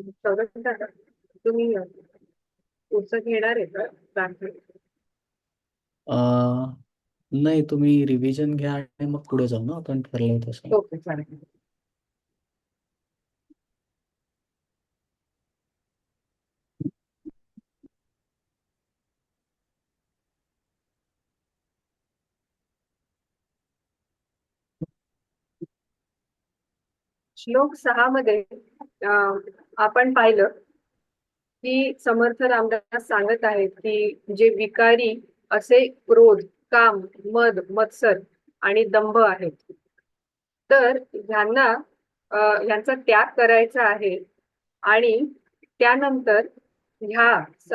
संरक्षण टाका. तुम्ही पुढचं घेणार आहे का दाखल? अ, नाही, तुम्ही रिव्हिजन घ्या आणि मग पुढे जाऊ ना, आपण ठरलं तसं. ओके, चालेल. श्लोक 6 मध्ये आपण पाहिलं की समर्थ रामदास सांगत आहेत की जे विकारी असे क्रोध, काम, मद, मत्सर आणि दंभ आहेत, तर ह्यांना ह्यांचा त्याग करायचा आहे. आणि त्यानंतर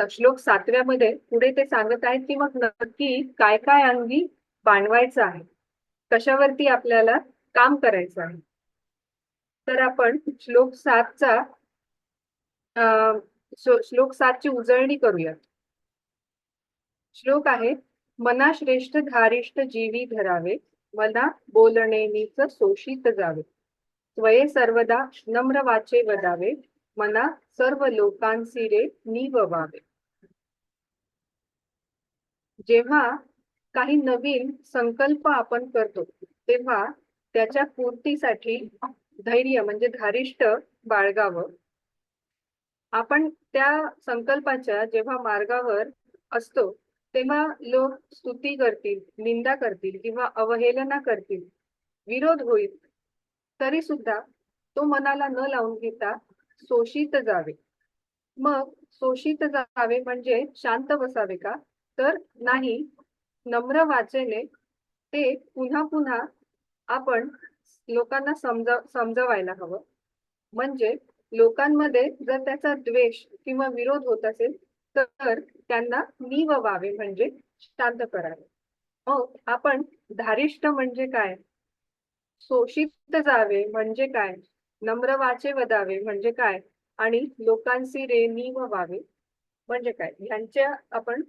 श्लोक 7व्या मध्ये पुढे ते सांगत आहेत की मग नक्की काय काय अंगी बाणवायचं आहे, कशावरती आपल्याला काम करायचं आहे. तर आपण श्लोक 7चा श्लोक 7 ची उजळणी करूया. श्लोक आहे, मना श्रेष्ठ धारिष्ठ जीवी धरावे, मना बोलणेनीच शोषित जावे, स्वये सर्वदा नम्र वाचे वदावे, मना सर्व लोकांसी रे निववावे. जेव्हा काही नवीन संकल्प आपण करतो तेव्हा त्याच्या पूर्तीसाठी धैर्य म्हणजे धारिष्ट बाळगावं. आपण त्या संकल्पाच्या जेव्हा मार्गावर असतो तेव्हा लोक स्तुती करतील, निंदा करतील किंवा अवहेलना करतील, विरोध होईल, तरी सुद्धा तो मनाला न लावून घेता शोषित जावे. मग शोषित जावे म्हणजे शांत बसावे का? तर नाही. नम्र वाचेने ते पुन्हा पुन्हा आपण लोकांना समजवायला हवं. म्हणजे लोकांमध्ये जर त्याचा द्वेष किंवा विरोध होत असेल तर त्यांना निववावे म्हणजे शांत करावे. मग आपण धारिष्ट म्हणजे काय, शोषित जावे म्हणजे काय, नम्र वाचे वदावे म्हणजे काय, आणि लोकांशी रे निववावे म्हणजे काय, ह्यांच्या आपण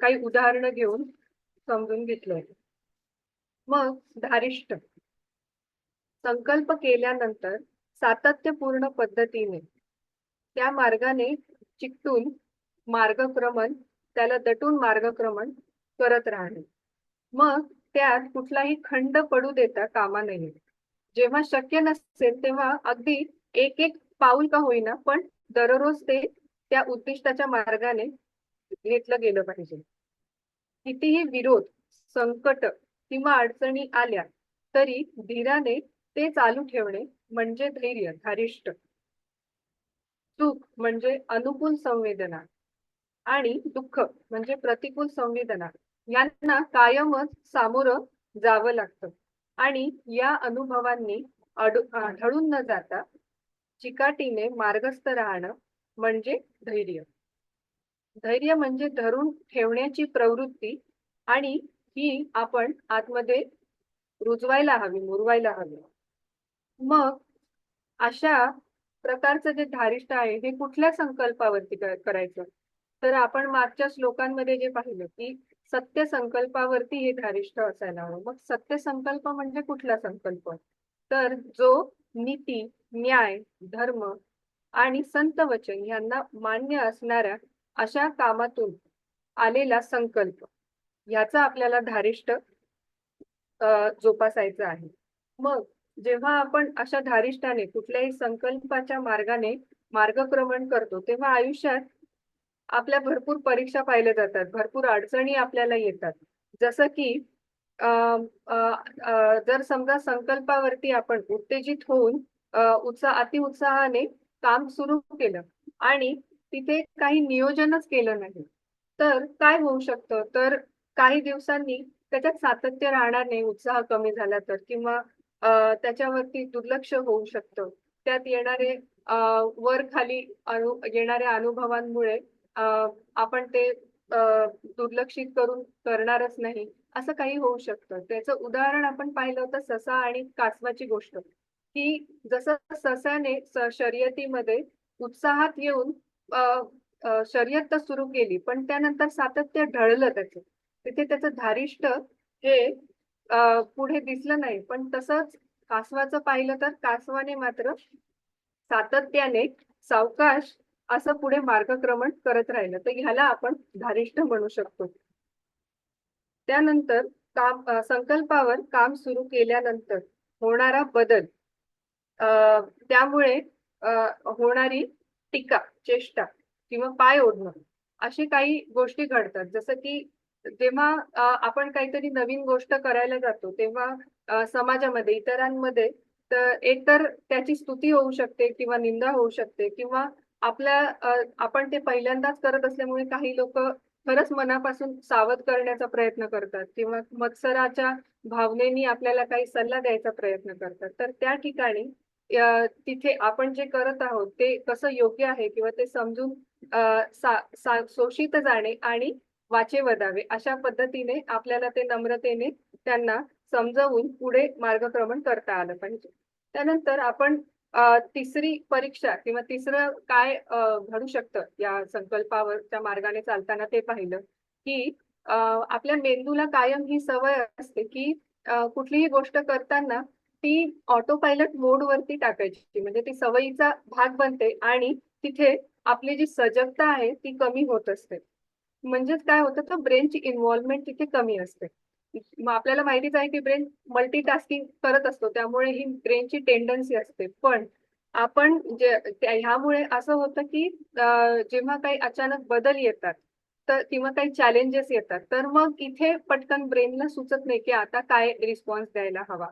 काही उदाहरणं घेऊन समजून घेतलंय. मग धारिष्ट संकल्प केल्यानंतर सातत्यपूर्ण पद्धतीने त्या मार्गाने चिकटून मार्गक्रमण, त्याला दटून मार्गक्रमण करत राहणे. मग त्यात कुठलाही खंड पडू देता कामा नये. जेव्हा शक्य नसेल तेव्हा अगदी एक एक पाऊल का होईना पण दररोज ते त्या उद्दिष्टाच्या मार्गाने घेतलं गेलं पाहिजे. कितीही विरोध, संकट किंवा अडचणी आल्या तरी धीराने ते चालू ठेवणे म्हणजे धैर्य, धारिष्ट. सुख म्हणजे अनुकूल संवेदना आणि दुःख म्हणजे प्रतिकूल संवेदना यांना कायमच सामोरं जावं लागतं. आणि या अनुभवांनी ढळून न जाता चिकाटीने मार्गस्थ राहणं म्हणजे धैर्य. धैर्य म्हणजे धरून ठेवण्याची प्रवृत्ती, आणि ही आपण आतमध्ये रुजवायला हवी, मुरवायला हवी. मग अशा प्रकारचं जे धारिष्ट आहे हे कुठल्या संकल्पावरती करायचं, तर आपण मागच्या श्लोकांमध्ये जे पाहिलं की सत्य संकल्पावरती हे धारिष्ट असायला हवं. मग सत्य संकल्प म्हणजे कुठला संकल्प, तर जो नीती, न्याय, धर्म आणि संत वचन यांना मान्य असणाऱ्या अशा कामातून आलेला संकल्प, ह्याचा आपल्याला धारिष्ट जोपासायचं आहे. मग जेव्हा आपण अशा धारिष्टाने कुठल्याही संकल्पाच्या मार्गाने मार्गक्रमण करतो तेव्हा आयुष्यात आपल्या भरपूर परीक्षा पाहिल्या जातात, भरपूर अडचणी आपल्याला येतात. जसं की अ, अ, जर समजा संकल्पावरती आपण उत्तेजित होऊन अतिउत्साहाने काम सुरू केलं आणि तिथे काही नियोजनच केलं नाही, तर काय होऊ शकतं, तर काही दिवसांनी त्याच्यात सातत्य राहणार नाही, उत्साह कमी झाला तर, किंवा त्याच्यावरती दुर्लक्ष होऊ शकतं. त्यात येणारे वर खाली येणाऱ्या अनुभवांमुळे आपण ते दुर्लक्षित करून करणारच नाही, असं काही होऊ शकतं. त्याचं उदाहरण आपण पाहिलं होतं ससा आणि कासवाची गोष्ट, की जसं ससाने शर्यतीमध्ये उत्साहात येऊन अ, शर्यत तर सुरू केली पण त्यानंतर सातत्य ढळलं त्याचं, तिथे त्याचं धारिष्ट हे पुढे दिसलं नाही. पण तसंच कासवाचं पाहिलं तर कासवाने मात्र सातत्याने सावकाश असं पुढे मार्गक्रमण करत राहिलं तर ह्याला आपण धारिष्ठ म्हणू शकतो. त्यानंतर संकल्पावर काम सुरू केल्यानंतर होणारा बदल, त्यामुळे होणारी टीका, चेष्टा किंवा पाय ओढणं अशी काही गोष्टी घडतात. जसं की जेव्हा आपण काहीतरी नवीन गोष्ट करायला जातो तेव्हा समाजामध्ये इतरांमध्ये तर एकतर त्याची स्तुती होऊ शकते किंवा निंदा होऊ शकते किंवा आपण ते पहिल्यांदाच करत असल्यामुळे काही लोक खरंच मनापासून सावध करण्याचा प्रयत्न करतात किंवा मत्सराच्या भावनेनी आपल्याला काही सल्ला द्यायचा प्रयत्न करतात. तर त्या ठिकाणी तिथे आपण जे करत आहोत ते कसं योग्य आहे किंवा ते समजून शोषित जाणे आणि वाचे वदावे अशा पद्धतीने आपल्याला ते नम्रतेने त्यांना समजावून पुढे मार्गक्रमण करता आलं पाहिजे. त्यानंतर आपण तिसरी परीक्षा किंवा तिसरं काय घडू शकतं या संकल्पावरच्या मार्गाने चालताना ते पाहिलं की आपल्या मेंदूला कायम ही सवय असते की कुठलीही गोष्ट करताना ती ऑटो पायलट मोड वरती टाकायची, म्हणजे ती सवयीचा भाग बनते आणि तिथे आपली जी सजगता आहे ती कमी होत असते. म्हणजेच काय होतं तर ब्रेनची इन्व्हॉल्वमेंट तिथे कमी असते. मग आपल्याला माहितीच आहे की ब्रेन मल्टीटास्किंग करत असतो, त्यामुळे ही ब्रेनची टेंडन्सी असते. पण आपण ह्यामुळे असं होतं की जेव्हा काही अचानक बदल येतात तर किंवा काही चॅलेंजेस येतात तर मग इथे पटकन ब्रेनला सुचत नाही की आता काय रिस्पॉन्स द्यायला हवा.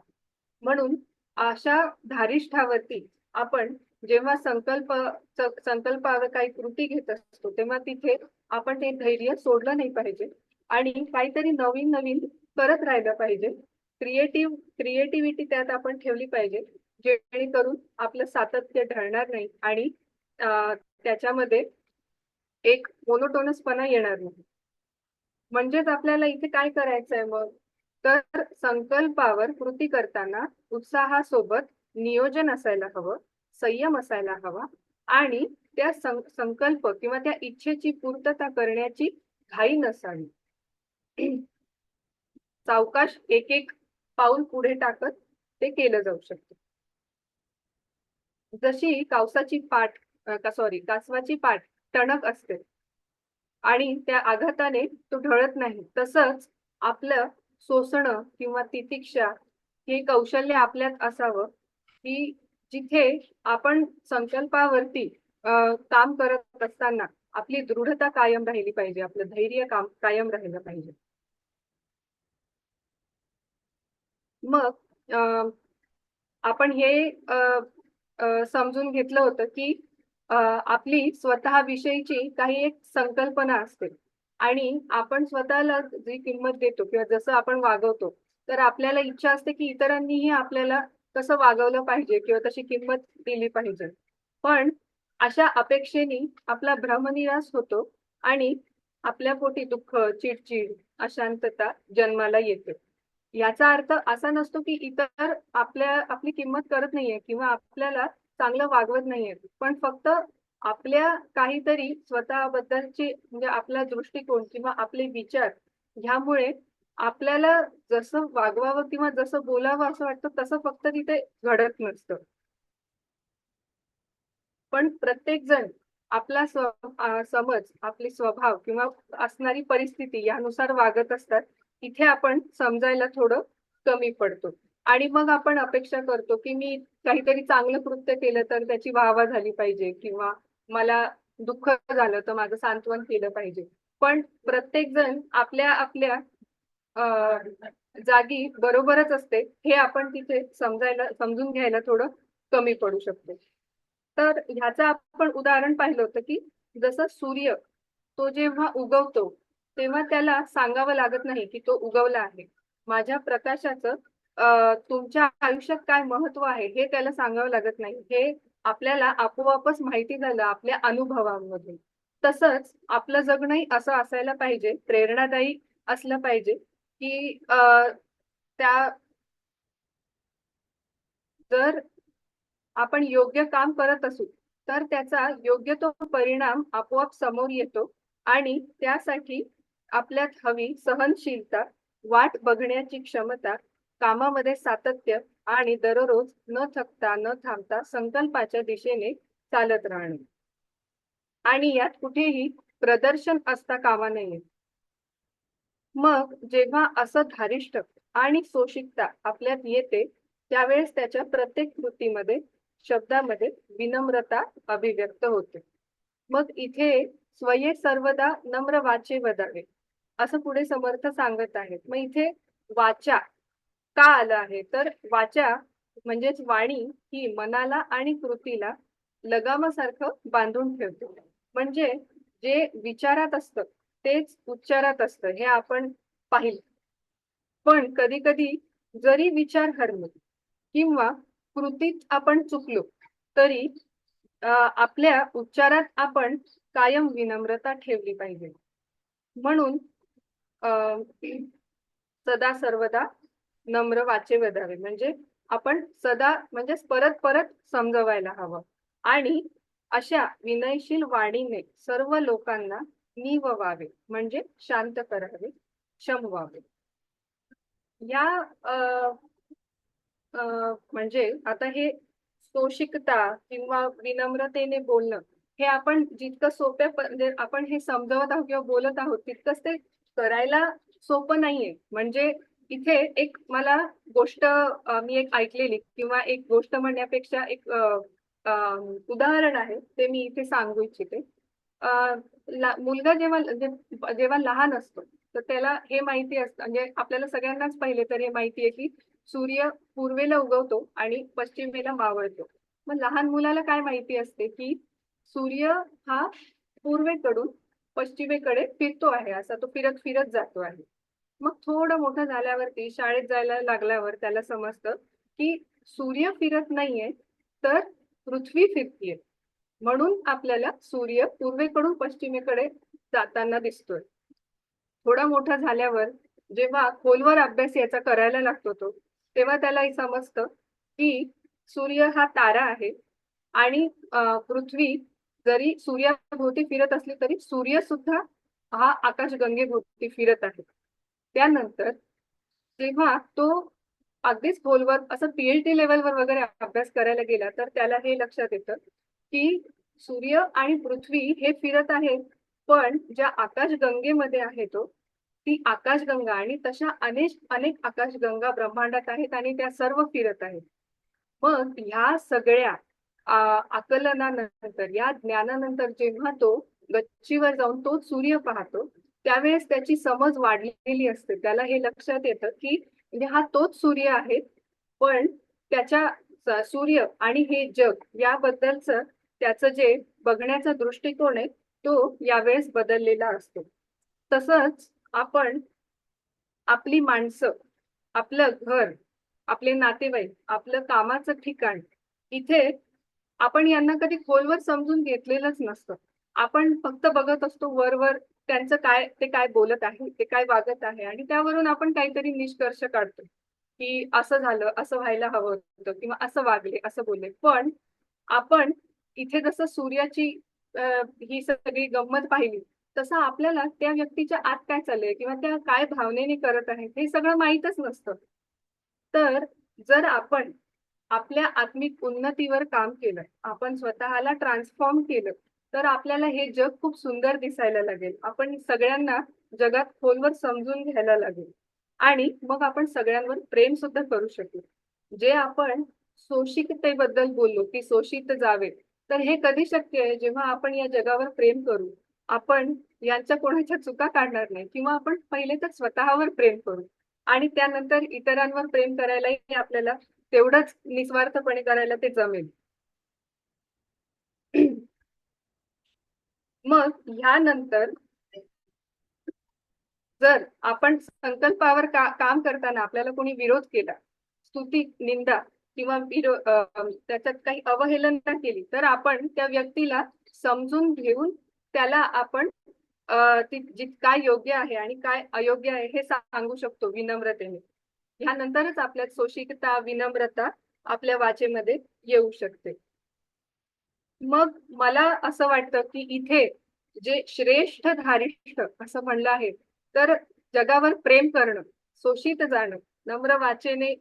म्हणून अशा धारिष्ठावरती आपण जेव्हा संकल्पावर काही कृती घेत असतो तेव्हा तिथे आपण ते धैर्य सोडलं नाही पाहिजे आणि काहीतरी नवीन नवीन करत राहिलं पाहिजे. क्रिएटिव्हिटी त्यात आपण ठेवली पाहिजे, जेणेकरून आपलं सातत्य ढळणार नाही आणि त्याच्यामध्ये एक मोनोटोनसपणा येणार नाही. म्हणजेच आपल्याला इथे काय करायचंय मग तर संकल्पावर कृती करताना उत्साहासोबत नियोजन असायला हवं, संयम असायला हवा आणि त्या संकल्प किंवा त्या इच्छेची पूर्तता करण्याची घाई नसावी. सावकाश एक एक पाऊल पुढे टाकत ते केलं जाऊ शकतं. जशी कासवाची पाठ टणक असते आणि त्या आघाताने तो ढळत नाही, तसंच आपलं सोसणं किंवा तितिक्षा हे कौशल्य आपल्यात असावं की जिथे आपण संकल्पावरती काम करत असताना आपली दृढता कायम राहिली पाहिजे, आपलं धैर्य कायम राहिलं पाहिजे. मग आपण हे समजून घेतलं होतं की आपली स्वतःविषयीची काही एक संकल्पना असते आणि आपण स्वतःला जी किंमत देतो किंवा जसं आपण वागवतो तर आपल्याला इच्छा असते की इतरांनीही आपल्याला कसं वागवलं पाहिजे किंवा तशी किंमत दिली पाहिजे. पण अशा अपेक्षेने आपला भ्रमनिरास होतो आणि आपल्या पोटी दुःख, चिडचिड, अशांतता जन्माला येते. याचा अर्थ असा नसतो की इतर आपली किंमत करत नाहीये किंवा आपल्याला चांगलं वागवत नाहीये, पण फक्त आपल्या काहीतरी स्वतःबद्दलची म्हणजे आपला दृष्टिकोन किंवा आपले विचार ह्यामुळे आपल्याला जसं वागवावं किंवा जसं बोलावं असं वाटतं तसं फक्त तिथे घडत नसतं. पण प्रत्येक जण आपला समज, आपली स्वभाव किंवा असणारी परिस्थिती यानुसार वागत असतात. इथे आपण समजायला थोडं कमी पडतो आणि मग आपण अपेक्षा करतो की मी काहीतरी चांगलं कृत्य केलं तर त्याची वाहवा झाली पाहिजे किंवा मला दुःख झालं तर माझं सांत्वन केलं पाहिजे. पण प्रत्येक जण आपल्या आपल्या जागी बरोबरच असते हे आपण तिथे समजून घ्यायला थोडं कमी पडू शकतो. तर ह्याचं आपण उदाहरण पाहिलं होतं की जसं सूर्य तो जेव्हा उगवतो तेव्हा त्याला सांगावं लागत नाही की तो उगवला आहे. माझ्या प्रकाशाचं तुमच्या आयुष्यात काय महत्व आहे हे त्याला सांगावं लागत नाही. हे आपल्याला आपोआपच माहिती झालं आपल्या अनुभवांमधून. तसंच आपलं जगणंही असं असायला पाहिजे, प्रेरणादायी असलं पाहिजे की त्या जर आपण योग्य काम करत असू तर त्याचा योग्य तो परिणाम आपोआप समोर येतो आणि त्यासाठी आपल्यात हवी सहनशीलता, वाट बघण्याची क्षमता, कामामध्ये सातत्य आणि दररोज न थकता न थांबता संकल्पाच्या दिशेने चालत राहणे आणि यात कुठेही प्रदर्शन असता कामा नये. मग जेव्हा असं धारिष्ट आणि सोशिकता आपल्यात येते त्यावेळेस त्याच्या प्रत्येक कृतीमध्ये शब्दामध्ये विनम्रता अभिव्यक्त होते. मग इथे स्वये सर्वदा नम्र वाचे वदावे असं पुढे समर्थ सांगत आहेत. मग इथे वाचा का आलं आहे तर वाचा म्हणजेच वाणी ही मनाला आणि कृतीला लगामासारखं बांधून ठेवते. म्हणजे जे विचारात असतं तेच उच्चारात असतं हे आपण पाहिलं. पण कधी कधी जरी विचार हरलो किंवा कृतीत आपण चुकलो तरी आपल्या उच्चारात आपण कायम विनम्रता ठेवली पाहिजे. म्हणून अ, सदा सर्वदा नम्र वाचे वदावे म्हणजे आपण सदा म्हणजे परत परत समजवायला हवं आणि अशा विनयशील वाणीने सर्व लोकांना निववावे म्हणजे शांत करावे, शमवावे. या म्हणजे आता हे सोशिकता किंवा विनम्रतेने बोलणं हे आपण जितकं म्हणजे आपण हे समजवत आहोत किंवा बोलत आहोत तितकंच ते करायला सोपं नाहीये. म्हणजे इथे एक मला गोष्ट मी एक ऐकलेली किंवा एक गोष्ट म्हणण्यापेक्षा एक उदाहरण आहे ते मी इथे सांगू इच्छिते. मुलगा जेव्हा जेव्हा लहान असतो तर त्याला हे माहिती असतं म्हणजे आपल्याला सगळ्यांनाच पहिले तर हे माहिती आहे की सूर्य पूर्वेला उगवतो आणि पश्चिमेला मावळतो. मग लहान मुलाला काय माहिती असते की सूर्य हा पूर्वेकडून पश्चिमेकडे फिरतो आहे असा तो फिरत फिरत जातो आहे. मग थोडं मोठं झाल्यावरती शाळेत जायला लागल्यावर त्याला समजतं की सूर्य फिरत नाहीये तर पृथ्वी फिरतीये. म्हणून आपल्याला सूर्य पूर्वेकडून पश्चिमेकडे जाताना दिसतोय. थोडा मोठा झाल्यावर जेव्हा खोलवर अभ्यास याचा करायला लागतो तो तेव्हा त्याला हे समजतं की सूर्य हा तारा आहे आणि पृथ्वी जरी सूर्याभोवती फिरत असली तरी सूर्य सुद्धा हा आकाशगंगेभोवती फिरत आहे. त्यानंतर जेव्हा तो अगदीच खोलवर असं पीएचडी लेवलवर वगैरे अभ्यास करायला गेला तर त्याला हे लक्षात येतं की सूर्य आणि पृथ्वी हे फिरत आहेत पण ज्या आकाशगंगेमध्ये आहे तो ती आकाशगंगा आणि तशा अनेक अनेक आकाशगंगा ब्रह्मांडात आहेत आणि त्या सर्व फिरत आहेत. मग ह्या सगळ्या आकलनानंतर या ज्ञानानंतर जेव्हा तो गच्चीवर जाऊन तो सूर्य पाहतो त्यावेळेस त्याची समज वाढलेली असते. त्याला हे लक्षात येतं की म्हणजे हा तोच सूर्य आहे पण त्याच्या सूर्य आणि हे जग याबद्दलचं त्याचं जे बघण्याचा दृष्टिकोन आहे तो यावेळेस बदललेला असतो. तसंच आपण आपली माणसं, आपलं घर, आपले नातेवाईक, आपलं कामाचं ठिकाण इथे आपण यांना कधी खोलवर समजून घेतलेलंच नसतं. आपण फक्त बघत असतो वरवर त्यांचं काय ते काय बोलत आहे, ते काय वागत आहे आणि त्यावरून आपण काहीतरी निष्कर्ष काढतो की असं झालं, असं व्हायला हवं होतं किंवा असं वागले, असं बोलले. पण आपण इथे जसं सूर्याची ही सगळी गंमत पाहिली तसं आपल्याला त्या व्यक्तीच्या आत काय चाललंय किंवा त्या काय भावनेने करत आहेत हे सगळं माहीतच नसतं. तर जर आपण आपल्या आत्मिक उन्नतीवर काम केलं, आपण स्वतःला ट्रान्सफॉर्म केलं, तर आपल्याला हे जग खूप सुंदर दिसायला लागेल. आपण सगळ्यांना जगात खोलवर समजून घ्यायला लागेल आणि मग आपण सगळ्यांवर प्रेम सुद्धा करू शकू. जे आपण सोशिकतेबद्दल बोललो की शोषित जावे, तर हे कधी शक्य आहे जेव्हा आपण या जगावर प्रेम करू. आपण यांच्या कोणाच्या चुका काढणार नाही किंवा आपण पहिले तर स्वतःवर प्रेम करू आणि त्यानंतर इतरांवर प्रेम करायलाही आपल्याला तेवढंच निस्वार्थपणे करायला ते जमेल. मग ह्यानंतर जर आपण संकल्पावर काम करताना आपल्याला कोणी विरोध केला, स्तुती, निंदा किंवा त्याच्यात काही अवहेलना केली तर आपण त्या व्यक्तीला समजून घेऊन त्याला आपण काय योग्य आहे आणि काय अयोग्य आहे हे सांगू शकतो विनम्रतेने. ह्यानंतरच आपल्यात सोशिकता, विनम्रता आपल्या वाचेमध्ये येऊ शकते. मग मला असं वाटतं की इथे जे श्रेष्ठ धारिष्ठ असं म्हणलं आहे तर जगावर प्रेम करणं, शोषित जाणं, नम्र वाचेने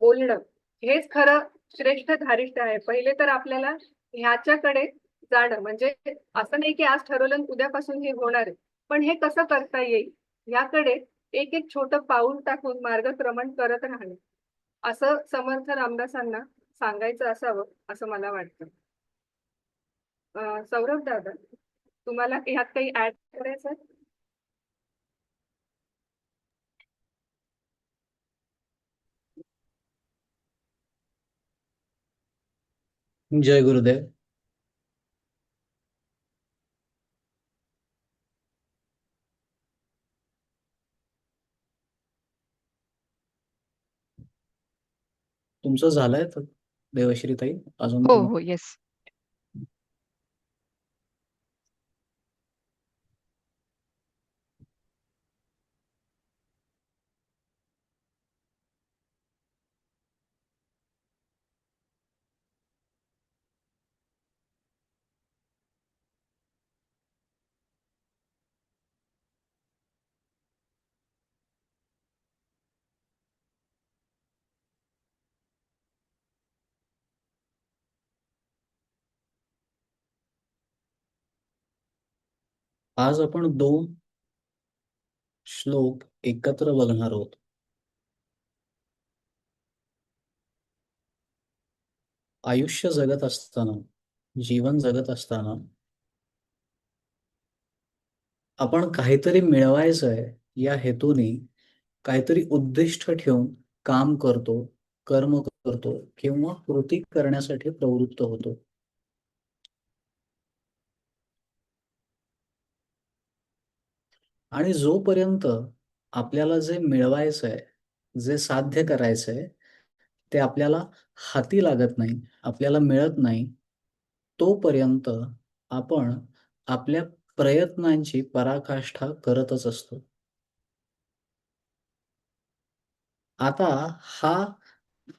बोलणं हेच खरं श्रेष्ठ धारिष्ठ आहे. पहिले तर आपल्याला ह्याच्याकडे जाणं म्हणजे असं नाही की आज ठरवलं आणि उद्यापासून हे होणार आहे, पण हे कसं करता येईल याकडे एक एक छोटं पाऊल टाकून मार्गक्रमण करत राहणे, असं समर्थ रामदासांना सांगायचं असावं असं मला वाटतं. सौरभ दादा, तुम्हाला ह्यात काही ऍड करायचं आहे? जय गुरुदेव. तुमचं झालंय तर देवश्री ताई, अजून हो, तुम्हाला? हो. येस. आज आपण दोन श्लोक एकत्र बघणार आहोत. आयुष्य जगत असताना, जीवन जगत असताना आपण काहीतरी मिळवायचंय या हेतूने काहीतरी उद्दिष्ट ठेवून काम करतो, कर्म करतो किंवा कृती करण्यासाठी प्रवृत्त होतो. आणि जोपर्यंत आपल्याला जे मिळवायचंय, जे साध्य करायचंय, ते आपल्याला हाती लागत नाही, आपल्याला मिळत नाही, तोपर्यंत आपण आपल्या प्रयत्नांची पराकाष्ठा करतच असतो. आता हा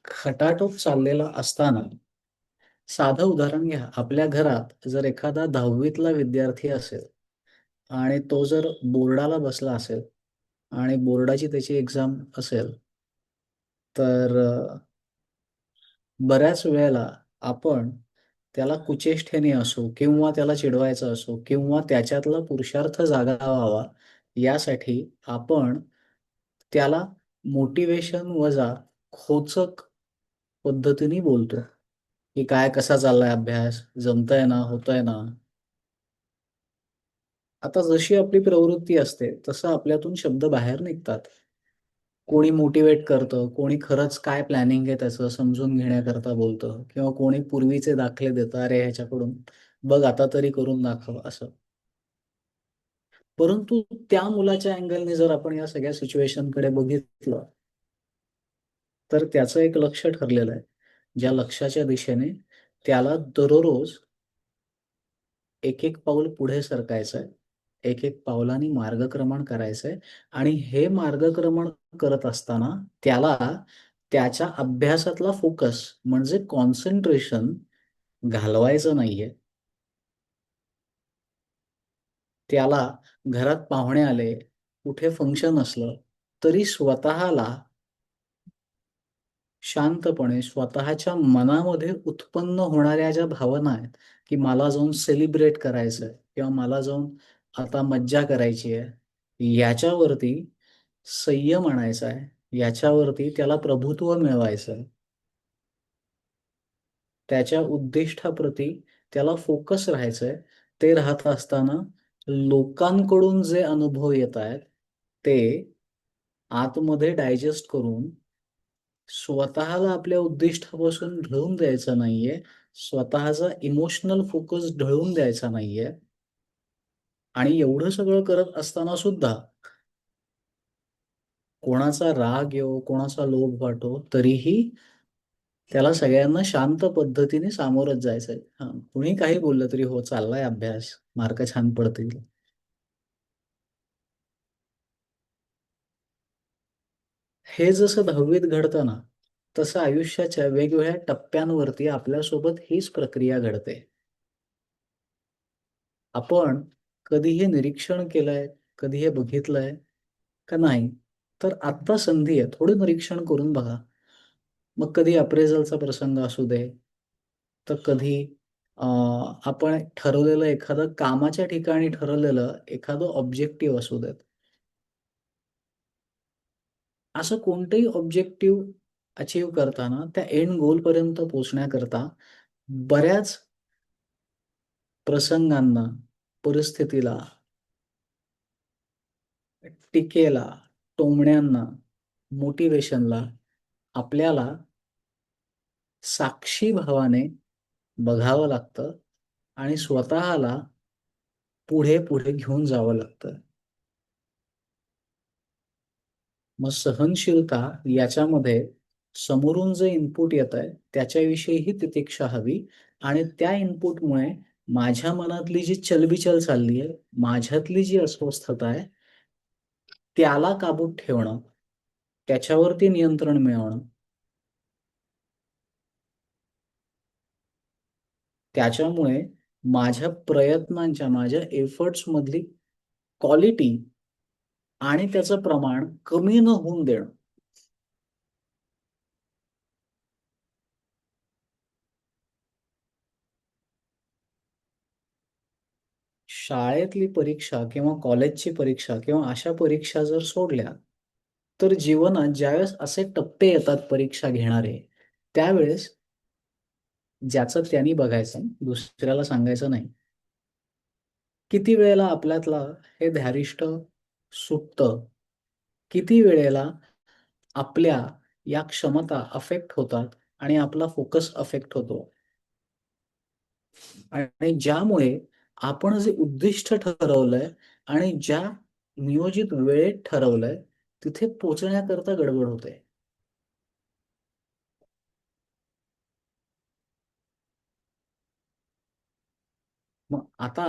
खटाटोप चाललेला असताना साधं उदाहरण घ्या. आपल्या घरात जर एखादा 10वीतला विद्यार्थी असेल आणि तो जर बोर्डाला बसला असेल आणि बोर्डाची त्याची एक्झाम असेल, तर बऱ्याच वेळेला आपण त्याला कुचेष्टेने असो किंवा त्याला चिडवायचं असो किंवा त्याच्यातला पुरुषार्थ जागा व्हावा यासाठी आपण त्याला मोटिवेशन वजा खोचक पद्धतीने बोलतो, की काय कसा चाललाय अभ्यास, जमतंय ना, होतंय ना. आता जशी आपली प्रवृत्ती असते तसं आपल्यातून शब्द बाहेर निघतात. कोणी मोटिवेट करतं, कोणी खरंच काय प्लॅनिंग आहे त्याचं समजून घेण्याकरता बोलतं किंवा कोणी पूर्वीचे दाखले देतं, अरे ह्याच्याकडून बघ आता तरी करून दाखव असं. परंतु त्या मुलाच्या अँगलने जर आपण या सगळ्या सिच्युएशनकडे बघितलं, तर त्याचं एक लक्ष्य ठरलेलं आहे. ज्या लक्ष्याच्या दिशेने त्याला दररोज एक एक पाऊल पुढे सरकायचंय, एक एक पावलांनी मार्गक्रमण करायचंय आणि हे मार्गक्रमण करत असताना त्याला त्याच्या अभ्यासातला फोकस म्हणजे कॉन्सन्ट्रेशन घालवायचं नाहीये. त्याला घरात पाहुणे आले, कुठे फंक्शन असलं, तरी स्वतःला शांतपणे स्वतःच्या मनामध्ये उत्पन्न होणाऱ्या ज्या भावना आहेत, की मला जाऊन सेलिब्रेट करायचंय किंवा मला जाऊन आता मज्जा करायची आहे, याच्यावरती संयम आणायचा आहे, याच्यावरती त्याला प्रभुत्व मिळवायचं आहे. त्याच्या उद्दिष्टाप्रती त्याला फोकस राहायचंय. ते राहत असताना लोकांकडून जे अनुभव येत आहेत, ते आतमध्ये डायजेस्ट करून स्वतःला आपल्या उद्दिष्टापासून ढळून द्यायचं नाहीये. स्वतःचा इमोशनल फोकस ढळून द्यायचा नाहीये. आणि एवढं सगळं करत असताना सुद्धा कोणाचा राग येवो, कोणाचा लोभ वाटो, तरीही त्याला सगळ्यांना शांत पद्धतीने सामोरंच जायचंय. हां, कुणी काही बोललं तरी हो चाललाय अभ्यास, मार्क छान पडतील. हे जसं 10वीत घडतं ना, तसं आयुष्याच्या वेगवेगळ्या टप्प्यांवरती आपल्यासोबत हीच प्रक्रिया घडते. आपण कधी हे निरीक्षण केलंय, कधी हे बघितलंय का नाही? तर आत्ता संधी आहे. थोडं निरीक्षण करून बघा. मग कधी अप्रेझलचा प्रसंग असू दे, तर कधी आपण ठरवलेलं एखादं कामाच्या ठिकाणी ठरवलेलं एखादं ऑब्जेक्टिव्ह असू देत. असं कोणतंही ऑब्जेक्टिव्ह अचीव्ह करताना त्या एंड गोल पर्यंत पोहोचण्याकरता बऱ्याच प्रसंगांना, परिस्थितीला, टीकेला, टोमण्यांना, मोटिवेशनला आपल्याला साक्षी भावाने बघावं लागतं आणि स्वतःला पुढे पुढे घेऊन जावं लागतं. मग सहनशीलता याच्यामध्ये समोरून जे इनपुट येत आहे त्याच्याविषयीही तितिक्षा हवी आणि त्या इनपुटमुळे माझ्या मनातली जी चलबिचल चालली आहे, माझ्यातली जी अस्वस्थता आहे, त्याला काबूत ठेवणं, त्याच्यावरती नियंत्रण मिळवणं, त्याच्यामुळे माझ्या प्रयत्नांच्या, माझ्या एफर्ट्स मधली क्वालिटी आणि त्याचं प्रमाण कमी न होऊन देणं. शाळेतली परीक्षा किंवा कॉलेजची परीक्षा किंवा अशा परीक्षा जर सोडल्या, तर जीवनात ज्यावेळेस असे टप्पे येतात परीक्षा घेणारे, त्यावेळेस ज्याचं त्यांनी बघायचं, दुसऱ्याला सांगायचं नाही. किती वेळेला आपल्यातलं हे धारिष्ट सुटतं, किती वेळेला आपल्या या क्षमता अफेक्ट होतात आणि आपला फोकस अफेक्ट होतो. आणि ज्यामुळे आपण जे उद्दिष्ट ठरवलंय आणि ज्या नियोजित वेळेत ठरवलंय तिथे पोहोचण्याकरता गडबड होते. मग आता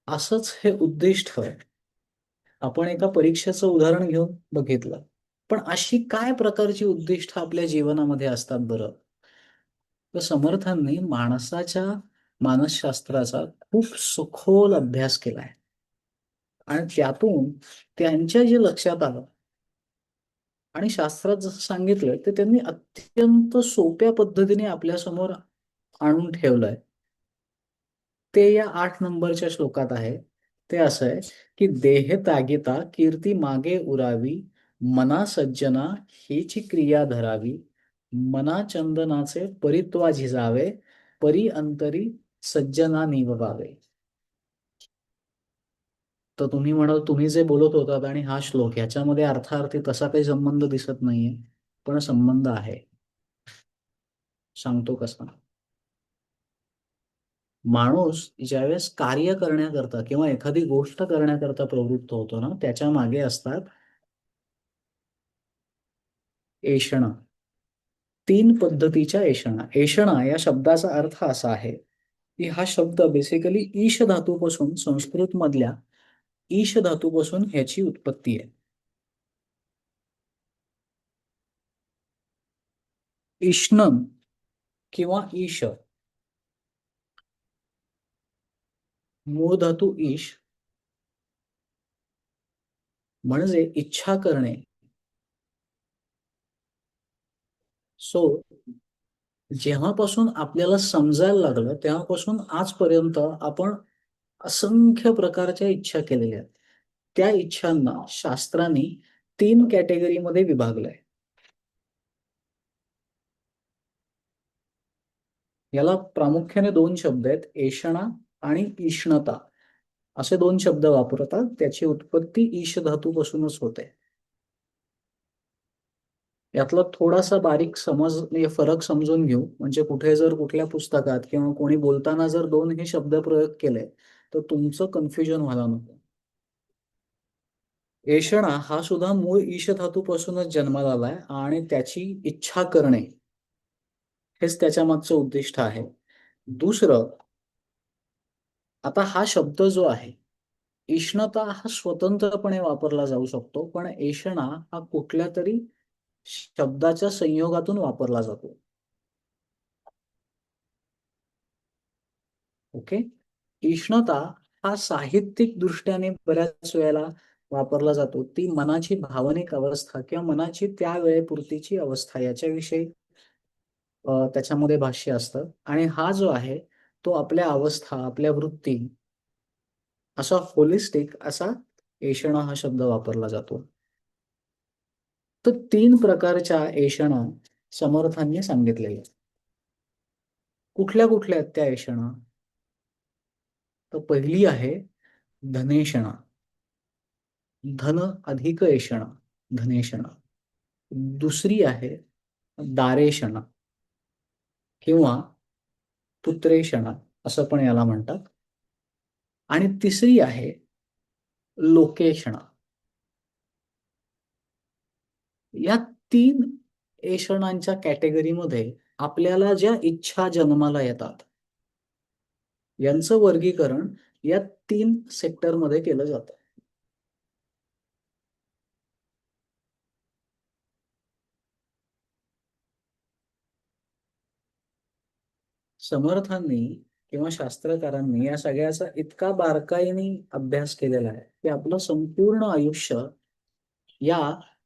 असंच हे उद्दिष्ट आपण एका परीक्षेचं उदाहरण घेऊन बघितलं. पण अशी काय प्रकारची उद्दिष्ट आपल्या जीवनामध्ये असतात बरं? तर समर्थांनी माणसाच्या मानसशास्त्राचा खूप सखोल अभ्यास केलाय आणि त्यातून त्यांच्या जे लक्षात आलं आणि शास्त्रात जसं सांगितलं ते त्यांनी अत्यंत सोप्या पद्धतीने आपल्यासमोर आणून ठेवलंय. ते या 8 नंबरच्या श्लोकात आहे. ते असं आहे की देह तागिता कीर्ती मागे उरावी, मना सज्जना हीची क्रिया धरावी, मना चंदनाचे परित्वा झिजावे, परी अंतरी सज्जना निववावे. तर तुम्ही म्हणाल तुम्ही जे बोलत होतात आणि हा श्लोक याच्यामध्ये अर्थार्थी तसा काही संबंध दिसत नाहीये, पण संबंध आहे. सांगतो कसा. माणूस ज्यावेळेस कार्य करण्याकरता किंवा एखादी गोष्ट करण्याकरता प्रवृत्त होतो ना, त्याच्या मागे असतात ऐषणा. 3 पद्धतीच्या ऐषणा. ऐषणा या शब्दाचा अर्थ असा आहे की हा शब्द बेसिकली ईश धातूपासून, संस्कृत मधल्या ईश धातूपासून ह्याची उत्पत्ती आहे. इष्णम किंवा ईश, मूळ धातू ईश म्हणजे इच्छा करणे. सो जेव्हापासून आपल्याला समजायला लागलं तेव्हापासून आजपर्यंत आपण असंख्य प्रकारच्या इच्छा केलेल्या आहेत. त्या इच्छांना शास्त्रांनी 3 कॅटेगरीमध्ये विभागलंय. याला प्रामुख्याने 2 शब्द आहेत, ऐषणा आणि इष्णता असे 2 शब्द वापरतात. त्याची उत्पत्ती ईश धातूपासूनच होते. यातला थोडासा बारीक समज म्हणजे फरक समजून घेऊ, म्हणजे कुठे जर कुठल्या पुस्तकात किंवा कोणी बोलताना जर 2 हे शब्द प्रयोग केले तर तुमचं कन्फ्युजन व्हायला नको. ऐषणा हा सुद्धा मूळ ईश धातूपासूनच जन्माला आलाय आणि त्याची इच्छा करणे हेच त्याच्या मागचं उद्दिष्ट आहे. दुसरं, आता हा शब्द जो आहे इष्णता हा स्वतंत्रपणे वापरला जाऊ शकतो, पण ऐषणा हा कुठल्या तरी शब्दाच्या संयोगातून वापरला जातो. ओके. इष्णता हा साहित्यिक दृष्ट्याने बऱ्याच वेळेला वापरला जातो. ती मनाची भावनिक अवस्था किंवा मनाची त्या वेळेपुरतीची अवस्था याच्याविषयी त्याच्यामध्ये भाष्य असतं. आणि हा जो आहे तो आपल्या अवस्था, आपल्या वृत्ती, असा होलिस्टिक असा ऐषणा हा शब्द वापरला जातो. तर 3 प्रकारच्या ऐषणा समर्थांनी सांगितलेल्या आहेत. कुठल्या कुठल्या आहेत त्या ऐषणा? तर पहिली आहे धनेषणा, धन अधिक ऐषणा, धनेषणा. दुसरी आहे दारेषणा किंवा पुत्रेषणा असं पण याला म्हणतात. आणि तिसरी आहे लोकेषणा. या 3 ऐषणांच्या कॅटेगरीमध्ये आपल्याला ज्या इच्छा जन्माला येतात यांचं वर्गीकरण या 3 सेक्टरमध्ये केलं जातं. समर्थांनी किंवा शास्त्रकारांनी या सगळ्याचा इतका बारकाईने अभ्यास केलेला आहे की आपलं संपूर्ण आयुष्य या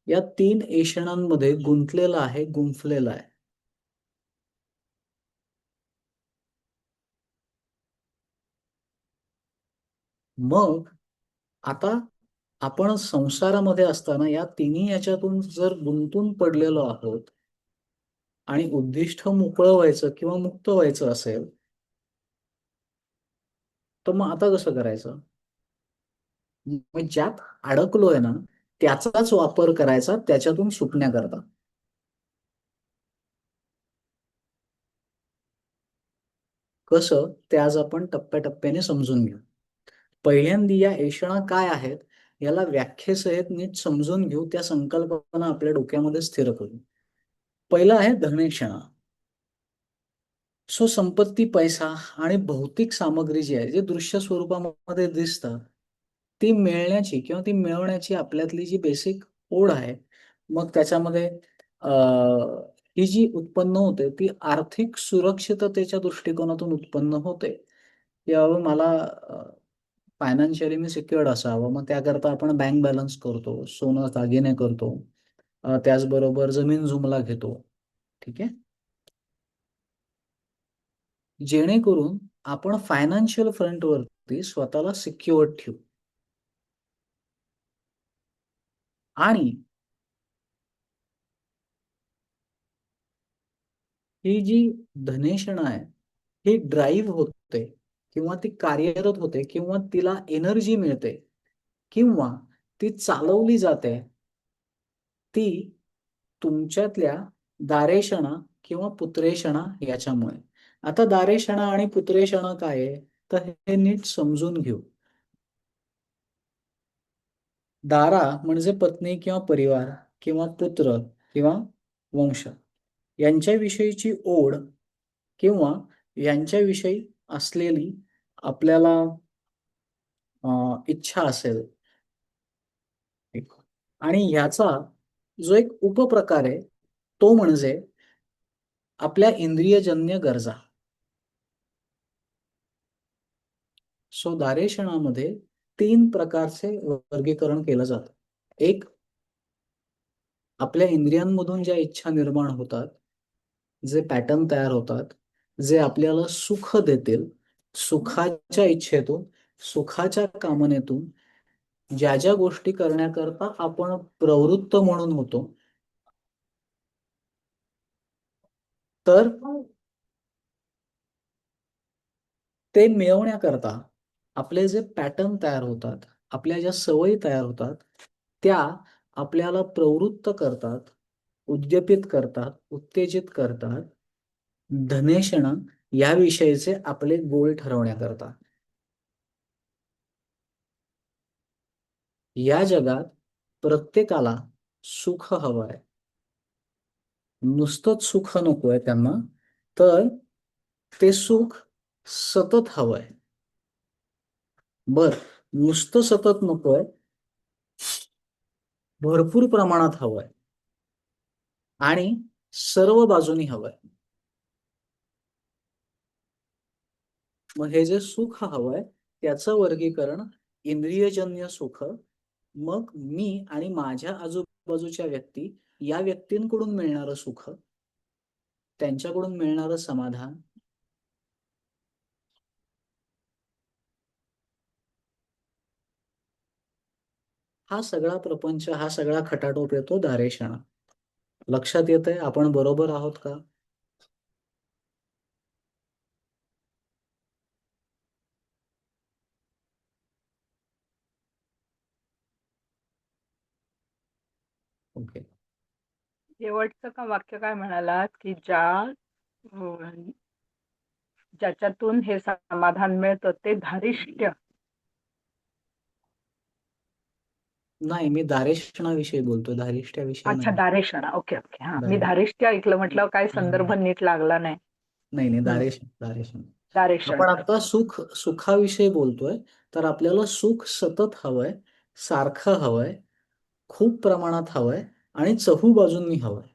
या 3 ऐषणांमध्ये गुंतलेलं आहे, गुंफलेलं आहे. मग आता आपण संसारामध्ये असताना या तिन्ही याच्यातून जर गुंतून पडलेलो आहोत आणि उद्दिष्ट मोकळं व्हायचं किंवा मुक्त व्हायचं असेल, तर मग आता कसं करायचं? मग ज्यात अडकलोय ना त्याचाच वापर करायचा त्याच्यातून सुटण्याकरता. कसं ते आज आपण टप्प्याटप्प्याने समजून घेऊ. पहिल्यांदा या ऐषणा काय आहेत याला व्याख्येसहित नीट समजून घेऊ, त्या संकल्पना आपल्या डोक्यामध्ये स्थिर करू. पहिला आहे धनेषणा. सो संपत्ती, पैसा आणि भौतिक सामग्री जी आहे, जे दृश्य स्वरूपामध्ये दिसतं, ती मिळण्याची किंवा ती मिळवण्याची आपल्यातली जी बेसिक ओढ आहे, मग त्याच्यामध्ये ही जी उत्पन्न होते ती आर्थिक सुरक्षिततेच्या दृष्टिकोनातून उत्पन्न होते. की बाबा मला फायनान्शियली मी सिक्युअर्ड असावं, मग त्याकरता आपण बँक बॅलन्स करतो, सोनं दागिने करतो, त्याचबरोबर जमीन जुमला घेतो. ठीक आहे, जेणेकरून आपण फायनान्शियल फ्रंटवरती स्वतःला सिक्युअर्ड ठेवू. आणि ही जी धनेषणा आहे ही ड्राईव्ह होते किंवा ती कार्यरत होते किंवा तिला एनर्जी मिळते किंवा ती चालवली जाते, ती तुमच्यातल्या दारेषणा किंवा पुत्रेषणा याच्यामुळे. आता दारेषणा आणि पुत्रेषणा काय आहे तर हे नीट समजून घेऊ. दारा म्हणजे पत्नी किंवा परिवार किंवा पुत्र किंवा वंश यांच्याविषयीची ओढ किंवा यांच्याविषयी असलेली आपल्याला इच्छा असेल. आणि ह्याचा जो एक उपप्रकार आहे तो म्हणजे आपल्या इंद्रियजन्य गरजा. सो दारेषणामध्ये 3 प्रकारचे वर्गीकरण केलं जातं. एक, आपल्या इंद्रियांमधून ज्या इच्छा निर्माण होतात, जे पॅटर्न तयार होतात, जे आपल्याला सुख देतील, सुखाच्या इच्छेतून, सुखाच्या कामनेतून ज्या ज्या गोष्टी करण्याकरता आपण प्रवृत्त म्हणून होतो, तर ते मिळवण्याकरता आपले जे पॅटर्न तयार होतात, आपल्या ज्या सवयी तयार होतात, त्या आपल्याला प्रवृत्त करतात, उद्दीपित करतात, उत्तेजित करतात धनेषणा याविषयीचे आपले गोल ठरवण्याकरता. या जगात प्रत्येकाला सुख हवं आहे. नुसतंच सुख नकोय त्यांना, तर ते सुख सतत हवंय. बर, नुसतं सतत नकोय, भरपूर प्रमाणात हवंय आणि सर्व बाजूनी हवंय. मग हे जे सुख हवंय त्याचं वर्गीकरण इंद्रियजन्य सुख, मग मी आणि माझ्या आजूबाजूच्या व्यक्ती या व्यक्तींकडून मिळणारं सुख, त्यांच्याकडून मिळणारं समाधान, हा सगळा प्रपंच, हा सगळा खटाटोप येतो दारेशणा. लक्षात येतंय आपण बरोबर आहोत का? ओके. शेवटचं का वाक्य काय म्हणालात की अं, ज्याच्यातून हे समाधान मिळतं ते धारिष्ट्य. नाही, मी दारेशणाविषयी बोलतोय, धारिष्ट्याविषयी अच्छा, नाही. दारेशणा. Okay okay. हा, मी दारे धारिष्ट्य ऐकलं, म्हटलं काय संदर्भ नाही नीट लागला नाही. नाही, हम्म. दारेशण. दारेशण. आपण आता सुखाविषयी बोलतोय, तर आपल्याला सुख सतत हवंय, सारखं हवंय, खूप प्रमाणात हवंय आणि चहूबाजूंनी हवंय.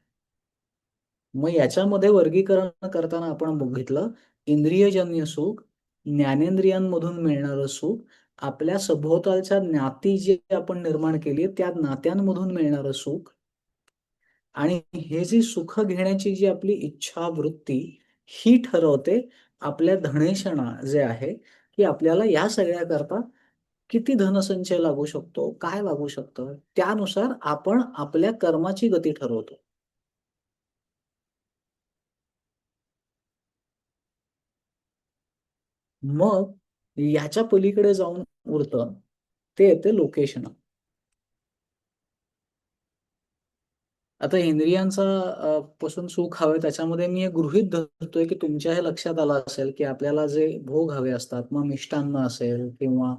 मग याच्यामध्ये वर्गीकरण करताना आपण बघितलं, इंद्रियजन्य सुख, ज्ञानेंद्रियांमधून मिळणारं सुख, आपल्या सभोवतालच्या नाती जी आपण निर्माण केली त्या नात्यांमधून मिळणारं सुख, आणि हे जी सुख घेण्याची जी आपली इच्छा वृत्ती, ही ठरवते आपल्या धनेशणा जे आहे, की आपल्याला या सगळ्या करता किती धनसंचय लागू शकतो, काय लागू शकतं, त्यानुसार आपण आपल्या कर्माची गती ठरवतो. मग याच्या पलीकडे जाऊन उरतं ते येते लोकेशणा. आता इंद्रियांचा पासून सुख हवंय, त्याच्यामध्ये मी हे गृहीत धरतोय की तुमच्या हे लक्षात आलं असेल की आपल्याला जे भोग हवे असतात, मग मिष्टान्न असेल किंवा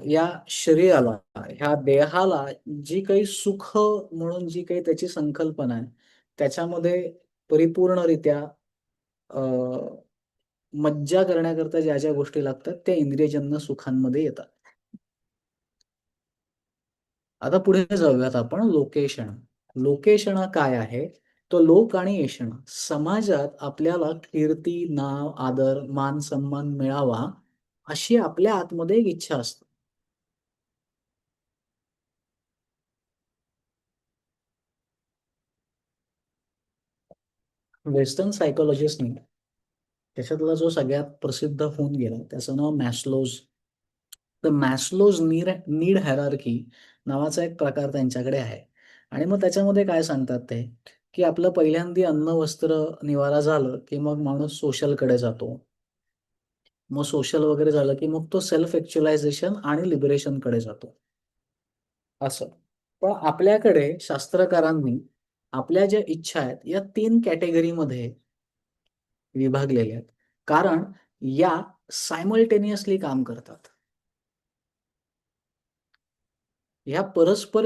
या शरीराला, ह्या देहाला जी काही सुख म्हणून जी काही त्याची संकल्पना आहे, त्याच्यामध्ये परिपूर्णरित्या अ, मज्जा करण्याकरता ज्या ज्या गोष्टी लागतात त्या इंद्रियजन्य सुखांमध्ये येतात. आता पुढे जाऊयात आपण लोकेशण. लोकेशणा काय आहे? तो लोक आणि येषणा. समाजात आपल्याला कीर्ती, नाव, आदर, मान सन्मान मिळावा अशी आपल्या आतमध्ये एक इच्छा असते. वेस्टर्न सायकोलॉजिस्टनी त्याच्यातला जो सगळ्यात प्रसिद्ध होऊन गेला त्याचं नाव मॅस्लोज, द मॅस्लोज नीड हायरार्की नावाचा एक प्रकार त्यांच्याकडे आहे. आणि मग त्याच्यामध्ये काय सांगतात ते, की आपलं पहिल्यांदा अन्न वस्त्र निवारा झालं की मग माणूस सोशलकडे जातो. मग सोशल वगैरे झालं की मग तो सेल्फ ऍक्च्युलायझेशन आणि लिबरेशनकडे जातो, असं. पण आपल्याकडे शास्त्रकारांनी आपल्या ज्या इच्छा आहेत या 3 कॅटेगरीमध्ये विभागलेल्या आहेत, कारण या सायमल्टेनियसली काम करतात. ह्या परस्पर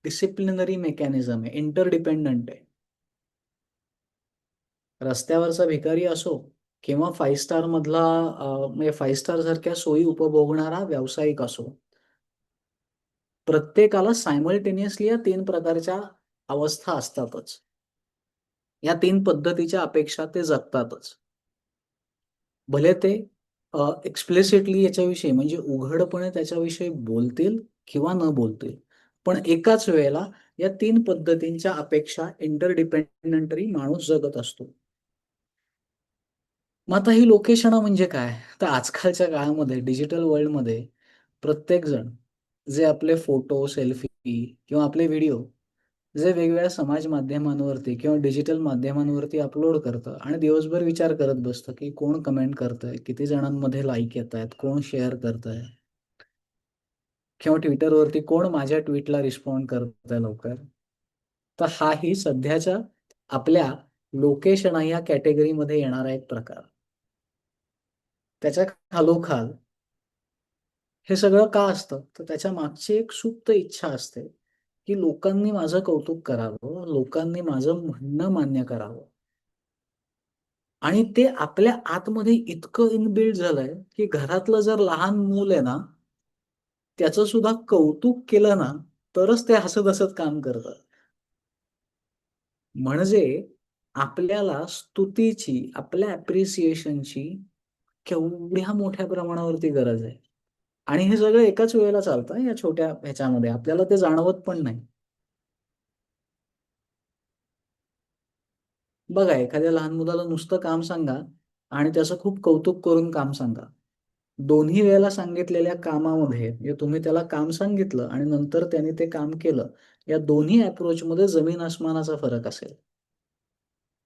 डिसिप्लिनरी मेकॅनिझम आहे, इंटरडिपेंडंट आहे. रस्त्यावरचा भिकारी असो किंवा 5 स्टार मधला म्हणजे 5 स्टार सारख्या सोयी उपभोगणारा व्यावसायिक असो, प्रत्येकाला सायमल्टेनियसली या 3 प्रकारच्या अवस्था असतातच. या 3 पद्धतीच्या अपेक्षा ते जगतातच. भले ते एक्सप्लिसिटली याच्याविषयी म्हणजे उघडपणे त्याच्याविषयी बोलतील किंवा न बोलतील, पण एकाच वेळेला या 3 पद्धतींच्या अपेक्षा इंटरडिपेंडंटरी माणूस जगत असतो. मग आता ही लोकेशणा म्हणजे काय? तर आजकालच्या काळामध्ये डिजिटल वर्ल्डमध्ये प्रत्येकजण जे आपले फोटो, सेल्फी किंवा आपले व्हिडिओ जे वेगवेगळ्या समाज माध्यमांवरती किंवा डिजिटल माध्यमांवरती अपलोड करतं आणि दिवसभर विचार करत बसतं, की कोण कमेंट करतंय, किती जणांमध्ये लाईक येतायत, कोण शेअर करतंय किंवा Twitterवरती कोण माझ्या ट्वीटला रिस्पॉन्ड करतंय लवकर. तर हाही सध्याच्या आपल्या लोकेशणा या कॅटेगरीमध्ये येणारा एक प्रकार. त्याच्या खालोखाल हे सगळं का असतं? तर त्याच्या मागची एक सुप्त इच्छा असते, की लोकांनी माझं कौतुक करावं, लोकांनी माझं म्हणणं मान्य करावं. आणि ते आपल्या आतमध्ये इतकं इनबिल्ट झालंय, की घरातलं जर लहान मूल आहे ना, त्याचं सुद्धा कौतुक केलं ना, तरच ते हसत-हसत काम करतं. म्हणजे आपल्याला स्तुतीची, आपल्या अप्रिसिएशनची केवढ्या मोठ्या प्रमाणावरती गरज आहे. आणि हे सगळं एकाच वेळेला चालतं या छोट्या ह्याच्यामध्ये. आपल्याला ते जाणवत पण नाही. बघा, एखाद्या लहान मुलाला नुसतं काम सांगा आणि त्याचं खूप कौतुक करून काम सांगा. दोन्ही वेळेला सांगितलेल्या कामामध्ये म्हणजे तुम्ही त्याला काम सांगितलं आणि नंतर त्याने ते काम केलं, या दोन्ही अप्रोचमध्ये जमीन आसमानाचा फरक असेल.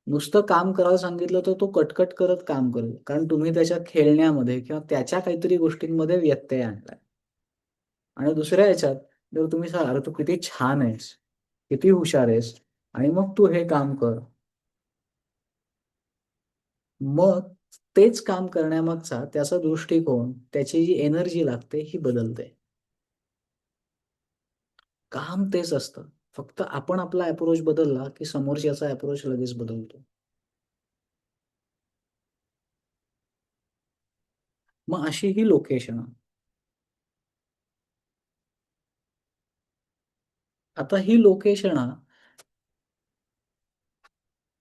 नुसतं काम करायला सांगितलं तर तो कटकट करत काम करेल. कारण तुम्ही त्याच्या खेळण्यामध्ये किंवा त्याच्या काहीतरी गोष्टींमध्ये व्यत्यय आणलाय. आणि दुसऱ्या ह्याच्यात जर तुम्ही सांगाल, "अरे तू किती छान आहेस, किती हुशार आहेस आणि मग तू हे काम कर." मग तेच काम करण्यामागचा त्याचा दृष्टिकोन, त्याची जी एनर्जी लागते ही बदलते. काम तेच असतं. फक्त आपण आपला अप्रोच बदलला, की समोरच्याचा अप्रोच लगेच बदलतो. मग अशी ही लोकेशनं. आता ही लोकेशनं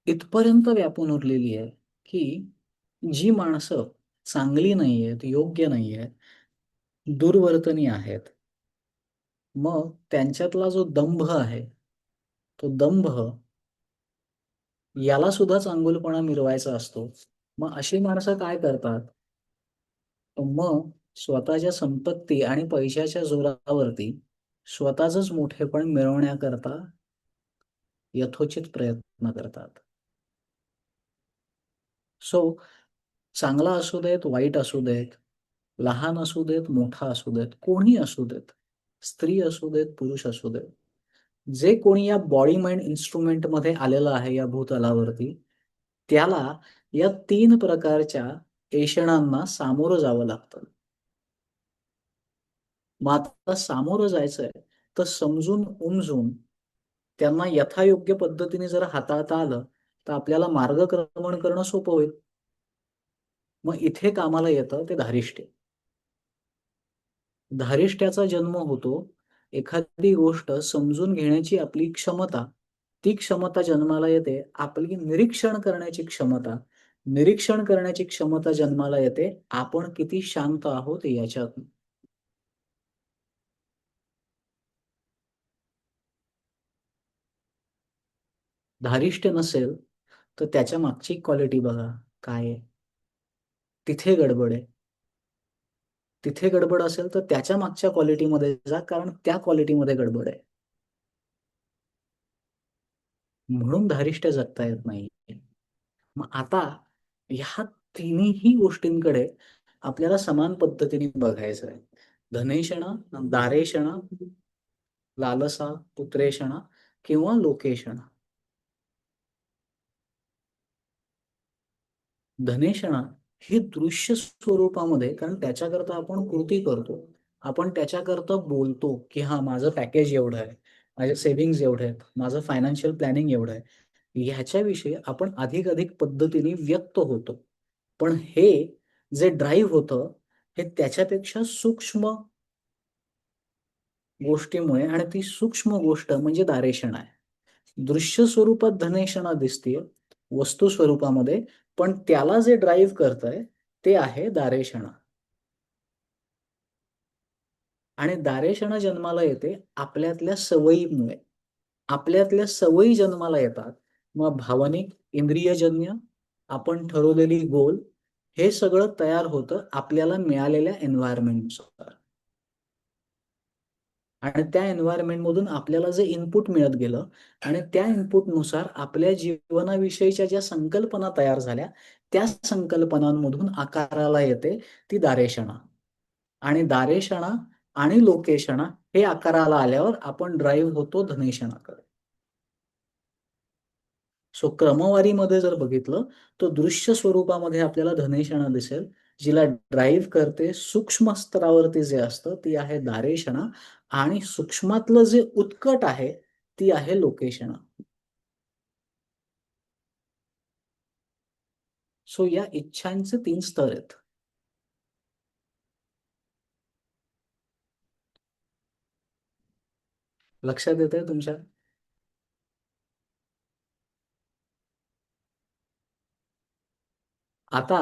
इथपर्यंत व्यापून उरलेली आहे, की जी माणसं चांगली नाहीयेत, योग्य नाहीयेत, दुर्वर्तनी आहेत. मग त्यांच्यातला जो दंभ आहे, तो दंभ याला सुद्धा चांगुलपणा मिरवायचा असतो. मग अशी माणसं काय करतात? मग स्वतःच्या संपत्ती आणि पैशाच्या जोरावरती स्वतःचंच मोठेपण मिळवण्याकरता यथोचित प्रयत्न करतात. सो चांगला असू देत, वाईट असू देत, लहान असू देत, मोठा असू देत, कोणी असू देत, स्त्री असू देत, पुरुष असू देत, जे कोणी या बॉडी माइंड इन्स्ट्रुमेंटमध्ये आलेलं आहे या भूतलावरती, त्याला या 3 प्रकारच्या ऐषणांना सामोरं जावं लागतं. मग आता सामोरं जायचंय, तर समजून उमजून त्यांना यथायोग्य पद्धतीने जर हाताळता आलं, तर आपल्याला मार्गक्रमण करणं सोपं होईल. मग इथे कामाला येतं ते धारिष्ट्य. धारिष्ट्याचा जन्म होतो एखादी गोष्ट समजून घेण्याची आपली क्षमता, ती क्षमता जन्माला येते आपली निरीक्षण करण्याची क्षमता. निरीक्षण करण्याची क्षमता जन्माला येते आपण किती शांत आहोत याच्यातून. धारिष्ट्य नसेल, तर त्याच्या मागची क्वालिटी बघा काय आहे? तिथे गडबड आहे. तिथे गडबड असेल, तर त्याच्या मागच्या क्वालिटीमध्ये जा, कारण त्या क्वालिटीमध्ये गडबड आहे. म्हणून धारिष्ट्य जगता येत नाही. मग आता ह्या तिन्ही गोष्टींकडे आपल्याला समान पद्धतीने बघायचं आहे. धनेषणा, दारेषणा, लालसा, पुत्रेषणा किंवा लोकेषणा. धनेषणा ही दृश्य स्वरूपामध्ये, कारण त्याच्याकरता आपण कृती करतो. आपण त्याच्याकरता बोलतो, की हां, माझं पॅकेज एवढं आहे, माझे सेव्हिंग्ज एवढे आहेत, माझं फायनान्शियल प्लॅनिंग एवढं आहे. ह्याच्याविषयी आपण अधिक पद्धतीने व्यक्त होतो. पण हे जे ड्राईव्ह होतं, हे त्याच्यापेक्षा सूक्ष्म गोष्टीमुळे आणि ती सूक्ष्म गोष्ट म्हणजे दारेषणा आहे. दृश्य स्वरूपात धनेषणा दिसतीये, वस्तू स्वरूपामध्ये, पण त्याला जे ड्राईव्ह करतंय ते आहे दारेषणा. आणि दारेषणा जन्माला येते आपल्यातल्या सवयीमुळे. आपल्यातल्या सवयी जन्माला येतात. मग भावनिक, इंद्रियजन्य, आपण ठरवलेली गोल, हे सगळं तयार होतं आपल्याला मिळालेल्या एन्व्हायर्नमेंटनुसार. आणि त्या एन्व्हायर्नमेंटमधून आपल्याला जे इनपुट मिळत गेलं आणि त्या इनपुटनुसार आपल्या जीवनाविषयीच्या ज्या संकल्पना तयार झाल्या, त्या संकल्पनांमधून आकाराला येते ती दारेषणा. आणि दारेषणा आणि लोकेषणा हे आकाराला आल्यावर आपण ड्राईव्ह होतो धनेषणाकडे. सो क्रमवारीमध्ये जर बघितलं, तर दृश्य स्वरूपामध्ये आपल्याला धनेषणा दिसेल. जिला ड्राईव्ह करते सूक्ष्म स्तरावरती जे असतं, ती आहे दारेषणा आणि सूक्ष्मातलं जे उत्कट आहे, ती आहे लोकेषणा. सो या इच्छांचे 3 स्तर आहेत. लक्षात येतंय तुमच्या? आता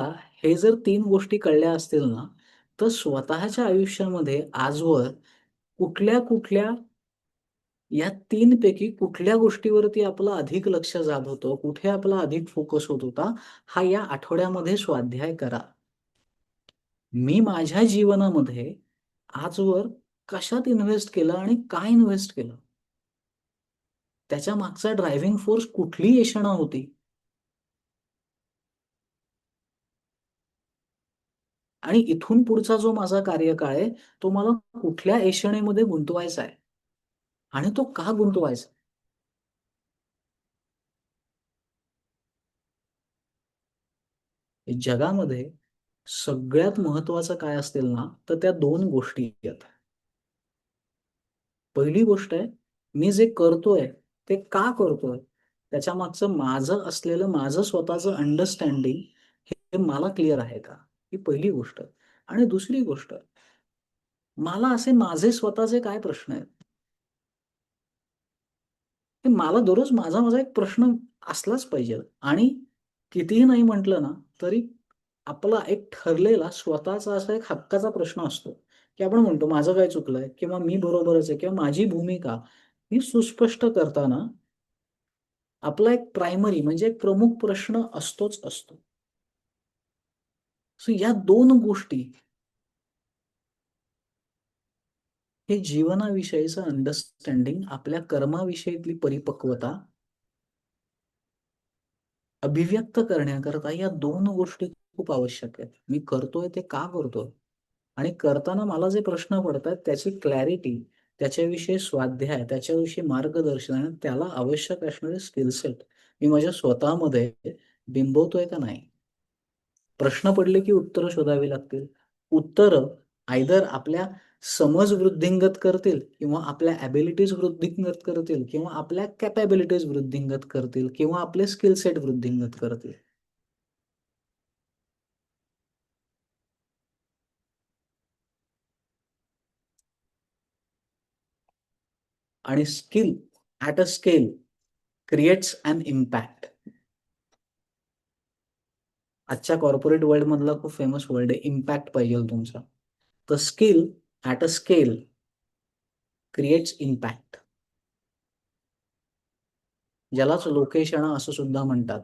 हे जर 3 गोष्टी कळल्या असतील ना, तर स्वतःच्या आयुष्यामध्ये आजवर कुठल्या-कुठल्या या 3 पैकी कुठल्या गोष्टीवरती आपलं अधिक लक्ष जात होतं, कुठे आपला अधिक फोकस होत होता, हा या आठवड्यामध्ये स्वाध्याय करा. मी माझ्या जीवनामध्ये आजवर कशात इन्व्हेस्ट केलं आणि काय इन्व्हेस्ट केलं? त्याच्या मागचा ड्रायव्हिंग फोर्स कुठली येषणा होती? आणि इथून पुढचा जो माझा कार्यकाळ आहे, तो मला कुठल्या येषणेमध्ये गुंतवायचा आहे? आणि तो का गुंतवायचा? जगामध्ये सगळ्यात महत्त्वाचं काय असेल ना, तर त्या 2 गोष्टी आहेत. पहिली गोष्ट आहे, मी जे करतोय, ते का करतोय? त्याच्यामागचं माझं स्वतःचं अंडरस्टँडिंग हे मला क्लिअर आहे का? ही पहिली गोष्ट. आणि दुसरी गोष्ट, मला असे माझे स्वतःचे काय प्रश्न आहेत? हे मला दररोज माझा एक प्रश्न असलाच पाहिजे. आणि कितीही नाही म्हटलं ना, तरी आपला एक ठरलेला स्वतःचा असा एक हक्काचा प्रश्न असतो, की आपण म्हणतो माझं काय चुकलंय? किंवा मी बरोबरच आहे किंवा माझी भूमिका ही सुस्पष्ट करताना आपला एक प्रायमरी म्हणजे एक प्रमुख प्रश्न असतोच असतो. सो या 2 गोष्टी, हे जीवनाविषयीचं अंडरस्टँडिंग, आपल्या कर्माविषयीतली परिपक्वता अभिव्यक्त करण्याकरता या 2 गोष्टी खूप आवश्यक आहेत. मी करतोय ते का करतोय? आणि करताना मला जे प्रश्न पडतात त्याची क्लॅरिटी, त्याच्याविषयी स्वाध्याय, त्याच्याविषयी मार्गदर्शन आणि त्याला आवश्यक असणारे स्किल सेट मी माझ्या स्वतःमध्ये बिंबवतोय का नाही? प्रश्न पडले की उत्तरं शोधावी लागतील. उत्तरं आयदर आपल्या समज वृद्धिंगत करतील किंवा आपल्या एबिलिटीज वृद्धिंगत करतील किंवा आपल्या कॅपॅबिलिटीज वृद्धिंगत करतील किंवा आपले स्किल सेट वृद्धिंगत करतील. आणि skill at a scale creates an impact. आजच्या कॉर्पोरेट वर्ल्ड मधला खूप फेमस वर्ड आहे, इम्पॅक्ट पाहिजे तुमचा. तर skill at a scale creates impact. ज्यालाच लोकेशणा असं सुद्धा म्हणतात.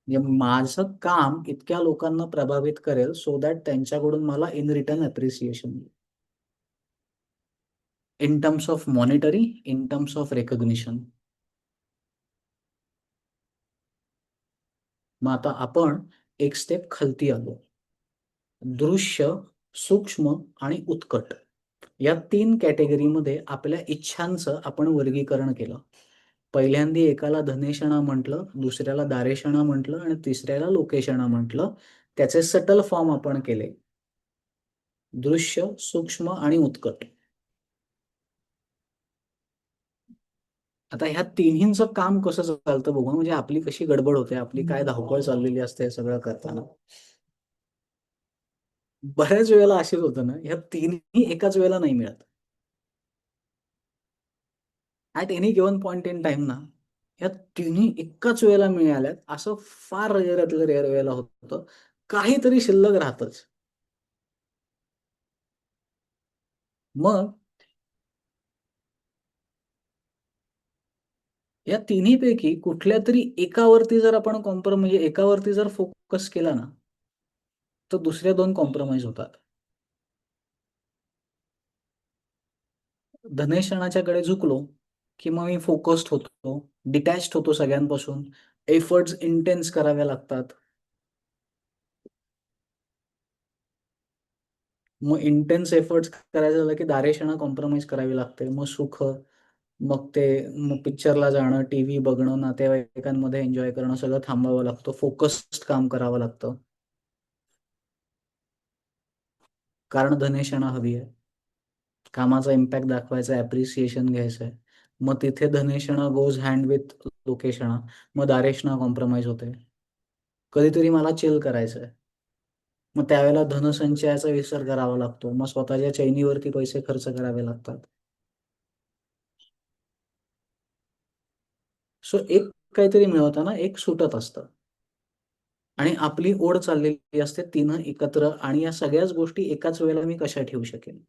म्हणजे माझं काम इतक्या लोकांना प्रभावित करेल सो दॅट त्यांच्याकडून मला इन रिटर्न अप्रिसिएशन मिळेल. In terms of monetary, in terms of recognition. मग आता आपण एक स्टेप खालती आलो. दृश्य, सूक्ष्म आणि उत्कट या 3 कॅटेगरीमध्ये आपल्या इच्छांचं आपण वर्गीकरण केलं. पहिल्यांदा एकाला धनेशणा म्हटलं, दुसऱ्याला दारेशणा म्हटलं आणि तिसऱ्याला लोकेशणा म्हटलं. त्याचे सटल फॉर्म आपण केले. दृश्य, सूक्ष्म आणि उत्कट. आता ह्या तिन्हींचं काम कसं चालतं बघू, म्हणजे आपली कशी गडबड होते, आपली काय धावपळ चाललेली असते हे सगळं करताना. बऱ्याच वेळेला अशीच होतं ना, ह्या तिन्ही एकाच वेळेला नाही मिळत. At any given point in time ना, ह्या तिन्ही एकाच वेळेला मिळाल्यात असं फार रेअरातल्या रेअर वेळेला होतं. काहीतरी शिल्लक राहतच. मग या तिन्हीपैकी कुठल्यातरी एकावरती जर आपण म्हणजे एकावरती जर फोकस केला ना, तर दुसऱ्या 2 कॉम्प्रोमाईज होतात. धनेशणाच्याकडे झुकलो, की मग मी फोकस्ड होतो, डिटॅच्ड होतो सगळ्यांपासून. एफर्ट्स इंटेन्स कराव्या लागतात. मग इंटेन्स एफर्ट्स करायचं झालं, की दारेशणा कॉम्प्रोमाईज करावी लागते. मग सुख, मग पिक्चरला जाणं, टीव्ही बघणं, नातेवाईकांमध्ये एन्जॉय करणं सगळं थांबावं लागतं. फोकस्ड काम करावं लागतं. कारण धनेशणा हवी आहे. कामाचा इम्पॅक्ट दाखवायचा, ॲप्रिसिएशन घ्यायचं आहे. मग तिथे धनेशणा गोज हँड विथ लोकेशणा. मग दारेशणा कॉम्प्रोमाईज होते. कधीतरी मला चिल करायचंय. मग त्यावेळेला धनसंचयाचा विसर करावा लागतो. मग स्वतःच्या चैनीवरती पैसे खर्च करावे लागतात. सो एक काहीतरी मिळवताना एक सुटत असतं. आणि आपली ओढ चाललेली असते तिन्ही एकत्र, आणि या सगळ्याच गोष्टी एकाच वेळेला मी कशा ठेवू शकेन.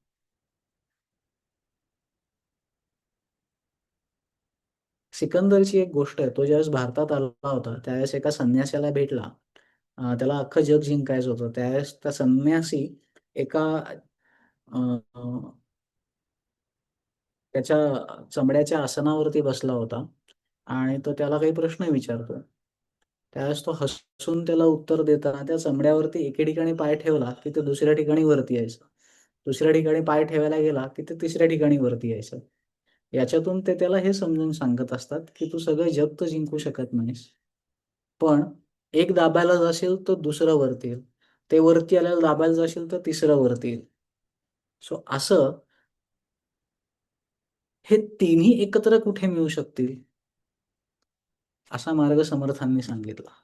सिकंदरची एक गोष्ट आहे, तो ज्यावेळेस भारतात आला होता त्यावेळेस एका संन्याशाला भेटला. त्याला अख्खं जग जिंकायचं होतं. त्यावेळेस त्या संन्यासी एका अ, अ, त्याच्या चमड्याच्या आसनावरती बसला होता आणि तो त्याला काही प्रश्न विचारतो. त्यावेळेस तो हसून त्याला उत्तर देताना त्या चमड्यावरती एके ठिकाणी पाय ठेवला की ते दुसऱ्या ठिकाणी वरती यायचं. दुसऱ्या ठिकाणी पाय ठेवायला गेला की ते तिसऱ्या ठिकाणी वरती यायचं. याच्यातून ते त्याला हे समजून सांगत असतात की तू सगळं जग तर जिंकू शकत नाहीस. पण एक दाबायला जाशील तर दुसरं वरती येईल. ते वरती आल्याला दाबायला जाशील तर तिसरं वरती येईल. सो असं हे तिन्ही एकत्र कुठे मिळू शकतील? असा मार्ग समर्थांनी सांगितला.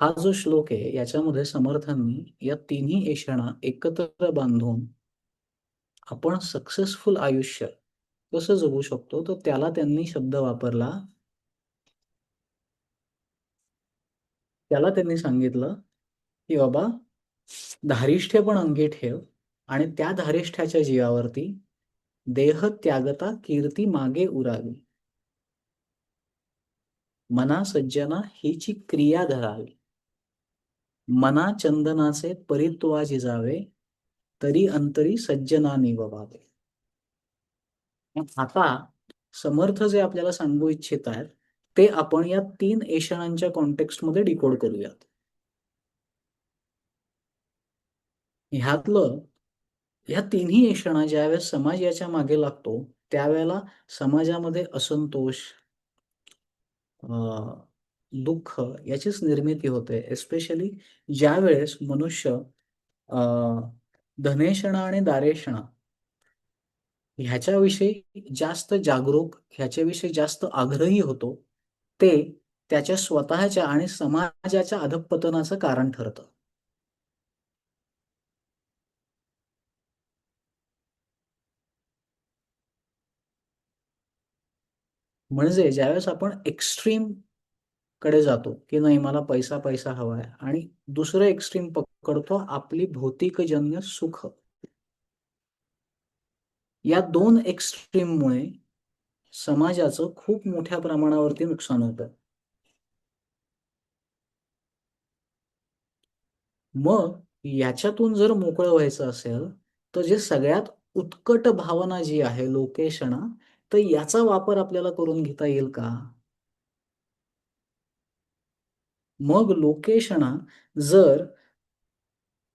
हा जो श्लोक आहे याच्यामध्ये समर्थांनी या तिन्ही ऐशणा एकत्र बांधून आपण सक्सेसफुल आयुष्य कसं जगू शकतो, तर त्याला त्यांनी शब्द वापरला. त्याला त्यांनी सांगितलं की बाबा, धारिष्ठ्य पण अंगी ठेव आणि त्या धारिष्ठ्याच्या जीवावरती देह त्यागता कीर्ती मागे उरावी. मना सज्जना हीची क्रिया धरावी. मना चंदनाचे परित्वा जिजावे, तरी अंतरी सज्जना निववावे. मग आता समर्थ जे आपल्याला सांगू इच्छित आहेत ते आपण या 3 ऐशणांच्या कॉन्टेक्स्टमध्ये डिकोड करूयात. ह्यातलं ह्या तिन्ही ऐशणा ज्यावेळेस समाज याच्या मागे लागतो त्यावेळेला समाजामध्ये असंतोष, दुःख याचीच निर्मिती होते. एस्पेशली ज्यावेळेस मनुष्य अ, धनेषणा आणि दारेषणा ह्याच्याविषयी जास्त जागरूक, ह्याच्याविषयी जास्त आग्रही होतो, ते त्याच्या स्वतःच्या आणि समाजाच्या अधःपतनाचं कारण ठरतं. म्हणजे ज्यावेळेस आपण एक्स्ट्रीम कडे जातो, की नाही मला पैसा, पैसा हवा आहे आणि दुसरं एक्स्ट्रीम पकडतो आपली भौतिकजन्य सुख. या 2 एक्स्ट्रीममुळे समाजाचं खूप मोठ्या प्रमाणावरती नुकसान होतं. मग याच्यातून जर मोकळं व्हायचं असेल, तर जे सगळ्यात उत्कट भावना जी आहे लोकेशणा, तर याचा वापर आपल्याला करून घेता येईल का? मग लोकेशणा जर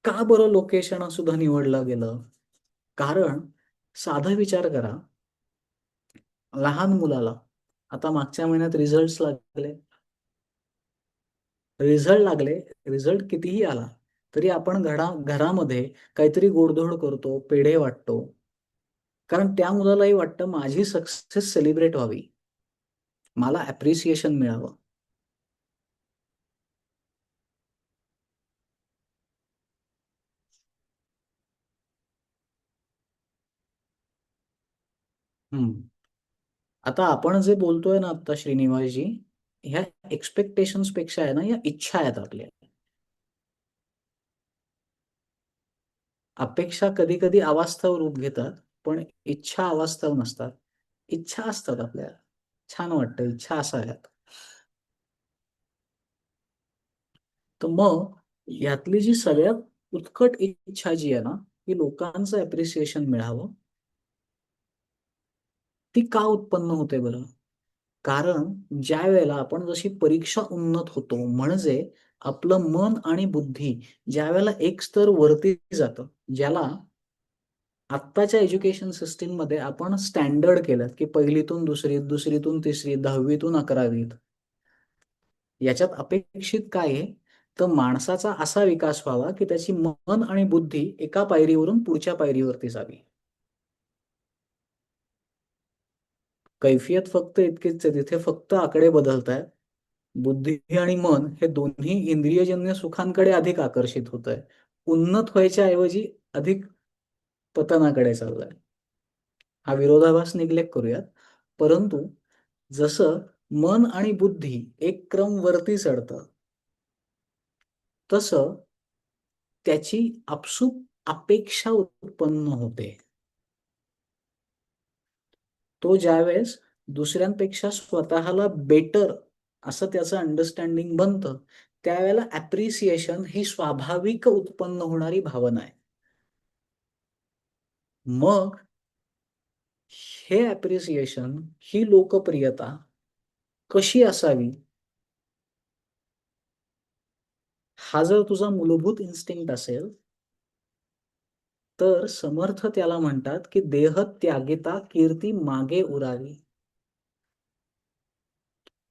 का बरं लोकेशणा सुद्धा निवडलं गेलं? कारण साधा विचार करा, लहान मुलाला आता मागच्या महिन्यात रिझल्ट्स लागले. रिझल्ट कितीही आला, तरी आपण घरामध्ये काहीतरी गोडधोड करतो, पेढे वाटतो. कारण त्या मुलालाही वाटतं माझी सक्सेस सेलिब्रेट व्हावी. मला ॲप्रिसिएशन मिळावं. हं. आता आपण जे बोलतोय ना आता श्रीनिवासजी, ह्या एक्स्पेक्टेशन्स पेक्षा आहे ना, या इच्छा आहेत आपल्या. अपेक्षा कधी-कधी अवास्तव रूप घेतात, पण इच्छा अवास्तव नसतात. इच्छा असतात आपल्या. छान वाटतं इच्छा असाव्यात. तर मग यातली जी सगळ्यात उत्कट इच्छा जी आहे ना, की लोकांचं ॲप्रिसिएशन मिळावं, ती का उत्पन्न होते बरं? कारण ज्यावेळेला आपण जशी परीक्षा उन्नत होतो, म्हणजे आपलं मन आणि बुद्धी ज्यावेळेला एक स्तर वरती जातं, ज्याला आत्ताच्या एज्युकेशन सिस्टममध्ये आपण स्टँडर्ड केलं, की पहिलीतून दुसरीत, दुसरीतून तिसरीत, 10वीतून 11वीत. याच्यात अपेक्षित काय आहे? तर माणसाचा असा विकास व्हावा, की त्याची मन आणि बुद्धी एका पायरीवरून पुढच्या पायरीवरती जावी. कैफियत फक्त इतकीच आहे, तिथे फक्त आकडे बदलतायत. बुद्धी आणि मन हे दोन्ही इंद्रियजन्य सुखांकडे अधिक आकर्षित होतंय. उन्नत व्हायच्या ऐवजी अधिक पतनाकडे चाललंय. हा विरोधाभास निग्लेक्ट करूयात. परंतु जसं मन आणि बुद्धी एक क्रम वरती चढतं, तसं त्याची आपसूक अपेक्षा उत्पन्न होते. तो ज्यावेळेस दुसऱ्यांपेक्षा स्वतःला बेटर असं त्याचं अंडरस्टँडिंग बनतं, त्यावेळेला ऍप्रिसिएशन ही स्वाभाविक उत्पन्न होणारी भावना आहे. मग हे ऍप्रिसिएशन, ही लोकप्रियता कशी असावी, हा जर तुझा मूलभूत इन्स्टिंक्ट असेल, तर समर्थ त्याला म्हणतात की देह त्यागिता कीर्ती मागे उरावी,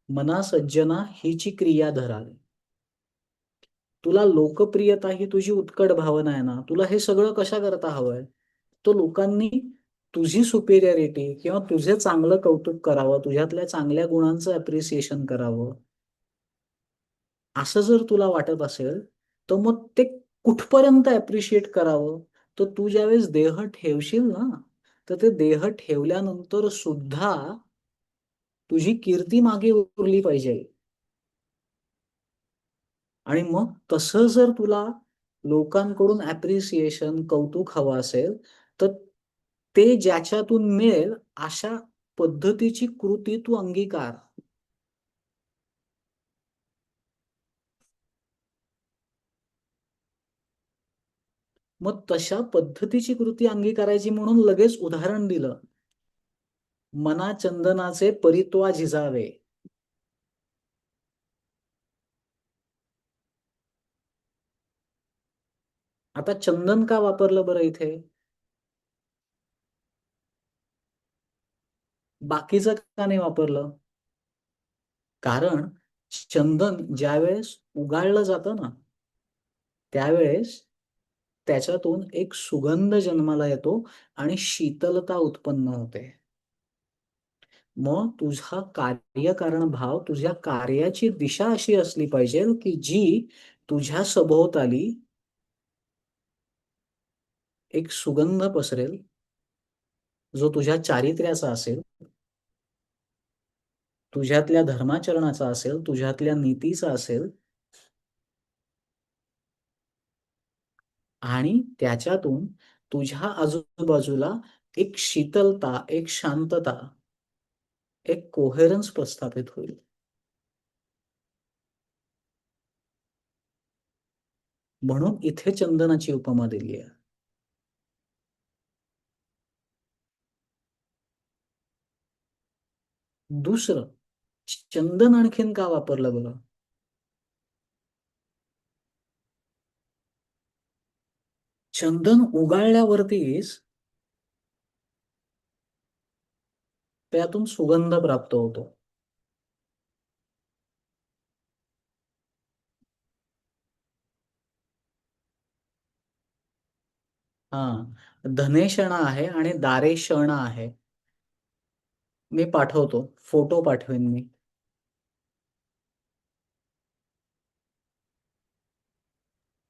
मना सज्जना हिची क्रिया धरावी. तुला लोकप्रियता ही तुझी उत्कट भावना आहे ना, तुला हे सगळं कशा करता हवंय? तो लोकांनी तुझी सुपेरियरिटी किंवा तुझे चांगलं कौतुक करावं, तुझ्यातल्या चांगल्या गुणांचं अप्रिसिएशन करावं, असं जर तुला वाटत असेल, तर मग ते कुठपर्यंत अप्रिशिएट करावं? तर तू ज्यावेळेस देह ठेवशील ना, तर ते देह ठेवल्यानंतर सुद्धा तुझी कीर्ती मागे उरली पाहिजे. आणि मग तसं जर तुला लोकांकडून ऍप्रिसिएशन, कौतुक हवं असेल, तर ते ज्याच्यातून मिळेल अशा पद्धतीची कृती तू अंगीकार. मग तशा पद्धतीची कृती अंगीकारायची म्हणून लगेच उदाहरण दिलं, मना चंदनाचे परित्वा झिजावे. आता चंदन का वापरलं बरं इथे? बाकीचं का नाही वापरलं? कारण चंदन ज्यावेळेस उगाळलं जातं ना, त्यावेळेस त्याच्यातून एक सुगंध जन्माला येतो आणि शीतलता उत्पन्न होते. मग तुझा कार्यकारण भाव, तुझ्या कार्याची दिशा अशी असली पाहिजे की जी तुझ्या सभोवताली एक सुगंध पसरेल, जो तुझ्या चारित्र्याचा असेल, तुझ्यातल्या धर्माचरणाचा असेल, तुझ्यातल्या नीतीचा असेल, आणि त्याच्यातून तुझ्या आजूबाजूला एक शीतलता, एक शांतता, एक कोहेरन्स प्रस्थापित होईल. म्हणून इथे चंदनाची उपमा दिली आहे. दुसरं, चंदन आणखीन का वापरलं बरं? चंदन उगाळल्यावरतीच त्यातून सुगंध प्राप्त होतो. हा, धनेशणा आहे आणि दारेशणा आहे. मी पाठवतो, फोटो पाठवेन मी.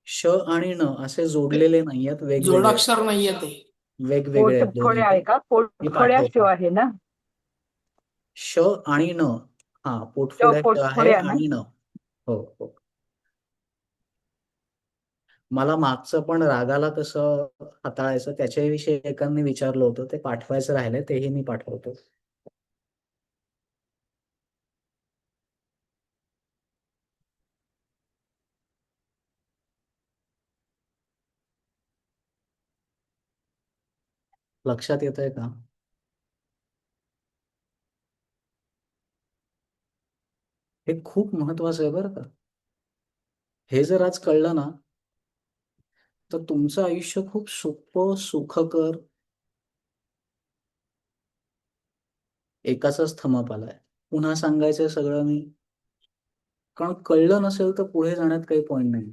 श आणि न असे जोडलेले नाहीयेत, वेगवेगळे जोडाक्षर नाहीये ते. वेगवेगळे आहेत पोटफोडे दोन्ही आहे पण. का? मी पोटफोड्या पाठवतो. शिव आहे ना? श आणि न. हा, पोटफोड्या ट आहे पोटफोड्या ना? आणि न. हो हो. मला मागचं पण रागाला कसं हाताळायचं त्याच्याविषयी एकांनी विचारलं होतं, ते पाठवायचं राहिलंय, तेही मी पाठवतो. लक्षात येतंय का? हे खूप महत्वाचं आहे बरं का. हे जर आज कळलं ना, तर तुमचं आयुष्य खूप सोपं, सुखकर, एकाचाच थमप आलाय. पुन्हा सांगायचंय सगळं मी, कारण कळलं नसेल तर पुढे जाण्यात काही पॉईंट नाही.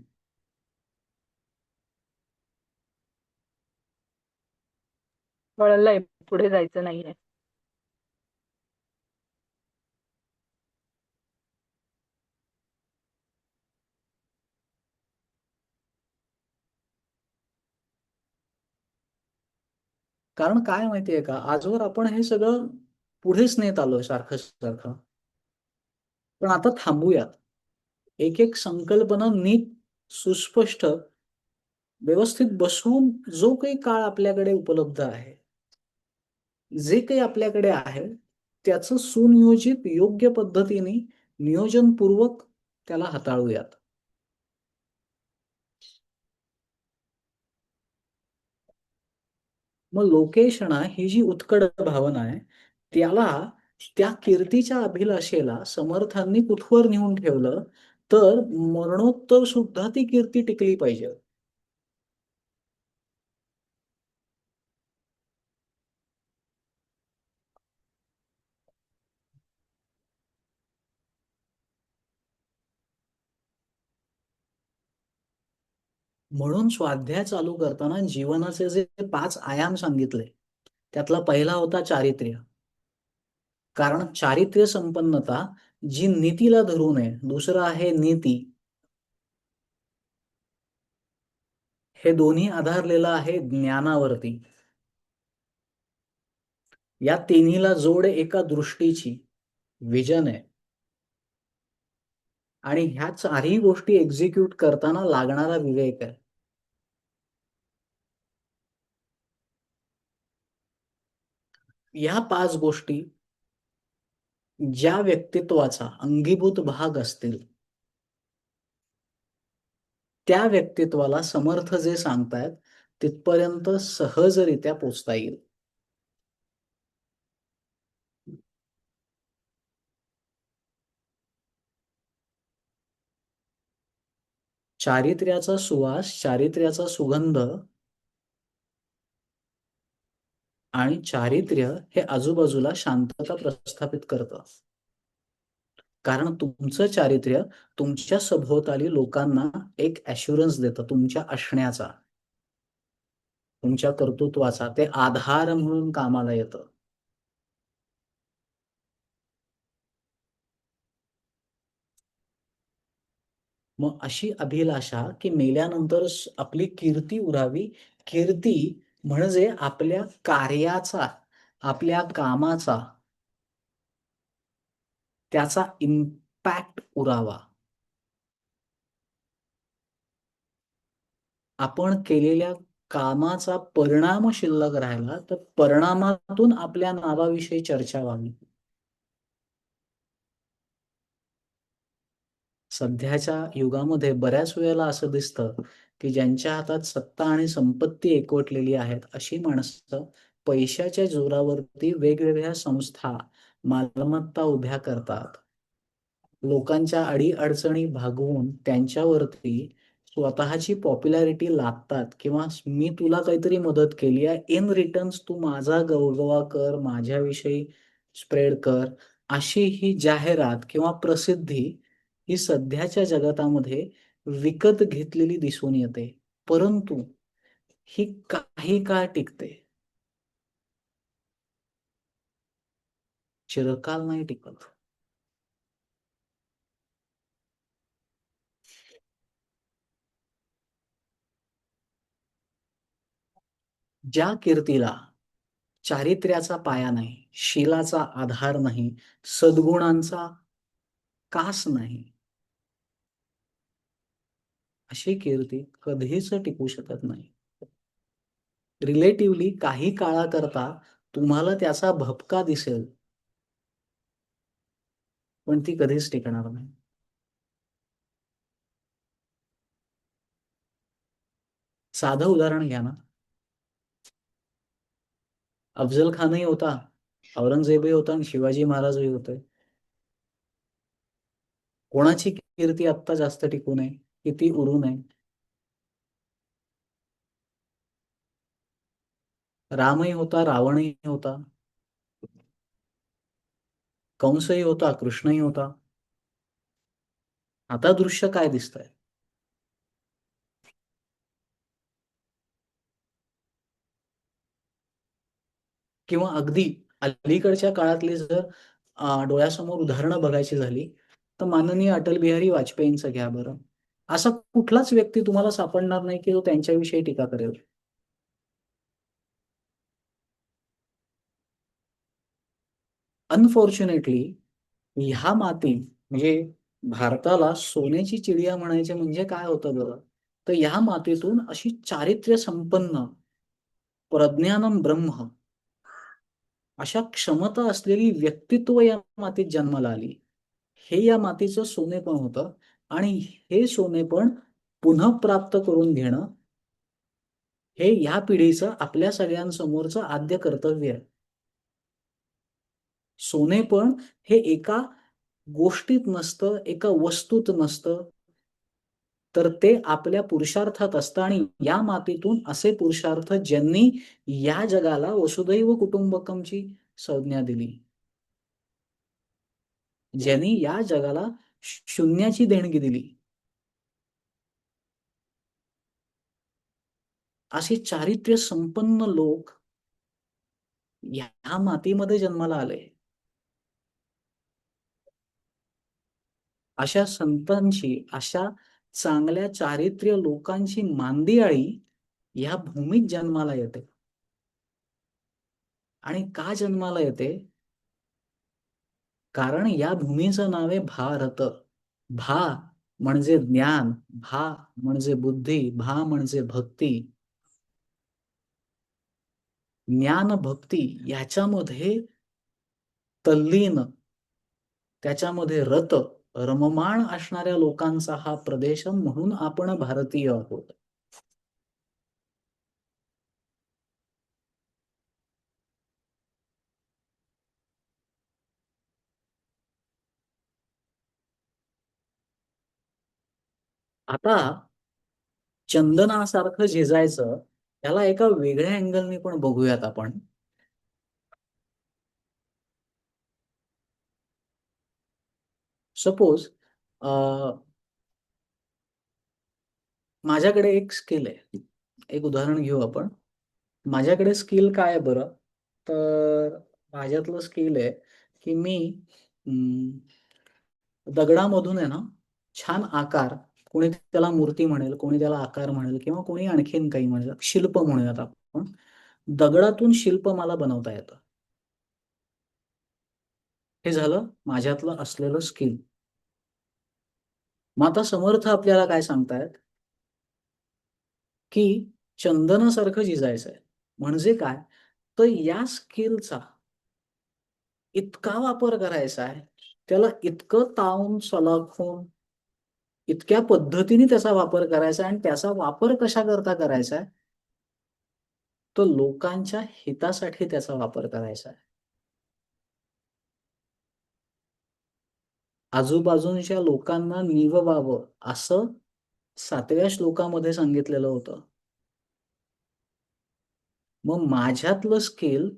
कळलंय, पुढे जायचं नाहीये. कारण काय माहितीये का, आजवर आपण हे सगळं पुढेच नेत आलोय सारखं सारखं. पण आता थांबूयात. एक एक संकल्पना नीट, सुस्पष्ट, व्यवस्थित बसवून जो काही काळ आपल्याकडे उपलब्ध आहे, जे काही आपल्याकडे आहे, त्याचं सुनियोजित योग्य पद्धतीने नियोजनपूर्वक त्याला हाताळूयात. मग लोकेशणा ही जी उत्कट भावना आहे, त्याला त्या कीर्तीच्या अभिलाषेला समर्थांनी कुठवर नेऊन ठेवलं, तर मरणोत्तर सुद्धा ती कीर्ती टिकली पाहिजे. म्हणून स्वाध्याय चालू करताना जीवनाचे जे 5 आयाम सांगितले, त्यातला पहिला होता चारित्र्य. कारण चारित्र्य संपन्नता जी नीतीला धरून आहे. दुसरं आहे नीती. हे दोन्ही आधारलेलं आहे ज्ञानावरती. या तिन्हीला जोड एका दृष्टीची, विजन आहे. आणि ह्या चारही गोष्टी एक्झिक्यूट करताना लागणारा विवेक आहे. या 5 गोष्टी ज्या व्यक्तित्वाचा अंगीभूत भाग असतील, त्या व्यक्तित्वाला समर्थ जे सांगतायत तिथपर्यंत सहजरित्या पोचता येईल. चारित्र्याचा सुवास, चारित्र्याचा सुगंध आणि चारित्र्य हे आजूबाजूला शांतता प्रस्थापित करतं. कारण तुमचं चारित्र्य तुमच्या सभोवताली लोकांना एक ॲश्युरन्स देतं तुमच्या असण्याचा, तुमच्या कर्तृत्वाचा. ते आधार म्हणून कामाला येतं. मग अशी अभिलाषा की मेल्यानंतर आपली कीर्ती उरावी. कीर्ती म्हणजे आपल्या कार्याचा, आपल्या कामाचा, त्याचा इम्पॅक्ट उरावा. आपण केलेल्या कामाचा परिणाम शिल्लक राहिला तर परिणामातून आपल्या नावाविषयी चर्चा व्हावी. सध्याच्या युगामध्ये बऱ्याच वेळेला असं दिसतं की ज्यांच्या हातात सत्ता आणि संपत्ती एकवटलेली आहेत, अशी माणसं पैशाच्या जोरावरती वेगवेगळ्या संस्था, मालमत्ता उभ्या करतात. लोकांच्या अडी-अडचणी भागवून त्यांच्यावरती स्वतःची पॉप्युलॅरिटी लादतात किंवा मी तुला काहीतरी मदत केली आहे, इन रिटर्न्स तू माझा गवगवा कर, माझ्याविषयी स्प्रेड कर. अशी ही जाहिरात किंवा प्रसिद्धी ही सध्याच्या जगतामध्ये विकत घेतलेली दिसून येते. परंतु ही काही काळ टिकते. चिरकाल नाही टिकत. ज्या कीर्तीला चारित्र्याचा पाया नाही, शीलाचा आधार नाही, सद्गुणांचा कास नाही, अशी कीर्ती कधीच टिकू शकत नाही. रिलेटिव्हली काही काळाकरता तुम्हाला त्याचा भपका दिसेल, पण ती कधीच टिकणार नाही. साधं उदाहरण घ्या ना. अफजल खानही होता, औरंगजेबही होता आणि शिवाजी महाराजही होते. कोणाची कीर्ती आत्ता जास्त टिकू नये, किती उरू नये? रामही होता, रावणही होता, कंसही होता, कृष्णही होता. आता दृश्य काय दिसतंय? किंवा अगदी अलीकडच्या काळातली जर डोळ्यासमोर उदाहरणं बघायची झाली, तर माननीय अटल बिहारी वाजपेयींचं घ्या बरं. असा कुठलाच व्यक्ती तुम्हाला सापडणार नाही की जो त्यांच्याविषयी टीका करेल. अनफॉर्च्युनेटली ह्या माती म्हणजे भारताला सोन्याची चिडिया म्हणायचे म्हणजे काय होतं बरं, तर ह्या मातीतून अशी चारित्र्य संपन्न प्रज्ञानम ब्रह्म अशा क्षमता असलेली व्यक्तित्व या मातीत जन्माला आली. हे या मातीचं सोनेपण होतं आणि हे सोनेपण पुनःप्राप्त करून घेणं हे ह्या पिढीचं आपल्या सगळ्यांसमोरचं आद्य कर्तव्य आहे. सोनेपण हे एका गोष्टीत नसतं, एका वस्तूत नसतं, तर ते आपल्या पुरुषार्थात असतं आणि या मातीतून असे पुरुषार्थ ज्यांनी या जगाला वसुधैव कुटुंबकमची संज्ञा दिली, ज्यांनी या जगाला शून्याची देणगी दिली, असे चारित्र्य संपन्न लोक ह्या मातीमध्ये जन्माला आले. अशा संतांची, अशा चांगल्या चारित्र्य लोकांची मांदियाळी ह्या भूमीत जन्माला येते. आणि का जन्माला येते? कारण या भूमीचं नाव आहे भारत. भा म्हणजे ज्ञान, भा म्हणजे बुद्धी, भा म्हणजे भक्ती. ज्ञान भक्ती याच्यामध्ये तल्लीन, त्याच्यामध्ये रममाण असणाऱ्या लोकांचा हा प्रदेश, म्हणून आपण भारतीय आहोत. आता चंदनासारखं झिजायचं त्याला एका वेगळ्या अँगलने पण बघूयात आपण. सपोज माझ्याकडे एक स्किल आहे. एक उदाहरण घेऊ आपण. माझ्याकडे स्किल काय आहे बरं? तर माझ्यातलं स्किल आहे की मी दगडामधून आहे ना छान आकार, कोणी त्याला मूर्ती म्हणेल, कोणी त्याला आकार म्हणेल किंवा कोणी आणखीन काही म्हणेल, शिल्प म्हणूयात आपण. दगडातून शिल्प मला बनवता येतं. हे झालं माझ्यातलं असलेलं स्किल. मग आता समर्थ आपल्याला काय सांगतायत की चंदनासारखं झिजायचंय. म्हणजे काय? तर या स्किलचा इतका वापर करायचा आहे, त्याला इतकं तावून सलाखून इतक्या पद्धतीने त्याचा वापर करायचा आहे आणि त्याचा वापर कशाकरता करायचा आहे? तो लोकांच्या हितासाठी त्याचा वापर करायचा आहे. आजूबाजूच्या लोकांना निववावं असं 7व्या श्लोकामध्ये सांगितलेलं होतं. मग माझ्यातलं स्किल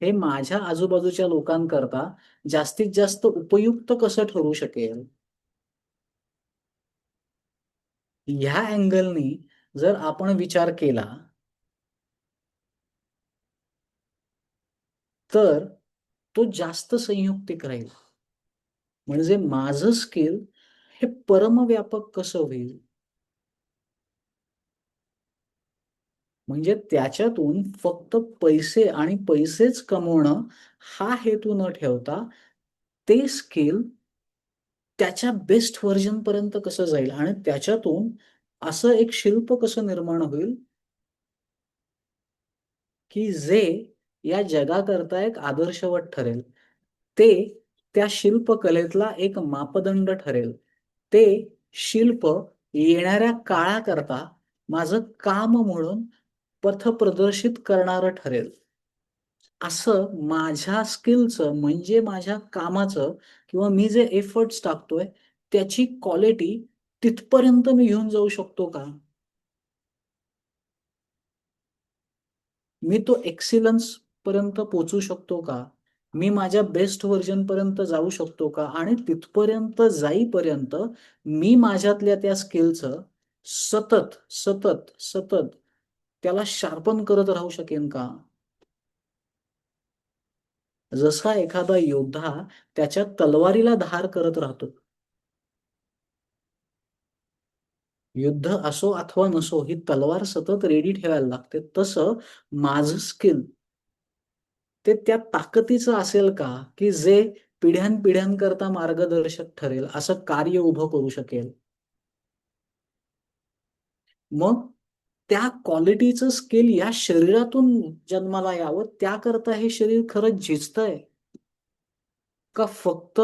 हे माझ्या आजूबाजूच्या लोकांकरता जास्तीत जास्त उपयुक्त कसं ठरू शकेल, ह्या अँगलनी जर आपण विचार केला तर तो जास्त संयुक्तिक राहील. म्हणजे माझं स्किल हे परमव्यापक कसं होईल, म्हणजे त्याच्यातून फक्त पैसे आणि पैसेच कमवणं हा हेतू न ठेवता ते स्किल त्याच्या बेस्ट व्हर्जन पर्यंत कसं जाईल आणि त्याच्यातून असं एक शिल्प कसं निर्माण होईल की जे या जगाकरता एक आदर्शवत ठरेल. ते त्या शिल्पकलेतला एक मापदंड ठरेल. ते शिल्प येणाऱ्या काळाकरता माझं काम म्हणून पथप्रदर्शित करणारं ठरेल. असं माझ्या स्किलचं म्हणजे माझ्या कामाचं किंवा मी जे एफर्ट्स टाकतोय त्याची क्वालिटी तिथपर्यंत मी घेऊन जाऊ शकतो का? मी तो एक्सिलन्स पर्यंत पोहोचू शकतो का? मी माझ्या बेस्ट व्हर्जन पर्यंत जाऊ शकतो का? आणि तिथपर्यंत जाईपर्यंत मी माझ्यातल्या त्या स्किलचं सतत, सतत, सतत त्याला शार्पन करत राहू शकेन का? जसा एखादा योद्धा त्याच्या तलवारीला धार करत राहतो. युद्ध असो अथवा नसो ही तलवार सतत रेडी ठेवायला लागते. तसं माझं स्किल ते त्या ताकदीचं असेल का, की जे पिढ्यानपिढ्यांकरता मार्गदर्शक ठरेल, असं कार्य उभं करू शकेल? मग त्या क्वालिटीचं स्किल या शरीरातून जन्माला यावं, त्याकरता हे शरीर खरंच झिजतंय का फक्त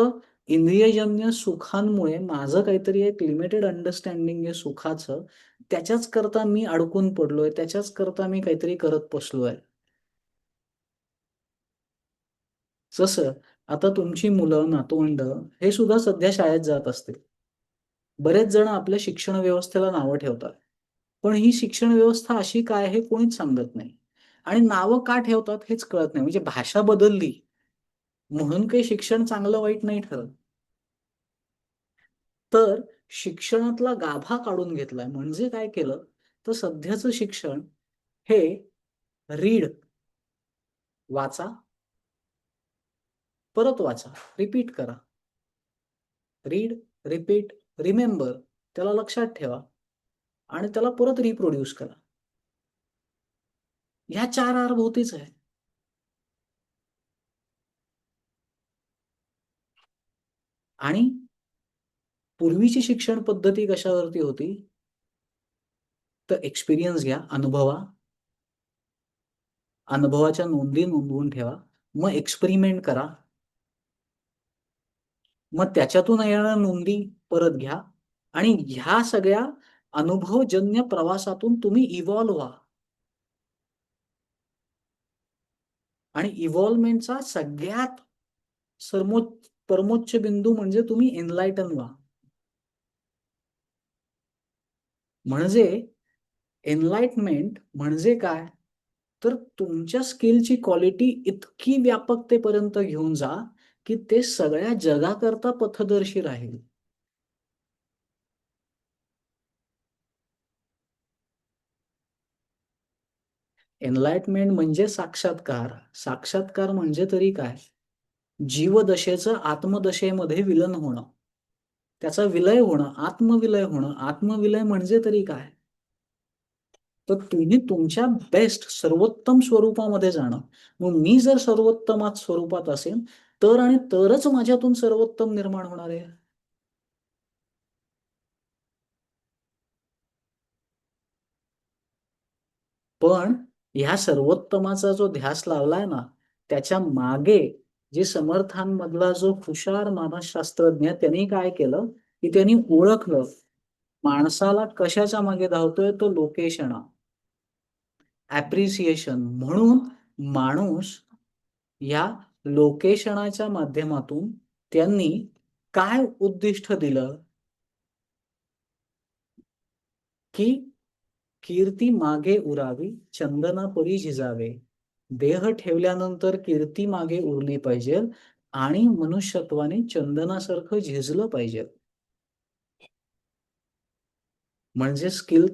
इंद्रियजन्य सुखांमुळे माझं काहीतरी एक लिमिटेड अंडरस्टँडिंग आहे सुखाचं, त्याच्याच करता मी अडकून पडलोय, त्याच्याच करता मी काहीतरी करत बसलोय. जसं आता तुमची मुलं, नातवंडं हे सुद्धा सध्या शाळेत जात असतील. बरेच जण आपल्या शिक्षण व्यवस्थेला नावं ठेवतात. पण ही शिक्षण व्यवस्था अशी काय हे कोणीच सांगत नाही. आणि नावं का ठेवतात हेच कळत नाही. म्हणजे भाषा बदलली म्हणून काही शिक्षण चांगलं वाईट नाही ठरत. तर शिक्षणातला गाभा काढून घेतलाय. म्हणजे काय केलं, तर सध्याचं शिक्षण हे रीड, वाचा, परत वाचा, रिपीट करा. रीड, रिपीट, रिमेंबर, त्याला लक्षात ठेवा आणि त्याला परत रिप्रोड्यूस करा. ह्या 4 आर भोवतीच आहे. आणि पूर्वीची शिक्षण पद्धती कशावरती होती? तर एक्सपिरियन्स घ्या, अनुभवा. अनुभवाच्या नोंदी नोंदवून ठेवा. मग एक्सपेरिमेंट करा. मग त्याच्यातून येणाऱ्या नोंदी परत घ्या आणि ह्या सगळ्या अनुभवजन्य प्रवासातून तुम्ही इव्हॉल्व व्हा. आणि इव्हॉल्वमेंटचा सगळ्यात परमोच्च बिंदू म्हणजे तुम्ही एनलायटन व्हा. म्हणजे एनलाइटमेंट म्हणजे काय? तर तुमच्या स्किलची क्वालिटी इतकी व्यापकतेपर्यंत घेऊन जा, की ते सगळ्या जगाकरता पथदर्शी राहील. एनलाइटमेंट म्हणजे साक्षात्कार. साक्षात्कार म्हणजे तरी काय? जीवदशेचं आत्मदशेमध्ये विलीन होणं. त्याचा विलय होणं, आत्मविलय होणं. आत्मविलय म्हणजे तरी काय? तर तुम्ही तुमच्या बेस्ट सर्वोत्तम स्वरूपामध्ये जाणं. मग मी जर सर्वोत्तमात स्वरूपात असेन, तर आणि तरच माझ्यातून सर्वोत्तम निर्माण होणार आहे. पण ह्या सर्वोत्तमाचा जो ध्यास लावलाय ना, त्याच्या मागे जे समर्थांमधला जो हुशार मानसशास्त्रज्ञ त्यांनी काय केलं, की त्यांनी ओळखलं माणसाला कशाच्या मागे धावतोय, तो लोकेशना, ॲप्रिसिएशन. म्हणून माणूस या लोकेशनाच्या माध्यमातून त्यांनी काय उद्दिष्ट दिलं, की कीर्ती मागे उरावी, चंदनापरी झिजावे. देह ठेवल्यानंतर कीर्ती मागे उरली पाहिजे आणि मनुष्यत्वाने चंदनासारखं झिजलं पाहिजे. म्हणजे स्किल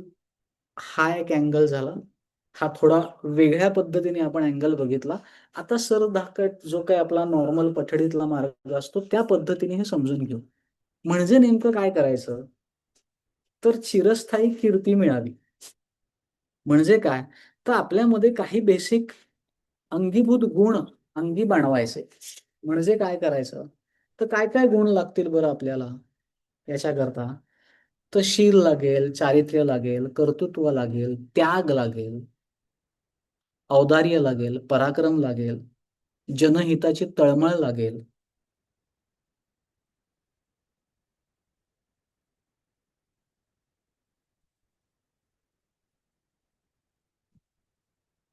हा एक अँगल झाला. हा थोडा वेगळ्या पद्धतीने आपण अँगल बघितला. आता सरळधाकट जो काही आपला नॉर्मल पठडीतला मार्ग असतो, त्या पद्धतीने हे समजून घेऊ. म्हणजे नेमकं काय करायचं? तर चिरस्थायी कीर्ती मिळावी. म्हणजे काय? तर आपल्यामध्ये काही बेसिक अंगीभूत गुण अंगी बाणवायचे. म्हणजे काय करायचं? तर काय-काय गुण लागतील बरं आपल्याला याच्याकरता? तर शील लागेल, चारित्र्य लागेल, कर्तृत्व लागेल, त्याग लागेल, औदार्य लागेल, पराक्रम लागेल, जनहिताची तळमळ लागेल.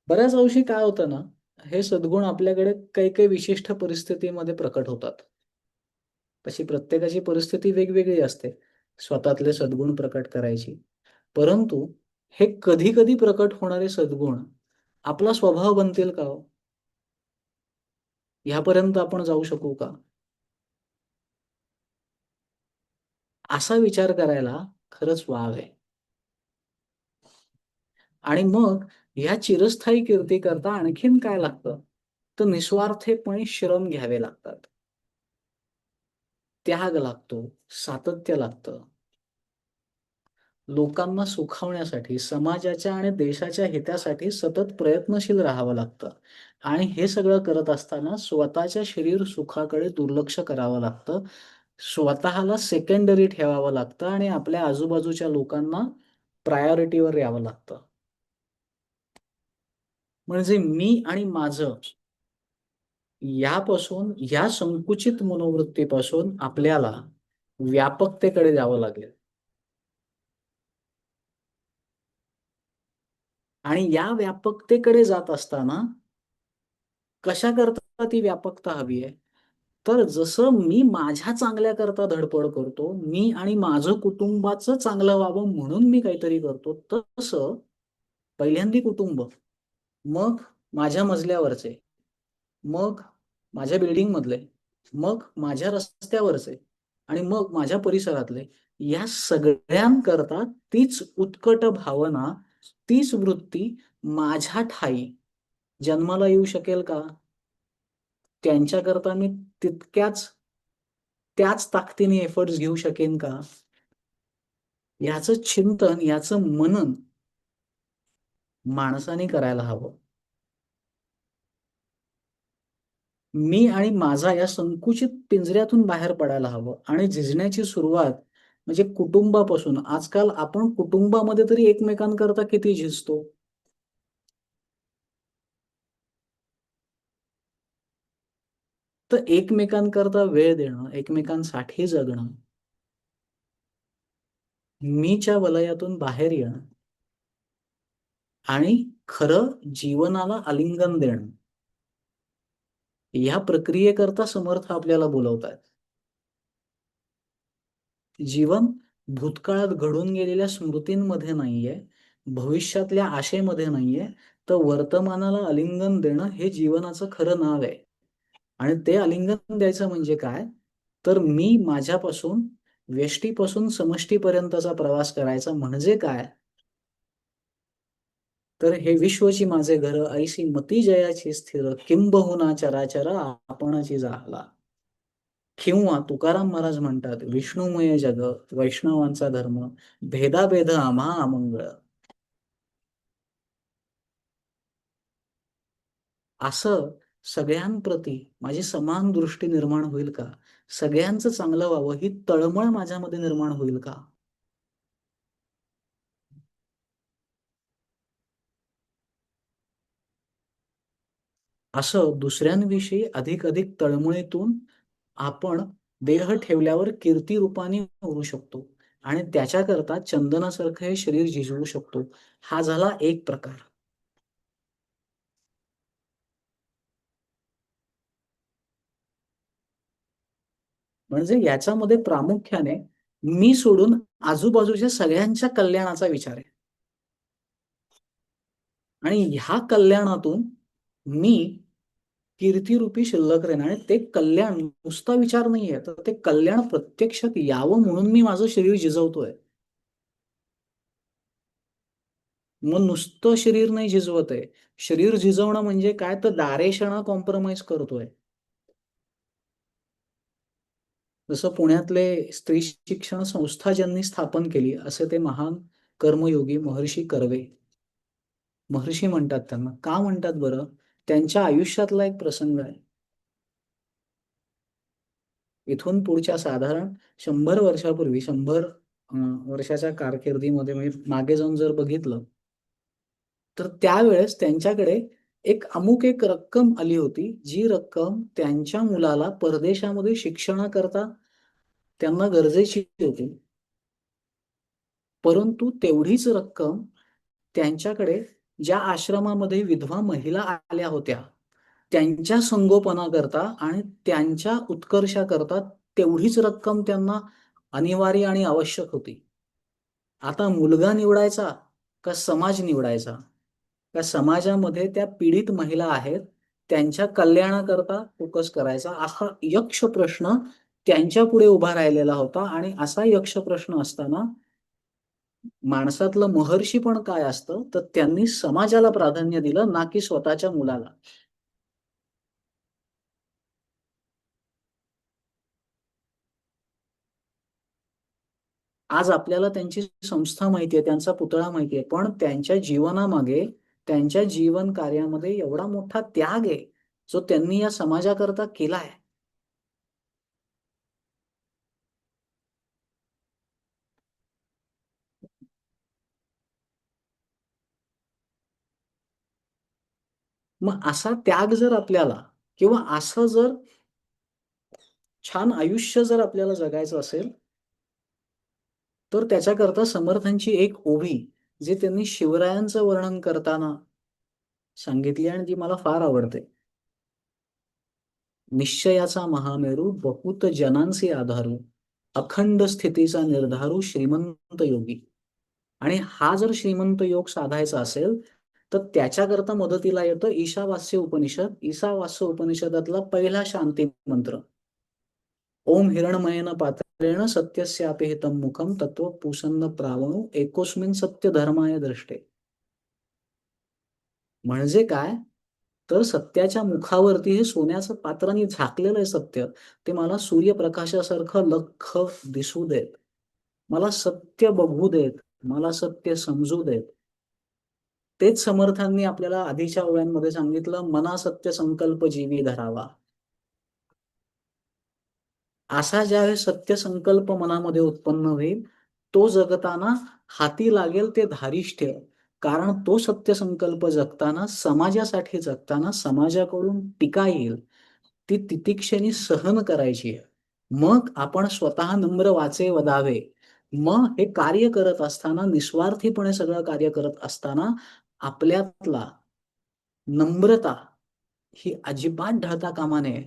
बऱ्याच अंशी काय होतं ना, हे सद्गुण आपल्याकडे काही-काही विशिष्ट परिस्थितीमध्ये प्रकट होतात. तशी प्रत्येकाची परिस्थिती वेगवेगळी असते, स्वतःतले सद्गुण प्रकट करायची. परंतु हे कधी-कधी प्रकट होणारे सद्गुण आपला स्वभाव बनतील का हो? ह्यापर्यंत आपण जाऊ शकू का? असा विचार करायला खरंच वाव आहे. आणि मग ह्या चिरस्थायी कीर्तीकरता आणखीन काय लागतं? तर निस्वार्थीपणे श्रम घ्यावे लागतात. त्याग लागतो, सातत्य लागतं. लोकांना सुखावण्यासाठी, समाजाच्या आणि देशाच्या हितासाठी सतत प्रयत्नशील राहावं लागतं आणि हे सगळं करत असताना स्वतःच्या शरीर सुखाकडे दुर्लक्ष करावं लागतं. स्वतःला सेकंडरी ठेवावं लागतं आणि आपल्या आजूबाजूच्या लोकांना प्रायोरिटीवर यावं लागतं. म्हणजे मी आणि माझं या संकुचित मनोवृत्तीपासून आपल्याला व्यापकतेकडे जावं लागेल. आणि या व्यापकतेकडे जात असताना कशाकरता ती व्यापकता हवी आहे? तर जसं मी माझ्या चांगल्याकरता धडपड करतो, मी आणि माझं कुटुंबाचं चांगलं व्हावं म्हणून मी काहीतरी करतो, तसं पहिल्यांदी कुटुंब, मग माझ्या मजल्यावरचे, मग माझ्या बिल्डिंगमधले, मग माझ्या रस्त्यावरचे आणि मग माझ्या परिसरातले, या सगळ्यांकरता तीच उत्कट भावना, तीच वृत्ती माझ्या ठायी जन्माला येऊ शकेल का? त्यांच्याकरता मी त्याच ताकदीने एफर्ट्स घेऊ शकेन का? याचं चिंतन, याचं मनन माणसाने करायला हवं. मी आणि माझा या संकुचित पिंजऱ्यातून बाहेर पडायला हवं आणि झिजण्याची सुरुवात म्हणजे कुटुंबापासून. आजकाल आपण कुटुंबामध्ये तरी एकमेकांकरता किती झिजतो. तर एकमेकांकरता वेळ देणं, एकमेकांसाठी जगणं, मीच्या वलयातून बाहेर येणं आणि खरं जीवनाला आलिंगन देणं, या प्रक्रियेकरता समर्थ आपल्याला बोलवतात. जीवन भूतकाळात घडून गेलेल्या स्मृतींमध्ये नाहीये, भविष्यातल्या आशेमध्ये नाहीये, तर वर्तमानाला आलिंगन देणं हे जीवनाचं खरं नाव आहे. आणि ते आलिंगन द्यायचं म्हणजे काय? तर मी माझ्यापासून व्यष्टीपासून समष्टीपर्यंतचा प्रवास करायचा म्हणजे काय? तर हे विश्वची माझे घर, ऐसी मती जयाची स्थिर, किंबहुना चराचर आपणची जाहला. किंवा तुकाराम महाराज म्हणतात, विष्णुमय जग, वैष्णवांचा धर्म, भेदाभेद आम्हा अमंगळ. असं सगळ्यांप्रती माझी समान दृष्टी निर्माण होईल का? सगळ्यांचं चांगलं व्हावं ही तळमळ माझ्यामध्ये निर्माण होईल का? असं दुसऱ्यांविषयी अधिक अधिक तळमळीतून आपण देह ठेवल्यावर कीर्ती रूपाने उरू शकतो आणि त्याच्याकरता चंदनासारखं हे शरीर झिजवू शकतो. हा झाला एक प्रकार. म्हणजे याच्यामध्ये प्रामुख्याने मी सोडून आजूबाजूच्या सगळ्यांच्या कल्याणाचा विचार आहे आणि ह्या कल्याणातून मी कीर्तिरूपी शिल्लक राहीन आणि ते कल्याण नुसता विचार नाहीये, तर ते कल्याण प्रत्यक्षात यावं म्हणून मी माझं शरीर झिजवतोय. मग नुसतं शरीर नाही झिजवत आहे. शरीर झिजवणं म्हणजे काय? तर दारेशणा कॉम्प्रोमाइज करतोय. जसं पुण्यातले स्त्री शिक्षण संस्था ज्यांनी स्थापन केली, असे ते महान कर्मयोगी महर्षी कर्वे. महर्षी म्हणतात त्यांना. का म्हणतात बरं? त्यांच्या आयुष्यातला एक प्रसंग आहे. इथून पुढच्या साधारण 100 वर्षापूर्वी, 100 वर्षाच्या कारकिर्दीमध्ये म्हणजे मागे जाऊन जर बघितलं, तर त्यावेळेस त्यांच्याकडे एक रक्कम आली होती, जी रक्कम त्यांच्या मुलाला परदेशामध्ये शिक्षणाकरता त्यांना गरजेची होती. परंतु तेवढीच रक्कम त्यांच्याकडे ज्या आश्रमामध्ये विधवा महिला आल्या होत्या, त्यांच्या संगोपनाकरता आणि त्यांच्या उत्कर्षाकरता तेवढीच रक्कम त्यांना अनिवार्य आणि आवश्यक होती. आता मुलगा निवडायचा का समाज निवडायचा? का समाजामध्ये त्या पीडित महिला आहेत, त्यांच्या कल्याणाकरता फोकस करायचा? असा यक्ष प्रश्न त्यांच्यापुढे उभा राहिलेला होता आणि असा यक्ष प्रश्न असताना माणसातलं महर्षी पण काय असतं, तर त्यांनी समाजाला प्राधान्य दिलं, ना की स्वतःच्या मुलाला. आज आपल्याला त्यांची संस्था माहिती आहे, त्यांचा पुतळा माहिती आहे, पण त्यांच्या जीवनामागे, त्यांच्या जीवन कार्यामध्ये एवढा मोठा त्याग आहे जो त्यांनी या समाजाकरता केलाय. मग असा त्याग जर आपल्याला, किंवा असं जर छान आयुष्य जर आपल्याला जगायचं असेल, तर त्याच्याकरता समर्थांची एक ओवी जे त्यांनी शिवरायांचं वर्णन करताना सांगितली आणि ती मला फार आवडते. निश्चयाचा महामेरू बहुत जनांचे आधारू, अखंड स्थितीचा निर्धारू श्रीमंत योगी. आणि हा जर श्रीमंत योग साधायचा असेल तर त्याच्याकरता मदतीला येतं ईशावास्य उपनिषद. ईशावास्य उपनिषदातला पहिला शांती मंत्र, ओम हिरणमयेन पात्रेण सत्यस्यापि हितं मुखम तत्व पुसन्न प्रावणु एकोस्मिन सत्य धर्माय दृष्टे. म्हणजे काय, तर सत्याच्या मुखावरती हे सोन्याचं पात्राने झाकलेलं आहे सत्य, ते मला सूर्यप्रकाशासारखं लख्ख दिसू देत, मला सत्य बघू देत, मला सत्य समजू देत. तेच समर्थांनी आपल्याला आधीच्या ओळ्यांमध्ये सांगितलं, मना सत्य संकल्प जीवी धरावा. असा ज्यावेळेस सत्य संकल्प मनामध्ये उत्पन्न होईल, तो जगताना हाती लागेल ते धारिष्ट्य. कारण तो सत्य संकल्प जगताना, समाजासाठी जगताना समाजाकडून टीका येईल, ती तितिक्षेने सहन करायची आहे. मग आपण स्वतः नम्र वाचे वदावे. मग हे कार्य करत असताना, निस्वार्थीपणे सगळं कार्य करत असताना आपल्यातला नम्रता ही अजिबात ढळता कामा नये.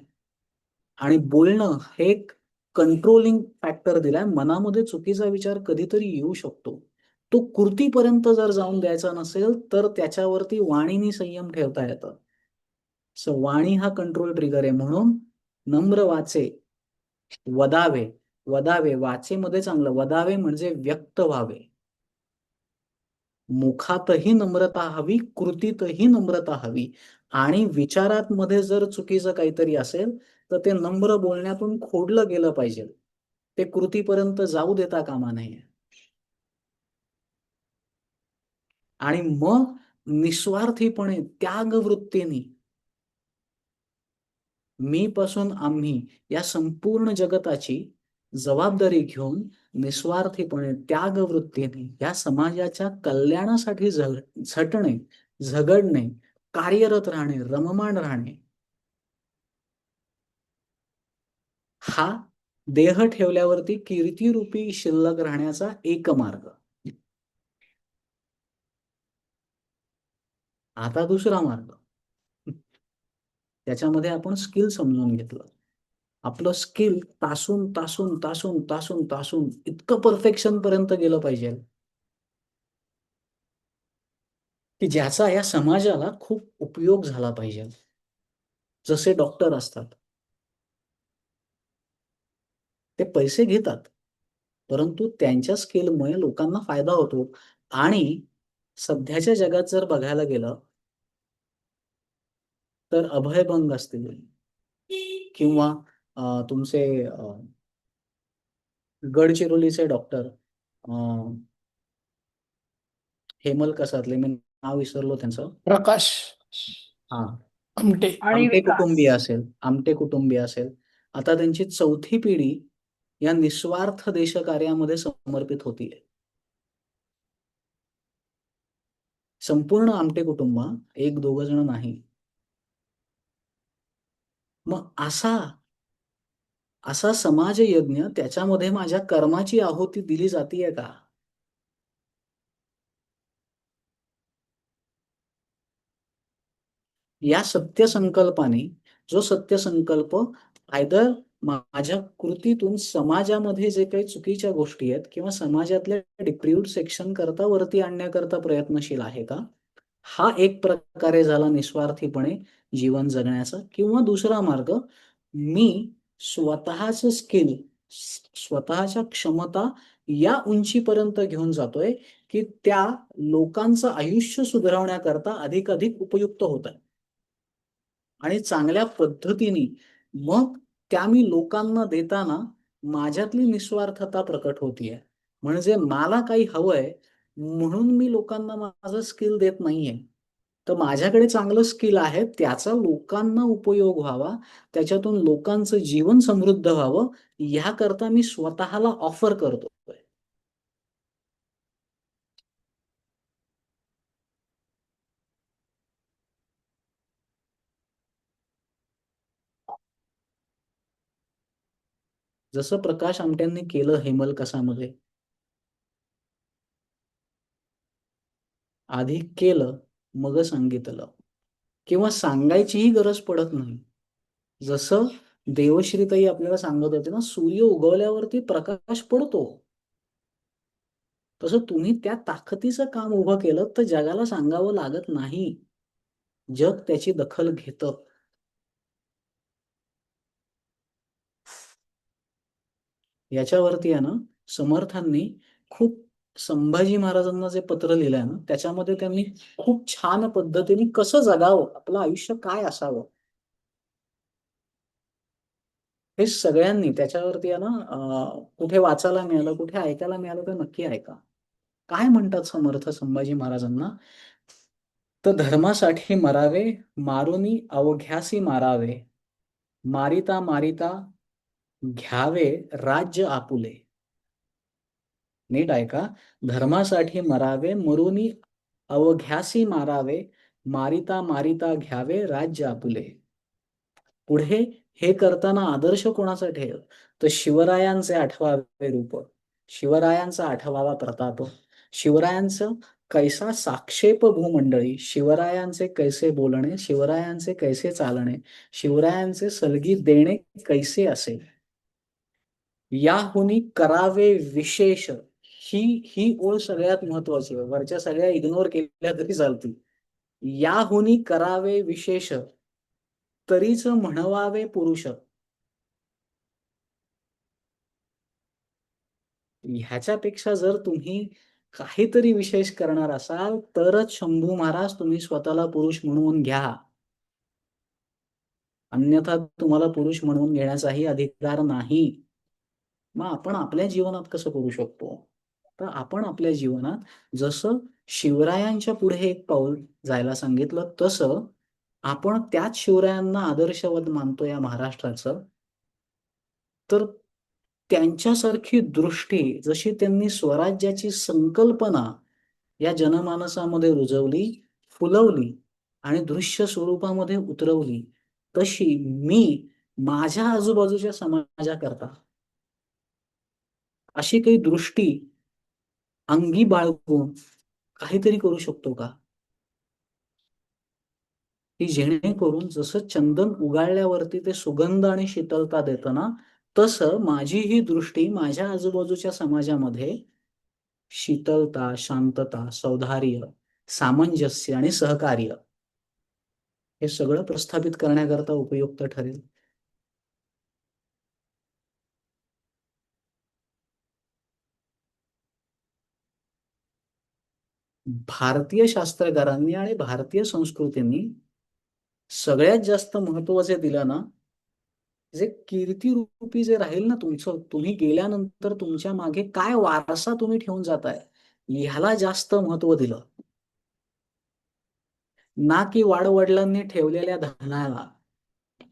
आणि बोलणं हे एक कंट्रोलिंग फॅक्टर दिलाय. मनामध्ये चुकीचा विचार कधीतरी येऊ शकतो, तो कृतीपर्यंत जर जाऊन द्यायचा नसेल तर त्याच्यावरती वाणीने संयम ठेवता येतं. सो वाणी हा कंट्रोल ट्रिगर आहे. म्हणून नम्र वाचे वदावे. वदावे वाचेमध्ये चांगलं, वदावे म्हणजे व्यक्त व्हावे. मुखातही नम्रता हवी, कृतीतही नम्रता हवी. आणि विचारात मध्ये जर चुकीचं काहीतरी असेल तर ते नम्र बोलण्यातून खोडलं गेलं पाहिजे, ते कृतीपर्यंत जाऊ देता कामा नये. आणि मग निस्वार्थीपणे त्यागवृत्तीने मी पासून आम्ही या संपूर्ण जगताची जबाबदारी घेऊन निस्वार्थीपणे त्यागवृत्तीने या समाजाच्या कल्याणासाठी झटणे, झगडणे, कार्यरत राहणे, रममाण राहणे, हा देह ठेवल्यावरती कीर्तिरूपी शिल्लक राहण्याचा एक मार्ग. आता दुसरा मार्ग, त्याच्यामध्ये आपण स्किल समजून घेतलं. आपलं स्किल तासून तासून तासून तासून तासून इतकं परफेक्शन पर्यंत गेलं पाहिजे की ज्याचा या समाजाला खूप उपयोग झाला पाहिजे. जसे डॉक्टर असतात, ते पैसे घेतात, परंतु त्यांच्या स्किलमुळे लोकांना फायदा होतो. आणि सध्याच्या जगात जर बघायला गेलं तर अभयभंग असतील किंवा तुमचे गडचिरोलीचे डॉक्टर हेमल कसातले, मी नाव विसरलो त्यांचं, प्रकाश हा, आमटे आणि आमटे विकास. कुटुंबीय असेल, आमटे कुटुंबीय असेल, आता त्यांची चौथी पिढी या निस्वार्थ देशकार्यामध्ये समर्पित होतीये. संपूर्ण आमटे कुटुंब, एक दोघ जण नाही. मग असा असा समाज यज्ञ, त्याच्यामध्ये माझ्या कर्माची आहुती दिली जातीये का? या सत्य संकल्पाने, जो सत्य संकल्प आयदर माझ्या कृतीतून समाजामध्ये जे काही चुकीच्या गोष्टी आहेत किंवा समाजातल्या डिप्रिव्ड सेक्शन करता वरती आणण्याकरता प्रयत्नशील आहे का, हा एक प्रकारे झाला निस्वार्थीपणे जीवन जगण्याचा. किंवा दुसरा मार्ग, मी स्वतःच स्किल, स्वतःच्या क्षमता या उंचीपर्यंत घेऊन जातोय की त्या लोकांचं आयुष्य सुधारवण्याकरता अधिकाधिक उपयुक्त होत आहे आणि चांगल्या पद्धतीने मग त्या मी लोकांना देताना माझ्यातली निस्वार्थता प्रकट होतीये. म्हणजे मला काही हवंय म्हणून मी लोकांना माझं स्किल देत नाहीये. तर माझ्याकडे चांगलं स्किल आहे, त्याचा लोकांना उपयोग व्हावा, त्याच्यातून लोकांचं जीवन समृद्ध व्हावं, ह्याकरता मी स्वतःला ऑफर करतोय. जसं प्रकाश आमट्यांनी केलं हेमलकसामध्ये. आधी केलं मग सांगितलं, किंवा सांगायचीही गरज पडत नाही. जसं देवश्रीताई आपल्याला सांगत होते ना, सूर्य उगवल्यावरती प्रकाश पडतो, तसं तुम्ही त्या ताकदीचं काम उभं केलं तर जगाला सांगावं लागत नाही, जग त्याची दखल घेतं. याच्यावरती आहे ना, समर्थांनी खूप संभाजी महाराजांना जे पत्र लिहिलंय ना, त्याच्यामध्ये त्यांनी खूप छान पद्धतीने कसं जगावं, आपलं आयुष्य काय असावं, हे सगळ्यांनी त्याच्यावरती आहे ना, कुठे वाचायला मिळालं, कुठे ऐकायला मिळालं तर नक्की ऐका. काय म्हणतात समर्थ संभाजी महाराजांना, तर धर्मासाठी मरावे, मारुनी अवघ्यासी मारावे, मारिता मारिता घ्यावे राज्य आपुले. नीट ऐका, धर्मासाठी मरावे, मरुनी अवघ्यासी मारावे, मारिता मारिता घ्यावे राज्य आपुले. पुढे हे करताना आदर्श कोणाचा ठेव, तर शिवरायांचे आठवावे रूप, शिवरायांचा आठवावा प्रताप, शिवरायांचं कैसा साक्षेप भूमंडळी, शिवरायांचे कैसे बोलणे, शिवरायांचे कैसे चालणे, शिवरायांचे सलगी देणे कैसे असे, याहुनी करावे विशेष. ही ओळ सगळ्यात महत्वाची आहे, वरच्या सगळ्या इग्नोर केल्या तरी चालतील. याहुनी करावे विशेष, तरीच म्हणवावे पुरुष. ह्याच्यापेक्षा जर तुम्ही काहीतरी विशेष करणार असाल तरच शंभू महाराज तुम्ही स्वतःला पुरुष म्हणून घ्या, अन्यथा तुम्हाला पुरुष म्हणून घेण्याचाही अधिकार नाही. मग आपण आपल्या जीवनात कसं करू शकतो, तर आपण आपल्या जीवनात जसं शिवरायांच्या पुढे एक पाऊल जायला सांगितलं, तसं आपण त्याच शिवरायांना आदर्शवत मानतो या महाराष्ट्राचं, तर त्यांच्यासारखी दृष्टी, जशी त्यांनी स्वराज्याची संकल्पना या जनमानसामध्ये रुजवली, फुलवली आणि दृश्य स्वरूपामध्ये उतरवली, तशी मी माझ्या आजूबाजूच्या समाजाकरता अशी काही दृष्टी अंगी बाळगून काहीतरी करू शकतो का, की जेणेकरून जसं चंदन उगाळल्यावरती ते सुगंध आणि शीतलता देतं ना, तसं माझी ही दृष्टी माझ्या आजूबाजूच्या समाजामध्ये शीतलता, शांतता, सौहार्द्य, सामंजस्य आणि सहकार्य हे सगळं प्रस्थापित करण्याकरता उपयुक्त ठरेल. भारतीय शास्त्रकारांनी आणि भारतीय संस्कृतींनी सगळ्यात जास्त महत्व जे दिलं ना, जे कीर्तिरूपी जे राहील ना तुमचं, तुम्ही गेल्यानंतर तुमच्या मागे काय वारसा तुम्ही ठेवून जाताय, ह्याला जास्त महत्व दिलं, ना की वाडवडिलांनी ठेवलेल्या धनाला.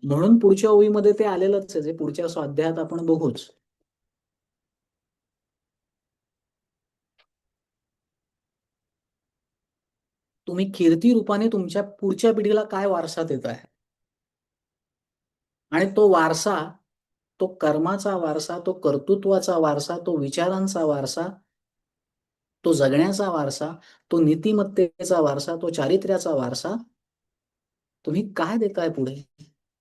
म्हणून पुढच्या ओळीमध्ये ते आलेलंच आहे, जे पुढच्या स्वाध्यायात आपण बघूच. तुम्ही कीर्ती रूपाने तुमच्या पुढच्या पिढीला काय वारसा देताय, आणि तो वारसा, तो कर्माचा वारसा, तो कर्तृत्वाचा वारसा, तो विचारांचा वारसा, तो जगण्याचा वारसा, तो नीतिमत्तेचा वारसा, तो चारित्र्याचा वारसा तुम्ही काय देताय पुढे,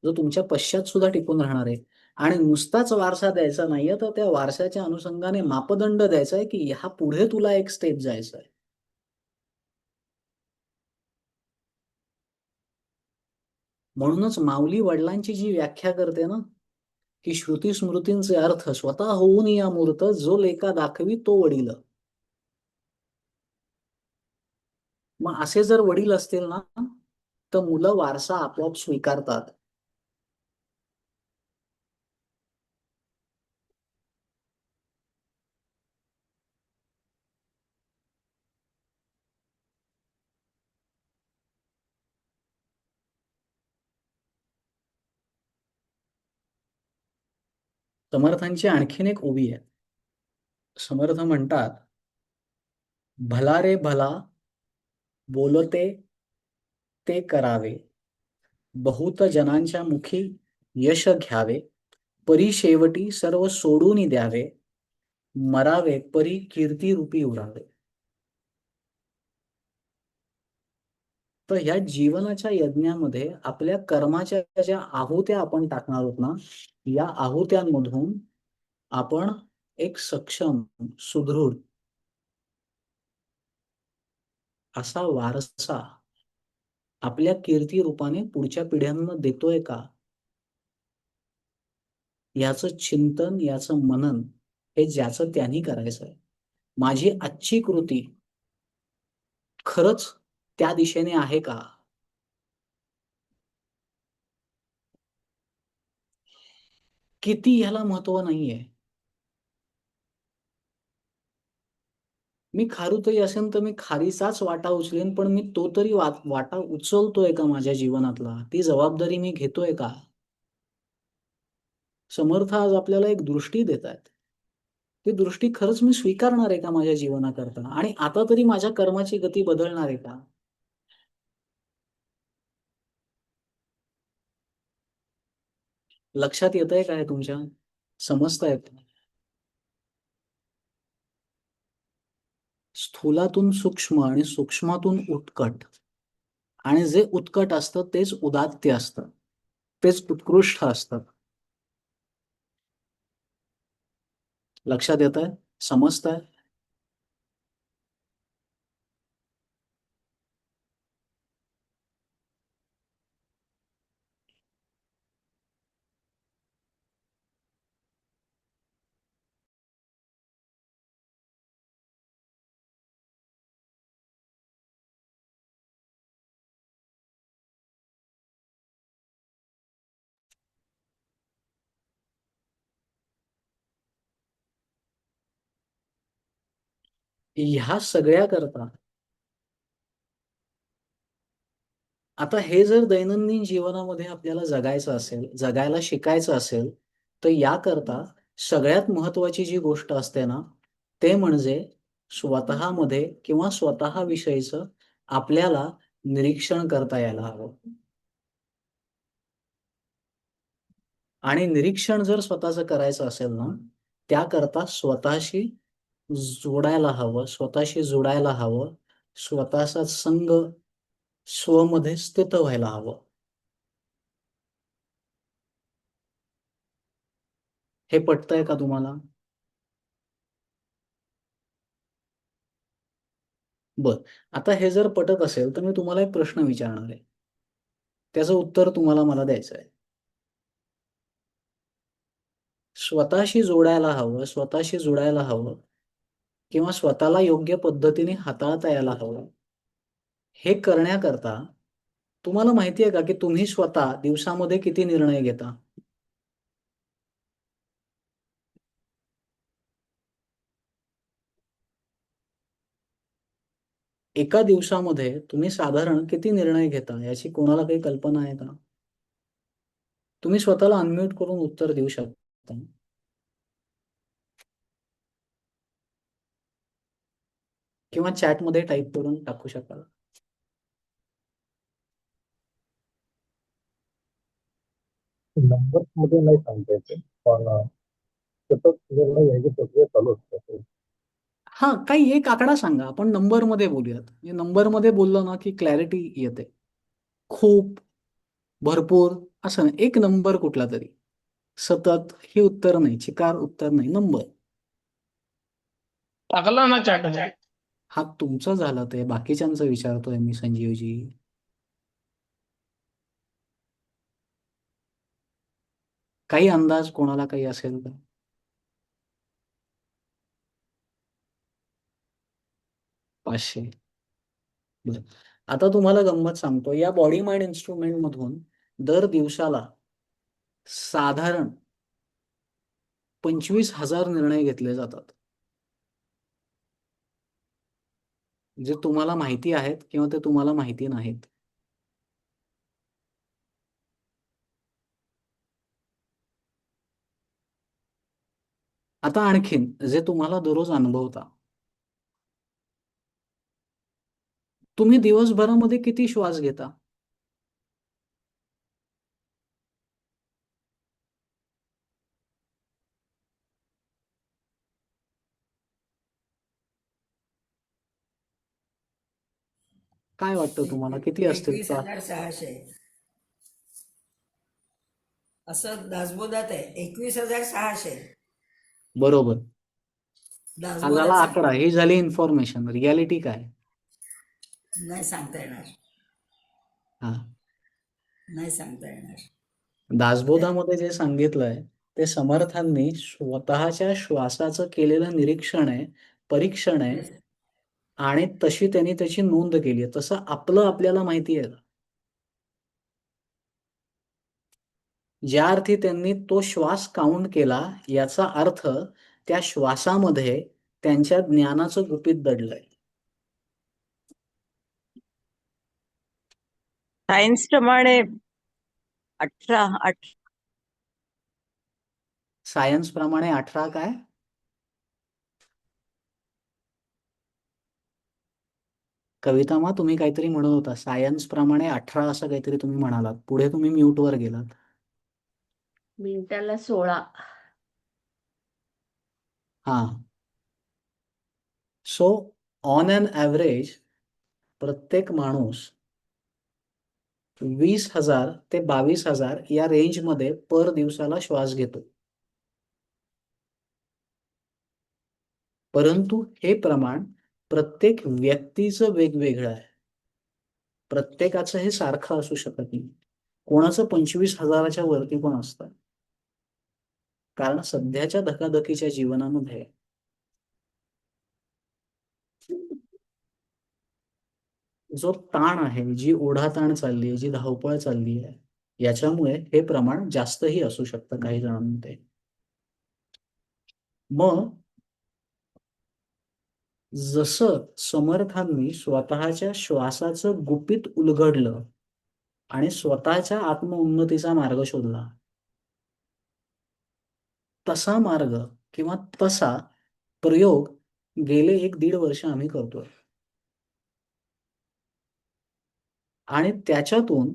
जो तुमच्या पश्चात सुद्धा टिकून राहणार आहे. आणि नुसताच वारसा द्यायचा नाहीये, तर त्या वारसाच्या अनुषंगाने मापदंड द्यायचा आहे, की ह्या पुढे तुला एक स्टेप जायचं आहे. म्हणूनच माऊली वडिलांची जी व्याख्या करते ना, की श्रुती स्मृतींचे अर्थ स्वतः होऊन या मूर्त, जो लेका दाखवी तो वडील. मग असे जर वडील असतील ना, तर मुलं वारसा आपोआप स्वीकारतात. समर्थांची आणखीन एक ओवी आहे. समर्थ म्हणतात, भला रे भला, बोलते ते करावे, बहुत जनांच्या मुखी यश घ्यावे, परी शेवटी सर्व सोडून द्यावे, मरावे परी कीर्ती रूपी उरावे. तर ह्या जीवनाच्या यज्ञामध्ये आपल्या कर्माच्या ज्या आहुत्या आपण टाकणार आहोत ना, या आहुत्यांमधून आपण एक सक्षम, सुदृढ असा वारसा आपल्या कीर्ती रूपाने पुढच्या पिढ्यांना देतोय का, याचं चिंतन, याचं मनन हे ज्याचं त्यांनी करायचं आहे. माझी आजची कृती खरंच त्या दिशेने आहे का? किती ह्याला महत्व नाहीये. मी खारुताई असेन तर मी खारीचाच वाटा उचलेन, पण मी तो तरी वाटा उचलतोय का माझ्या जीवनातला? ती जबाबदारी मी घेतोय का? समर्थ आज आपल्याला एक दृष्टी देत आहेत. ती दृष्टी खरंच मी स्वीकारणार आहे का माझ्या जीवनाकरता? आणि आता तरी माझ्या कर्माची गती बदलणार आहे का? लक्षात येतंय काय तुमच्या? समजतायत? स्थूलातून सूक्ष्म आणि सूक्ष्मातून उत्कट, आणि जे उत्कट असतं तेच उदात्त असतं, तेच उत्कृष्ट असतं. लक्षात येतंय? समजतंय? ह्या सगळ्या करता आता हे जर दैनंदिन जीवनामध्ये आपल्याला जगायचं असेल, जगायला शिकायचं असेल, तर याकरता सगळ्यात महत्वाची जी गोष्ट असते ना, ते म्हणजे स्वतःमध्ये किंवा स्वतःविषयीचं आपल्याला निरीक्षण करता यायला हवं. आणि निरीक्षण जर स्वतःचं करायचं असेल ना, त्याकरता स्वतःशी जोडायला हवं, स्वतःशी जुडायला हवं, स्वतःचा संग स्वमध्ये स्थित व्हायला हवं. हे पटतंय का तुम्हाला? बर, आता हे जर पटत असेल तर मी तुम्हाला एक प्रश्न विचारणार आहे. त्याचं उत्तर तुम्हाला मला द्यायचं आहे. स्वतःशी जोडायला हवं, स्वतःशी जुडायला हवं, किंवा स्वतःला योग्य पद्धतीने हाताळता यायला हवं, हे करण्याकरता तुम्हाला माहिती आहे का की तुम्ही स्वतः दिवसामध्ये किती निर्णय घेता? एका दिवसामध्ये तुम्ही साधारण किती निर्णय घेता याची कोणाला काही कल्पना आहे का? तुम्ही स्वतःला अनम्यूट करून उत्तर देऊ शकता. किंवा चॅटमध्ये टाईप करून टाकू शकाल. नंबर्स मध्ये नाही सांगता येते, पण सतत निर्णय घ्यायची प्रक्रिया चालू असते. हा, काही एक आकडा सांगा, आपण नंबरमध्ये बोलूयात. नंबरमध्ये बोललो ना की क्लॅरिटी येते. खूप, भरपूर असं नाही, एक नंबर कुठला तरी. सतत हे उत्तर नाही, चिकार उत्तर नाही, नंबर. टाकला ना चॅट मध्ये. हा तुमचं झालं, ते बाकीच्यांचं विचारतोय मी, संजीवजी. काही अंदाज कोणाला काही असेल का? पाचशे. बरं. आता तुम्हाला गंमत सांगतो, या बॉडी माइंड इन्स्ट्रुमेंट मधून दर दिवसाला साधारण 25,000 निर्णय घेतले जातात, जे तुम्हाला माहिती आहेत किंवा ते तुम्हाला माहिती नाहीत. आता आणखीन जे तुम्हाला दररोज अनुभवता, तुम्ही दिवसभरामध्ये किती श्वास घेता? काय वाटतं तुम्हाला किती असतील? 21,600 असं दासबोधात आहे. 21,600 बरोबर. हा झाला दासबोधात आकडा, ही झाली इन्फॉर्मेशन. रियालिटी काय? नाही सांगता येणार. हा, नाही सांगता येणार. दासबोधामध्ये जे सांगितलंय ते समर्थांनी स्वतःच्या श्वासाचं केलेलं निरीक्षण आहे, परीक्षण आहे, आणि तशी त्यांनी त्याची नोंद केली आहे. तसं आपलं आपल्याला माहिती आहे का? ज्या अर्थी त्यांनी तो श्वास काउंट केला, याचा अर्थ त्या श्वासामध्ये त्यांच्या ज्ञानाचं गुपित दडलंय. सायन्स प्रमाणे 18 सायन्स प्रमाणे 18 काय? कवितामा, तुम्ही काहीतरी म्हणत होता. सायन्स प्रमाणे 18 असं काहीतरी तुम्ही म्हणालात. पुढे तुम्ही म्यूटवर गेलात. मिनिटाला 16. हा. सो ऑन अन ॲव्हरेज प्रत्येक माणूस 20,000 ते 22,000 या रेंजमध्ये पर दिवसाला श्वास घेतो. परंतु हे प्रमाण प्रत्येक व्यक्तीचं वेगवेगळं आहे. प्रत्येकाचं हे सारखं असू शकत नाही. कोणाचं 25,000च्या वरती पण असतं. कारण सध्याच्या धकाधकीच्या जीवनामध्ये जो ताण आहे, जी ओढाताण चालली आहे, जी धावपळ चालली आहे, याच्यामुळे हे प्रमाण जास्तही असू शकतं काही जणांमध्ये. मग जसं समर्थांनी स्वतःच्या श्वासाचं गुपित उलगडलं आणि स्वतःच्या आत्मउन्नतीचा मार्ग शोधला, तसा मार्ग किंवा तसा प्रयोग गेले 1-1.5 वर्ष आम्ही करतोय. आणि त्याच्यातून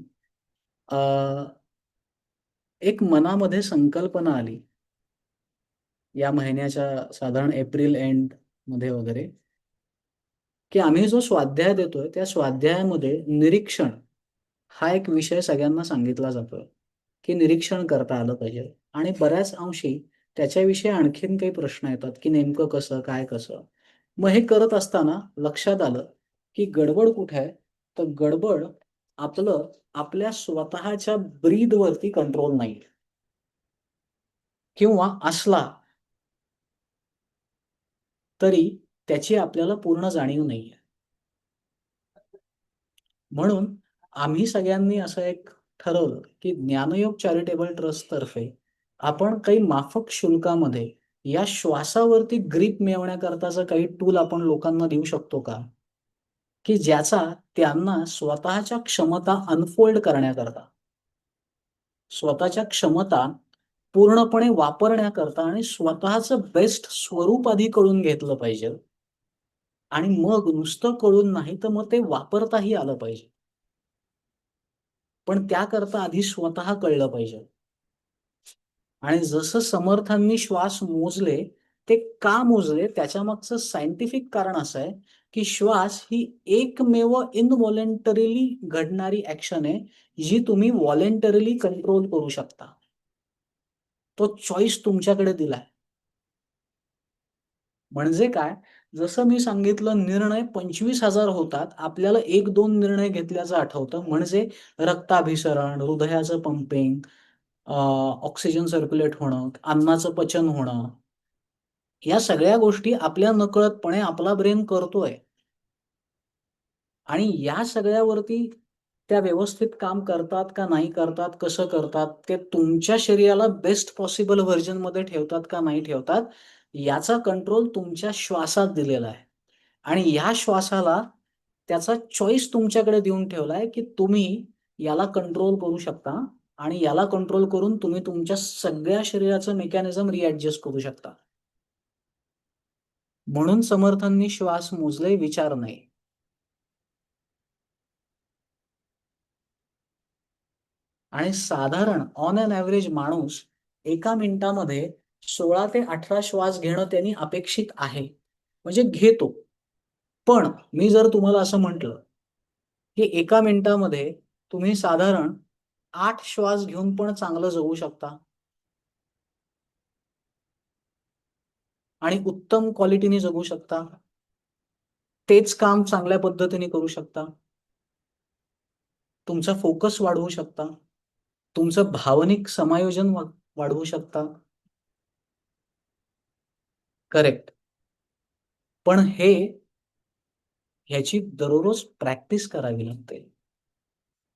एक मनामध्ये संकल्पना आली या महिन्याच्या साधारण एप्रिल एंड मध्ये वगैरे, की आम्ही जो स्वाध्याय देतोय त्या स्वाध्यायामध्ये निरीक्षण हा एक विषय सगळ्यांना सांगितला जातोय की निरीक्षण करता आलं पाहिजे. आणि बऱ्याच अंशी त्याच्याविषयी आणखीन काही प्रश्न येतात की नेमकं कसं, काय कसं. मग हे करत असताना लक्षात आलं की गडबड कुठे आहे? तर गडबड आपल्या स्वतःच्या ब्रीद वरती कंट्रोल नाही, किंवा असला तरी त्याची आपल्याला पूर्ण जाणीव नाहीये. म्हणून आम्ही सगळ्यांनी असं एक ठरवलं की ज्ञानयोग चॅरिटेबल ट्रस्ट तर्फे आपण काही माफक शुल्कामध्ये या श्वासावरती ग्रीप मिळवण्याकरताचं काही टूल आपण लोकांना देऊ शकतो का, की ज्याचा त्यांना स्वतःच्या क्षमता अनफोल्ड करण्याकरता, स्वतःच्या क्षमता पूर्णपणे वापरण्याकरता आणि स्वतःचं बेस्ट स्वरूप आधी कळून घेतलं पाहिजे. आणि मग नुसतं कळून नाही तर मग ते वापरताही आलं पाहिजे. पण त्याकरता आधी स्वतः कळलं पाहिजे. आणि जसं समर्थांनी श्वास मोजले, ते का मोजले त्याच्या मागचं सायंटिफिक कारण असं आहे की श्वास ही एकमेव इनव्हॉलेंटरीली घडणारी ऍक्शन आहे जी तुम्ही व्हॉलेंटरीली कंट्रोल करू शकता. तो चॉईस तुमच्याकडे दिलाय. म्हणजे काय, जसं मी सांगितलं, निर्णय 25,000 होतात, आपल्याला 1-2 निर्णय घेतल्याचं आठवतं. म्हणजे रक्ताभिसरण, हृदयाचं पंपिंग, ऑक्सिजन सर्क्युलेट होणं, अन्नाचं पचन होणं, या सगळ्या गोष्टी आपल्या नकळतपणे आपला ब्रेन करतोय. आणि या सगळ्यावरती त्या व्यवस्थित काम करतात का नाही करतात, कसं करतात, ते तुमच्या शरीराला बेस्ट पॉसिबल व्हर्जनमध्ये ठेवतात का नाही ठेवतात, याचा कंट्रोल तुमच्या श्वासात दिलेला आहे. आणि या श्वासाला त्याचा चॉईस तुमच्याकडे देऊन ठेवलाय की तुम्ही याला कंट्रोल करू शकता आणि याला कंट्रोल करून तुम्ही तुमच्या सगळ्या शरीराचं मेकॅनिझम रिॲडजस्ट करू शकता. म्हणून समर्थांनी श्वास मोजले, विचार नाही. आणि साधारण ऑन अन ॲव्हरेज माणूस एका मिनिटामध्ये 16 ते 18 श्वास घेणं त्यांनी अपेक्षित आहे, म्हणजे घेतो. पण मी जर तुम्हाला असं म्हटलं की एका मिनिटामध्ये तुम्ही साधारण 8 श्वास घेऊन पण चांगलं जगू शकता आणि उत्तम क्वालिटीने जगू शकता, तेच काम चांगल्या पद्धतीने करू शकता, तुमचा फोकस वाढवू शकता, तुमचं भावनिक समायोजन वाढवू शकता. करेक्ट. पण ह्याची दररोज प्रॅक्टिस करावी लागते.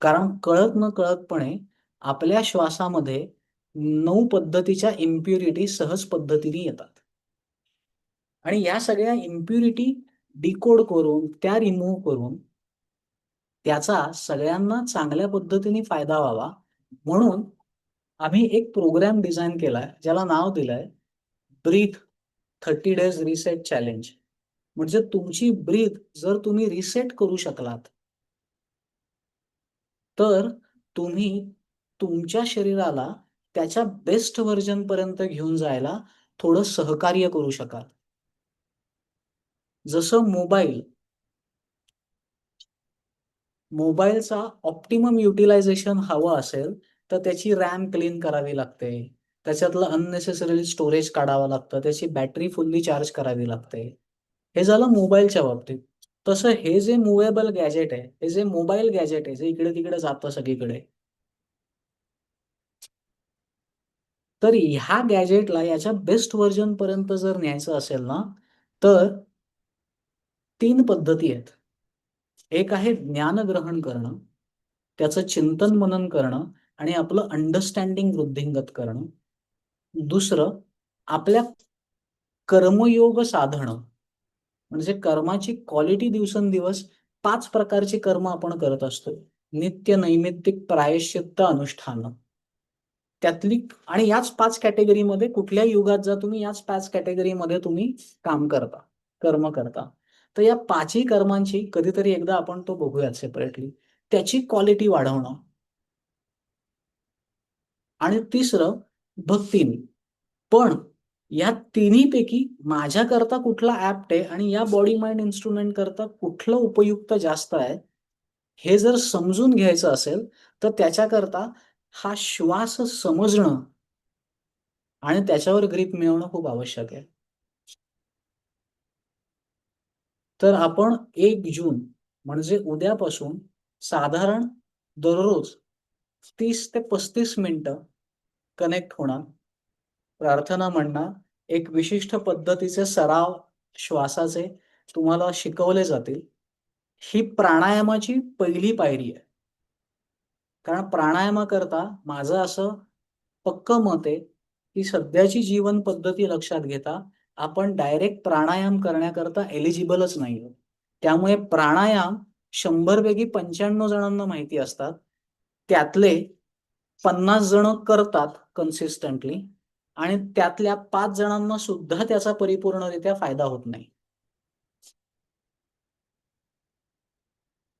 कारण कळत न कळतपणे आपल्या श्वासामध्ये 9 पद्धतीच्या इम्प्युरिटी सहज पद्धतीने येतात. आणि या सगळ्या इम्प्युरिटी डिकोड करून, त्या रिमूव्ह करून त्याचा सगळ्यांना चांगल्या पद्धतीने फायदा व्हावा म्हणून आम्ही एक प्रोग्राम डिझाइन केलाय, ज्याला नाव दिलंय ब्रीथ 30 डेज रिसेट चॅलेंज. म्हणजे तुमची ब्रीथ जर तुम्ही रिसेट करू शकलात, तर तुम्ही तुमच्या शरीराला त्याच्या बेस्ट व्हर्जन पर्यंत घेऊन जायला थोडं सहकार्य करू शकाल. जसं मोबाईलचा ऑप्टिमम युटिलायझेशन हवं असेल तर त्याची रॅम क्लीन करावी लागते, त्याच्यातलं अननेसेसरी स्टोरेज काढावं लागतं, त्याची बॅटरी फुल्ली चार्ज करावी लागते. हे झालं मोबाईलच्या बाबतीत. तसं हे जे मुव्हेबल गॅजेट आहे, हे जे मोबाईल गॅजेट आहे, जे इकडे तिकडे जातं सगळीकडे, तर ह्या गॅजेटला याच्या बेस्ट व्हर्जन पर्यंत जर न्यायचं असेल ना, तर 3 पद्धती आहेत. एक आहे ज्ञान ग्रहण करणं, त्याचं चिंतन मनन करणं आणि आपलं अंडरस्टँडिंग वृद्धिंगत करणं. दुसरं आपल्या कर्मयोग साधणं, म्हणजे कर्माची क्वालिटी दिवसेंदिवस 5 प्रकारची कर्म आपण करत असतो. नित्य, नैमित्तिक, प्रायश्चित्त, अनुष्ठान. त्यातली आणि याच 5 कॅटेगरीमध्ये कुठल्याही युगात जा तुम्ही, याच 5 कॅटेगरीमध्ये तुम्ही काम करता, कर्म करता. तर या 5ही कर्मांची कधीतरी एकदा आपण तो बघूयात सेपरेटली. त्याची क्वालिटी वाढवणं. आणि तिसरं भक्तीने. पण या तिन्हीपैकी माझ्याकरता कुठला ॲप्ट आहे आणि या बॉडी माइंड इन्स्ट्रुमेंट करता कुठलं उपयुक्त जास्त आहे, हे जर समजून घ्यायचं असेल तर त्याच्याकरता हा श्वास समजणं आणि त्याच्यावर ग्रीप मिळवणं खूप आवश्यक आहे. तर आपण 1 जून म्हणजे उद्यापासून साधारण दररोज 30 ते 35 मिनिटं कनेक्ट होणार, प्रार्थना म्हणणार, एक विशिष्ट पद्धतीचे सराव श्वासाचे तुम्हाला शिकवले जातील. ही प्राणायामाची पहिली पायरी आहे. कारण प्राणायामाकरता माझं असं पक्कं मत आहे की सध्याची जीवन पद्धती लक्षात घेता आपण डायरेक्ट प्राणायाम करण्याकरता एलिजिबलच नाही आहोत. त्यामुळे प्राणायाम 100 पैकी 95 जणांना माहिती असतात, त्यातले 50 जण करतात कन्सिस्टंटली आणि त्यातल्या 5 जणांना सुद्धा त्याचा परिपूर्णरित्या फायदा होत नाही.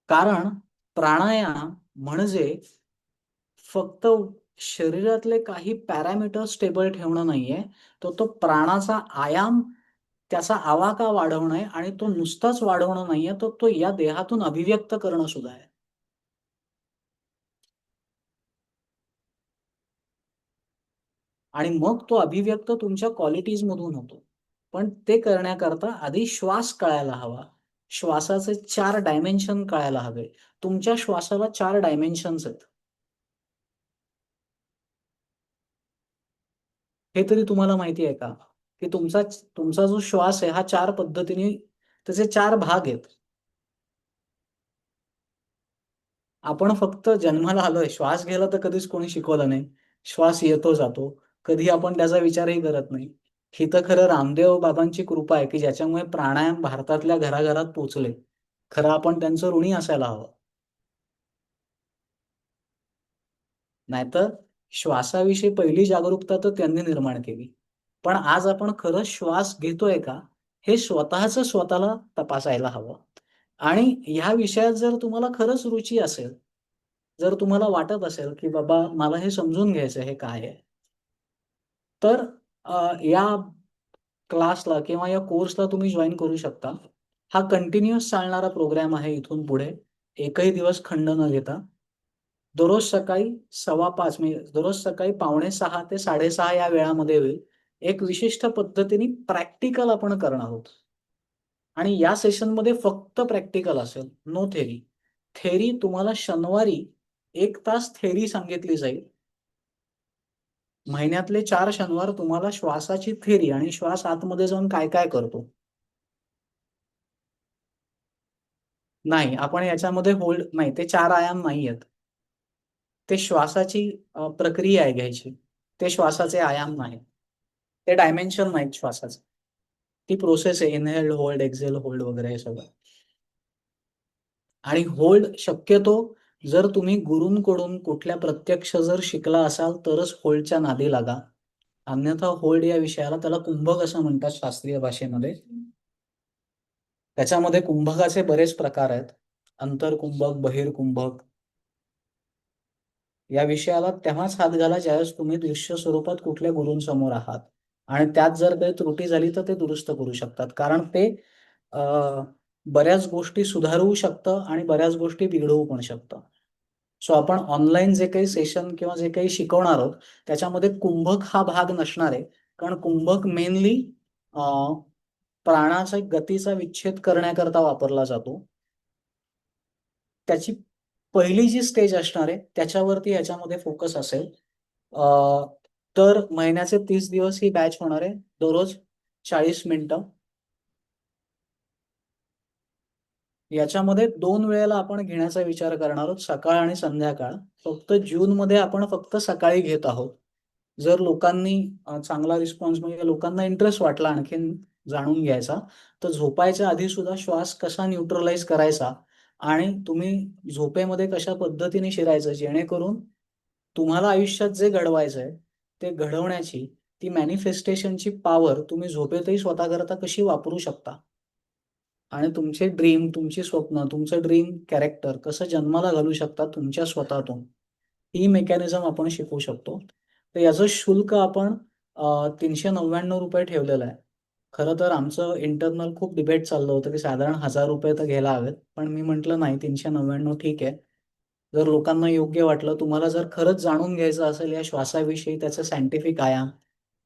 कारण प्राणायाम म्हणजे फक्त शरीरातले काही पॅरामीटर स्टेबल ठेवणं नाहीये, तर तो प्राणाचा आयाम, त्याचा आवाका वाढवणं आहे आणि तो नुसताच वाढवणं नाहीये, तर तो या देहातून अभिव्यक्त करणं सुद्धा आहे. आणि मग तो अभिव्यक्त तुमच्या क्वालिटीज मधून होतो. पण ते करण्याकरता आधी श्वास कळायला हवा. श्वासाचे 4 डायमेन्शन कळायला हवे. तुमच्या श्वासाला 4 डायमेन्शन्स आहेत. हे तरी तुम्हाला माहिती आहे का की तुमचा जो श्वास आहे हा 4 पद्धतीने, त्याचे 4 भाग आहेत. आपण फक्त जन्माला आलोय, श्वास घ्यायला तर कधीच कोणी शिकवलं नाही. श्वास येतो जातो, कधी आपण त्याचा विचारही करत नाही. ही तर खरं रामदेव बाबांची कृपा आहे की ज्याच्यामुळे प्राणायाम भारतातल्या घराघरात पोहोचले. खरं आपण त्यांचं ऋणी असायला हवं. नाहीतर श्वासाविषयी पहिली जागरूकता तर त्यांनी निर्माण केली. पण आज आपण खरंच श्वास घेतोय का हे स्वतःच स्वतःला तपासायला हवं. आणि ह्या विषयात जर तुम्हाला खरंच रुची असेल, जर तुम्हाला वाटत असेल की बाबा मला हे समजून घ्यायचं हे काय आहे, तर या क्लासला किंवा या कोर्सला तुम्ही जॉइन करू शकता. हा कंटिन्युअस चालणारा प्रोग्राम आहे इथून पुढे. एकही दिवस खंड न घेता. दररोज सकाळी 5:15 म्हणजे दररोज सकाळी 5:45 ते 6:30 या वेळामध्ये होईल. एक विशिष्ट पद्धतीने प्रॅक्टिकल आपण करणार आहोत. आणि या सेशनमध्ये फक्त प्रॅक्टिकल असेल, नो थेरी. थेरी तुम्हाला शनिवारी 1 तास थेरी सांगितली जाईल. महिन्यातले 4 शनिवार तुम्हाला श्वासाची थेरी आणि श्वास आतमध्ये जाऊन काय-काय करतो. नाही, आपण याच्यामध्ये होल्ड नाही, ते 4 आयाम नाहीयेत. ते श्वासाची प्रक्रिया आहे घ्यायची. ते श्वासाचे आयाम नाहीत. ते डायमेन्शन नाहीत श्वासाचे. ती प्रोसेस आहे इन्हेल, होल्ड, एक्झेल, होल्ड वगैरे हे सगळं. आणि होल्ड शक्यतो जर तुम्ही गुरूंकडून कुठल्या प्रत्यक्ष जर शिकला असाल तरच होल्डच्या नादी लागा. अन्यथा होल्ड या विषयाला त्याला कुंभक असं म्हणतात शास्त्रीय भाषेमध्ये. त्याच्यामध्ये कुंभकाचे बरेच प्रकार आहेत. अंतर्कुंभक, बहिर्कुंभक. या विषयाला तेव्हाच हात घाला ज्यावेळेस तुम्ही दृश्य स्वरूपात कुठल्या गुरूंसमोर आहात आणि त्यात जर काही त्रुटी झाली तर ते दुरुस्त करू शकतात. कारण ते बऱ्याच गोष्टी सुधारवू शकतं आणि बऱ्याच गोष्टी बिघडवू पण शकतं. सो आपण ऑनलाईन जे काही सेशन किंवा जे काही शिकवणार आहोत त्याच्यामध्ये कुंभक हा भाग नसणार आहे. कारण कुंभक मेनली प्राणाच्या गतीचा विच्छेद करण्याकरता वापरला जातो. त्याची पहिली जी स्टेज असणार आहे त्याच्यावरती याच्यामध्ये फोकस असेल. तर महिन्याचे 30 दिवस ही बॅच होणार आहे. दररोज 40 मिनिटं. याच्यामध्ये 2 वेळेला आपण घेण्याचा विचार करणार आहोत, सकाळ आणि संध्याकाळ. फक्त जूनमध्ये आपण फक्त सकाळी घेत आहोत. जर लोकांनी चांगला रिस्पॉन्स म्हणजे लोकांना इंटरेस्ट वाटला आणखीन जाणून घ्यायचा, तर झोपायच्या आधी सुद्धा श्वास कसा न्यूट्रलाइज करायचा आणि तुम्ही झोपेमध्ये कशा पद्धतीने शिरायचं जेणेकरून तुम्हाला आयुष्यात जे घडवायचंय ते घडवण्याची ती मॅनिफेस्टेशनची पॉवर तुम्ही झोपेतही स्वतःकरता कशी वापरू शकता आणि तुमचे ड्रीम, तुमची स्वप्न, तुमचं ड्रीम कॅरेक्टर कसं जन्माला घालू शकता तुमच्या स्वतःतून. ही मेकॅनिझम आपण शिकू शकतो. तर याचं शुल्क आपण ₹399 ठेवलेलं आहे. खरं तर आमचं इंटरनल खूप डिबेट चाललं होतं की साधारण ₹1000 तर घ्यायला हवेत. पण मी म्हटलं नाही 399 ठीक आहे. जर लोकांना योग्य वाटलं, तुम्हाला जर खरंच जाणून घ्यायचं असेल या श्वासाविषयी त्याचं सायंटिफिक आयाम,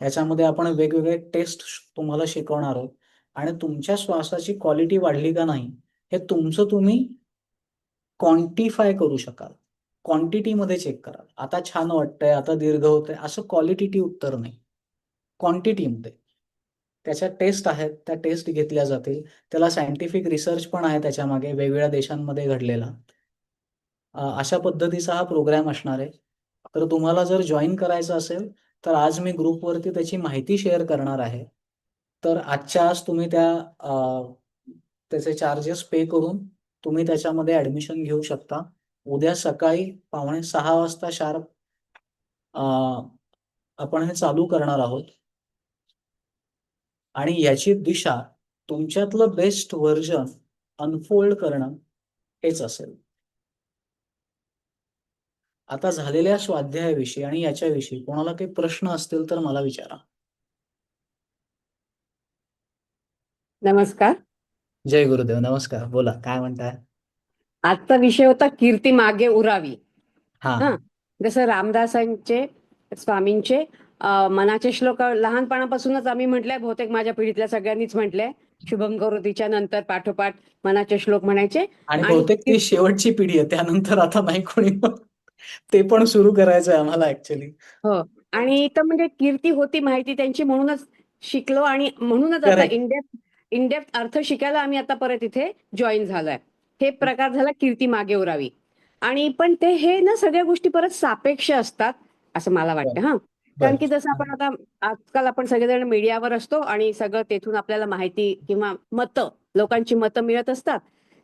याच्यामध्ये आपण वेगवेगळे टेस्ट तुम्हाला शिकवणार आहोत आणि तुमच्या श्वासाची क्वालिटी वाढली का नाही हे तुमचं तुम्ही क्वांटिफाय करू शकाल. क्वांटिटीमध्ये चेक कराल. आता छान वाटतंय, आता दीर्घ होतंय असं क्वालिटेटिव्ह उत्तर नाही. क्वांटिटीमध्ये. त्याच्या टेस्ट आहेत, त्या टेस्ट घेतल्या जातील. त्याला सायंटिफिक रिसर्च पण आहे त्याच्यामागे वेगवेगळ्या देशांमध्ये घडलेला. अशा पद्धतीचा हा प्रोग्राम असणार आहे. तर तुम्हाला जर जॉइन करायचं असेल, तर आज मी ग्रुपवरती त्याची माहिती शेअर करणार आहे. तर आजच्या आज तुम्ही त्याचे चार्जेस पे करून तुम्ही त्याच्यामध्ये ॲडमिशन घेऊ शकता. उद्या सकाळी 5:45 वाजता शार्प आपण हे चालू करणार आहोत. आणि याची दिशा तुमच्यातलं बेस्ट व्हर्जन अनफोल्ड करणं हेच असेल. आता झालेल्या स्वाध्यायाविषयी आणि याच्याविषयी कोणाला काही प्रश्न असतील तर मला विचारा. नमस्कार. जय गुरुदेव. नमस्कार. बोला, काय म्हणताय? आजचा विषय होता कीर्ती मागे उरावी. हा. हा, जसं रामदासांचे स्वामींचे मनाचे श्लोक लहानपणापासूनच आम्ही म्हटलंय, बहुतेक माझ्या पिढीतल्या सगळ्यांनीच म्हटलंय. शुभम करोतीच्या नंतर पाठोपाठ मनाचे श्लोक म्हणायचे. आणि बहुतेक ती शेवटची पिढी आहे, त्यानंतर आता नाही कोणी. ते पण सुरू करायचंय आम्हाला ऍक्च्युअली. हो, आणि तर म्हणजे कीर्ती होती माहिती त्यांची म्हणूनच शिकलो आणि म्हणूनच आता Correct. इनडेप्थ अर्थ शिकायला आम्ही आता परत इथे जॉईन झालोय. हे प्रकार झाला कीर्ती मागे उरावी. आणि पण ते हे ना सगळ्या गोष्टी परत सापेक्ष असतात असं मला वाटतं. हा, कारण की जसं आपण आता आजकाल आपण सगळेजण मीडियावर असतो आणि सगळं तेथून आपल्याला माहिती किंवा लोकांची मतं मिळत असतात.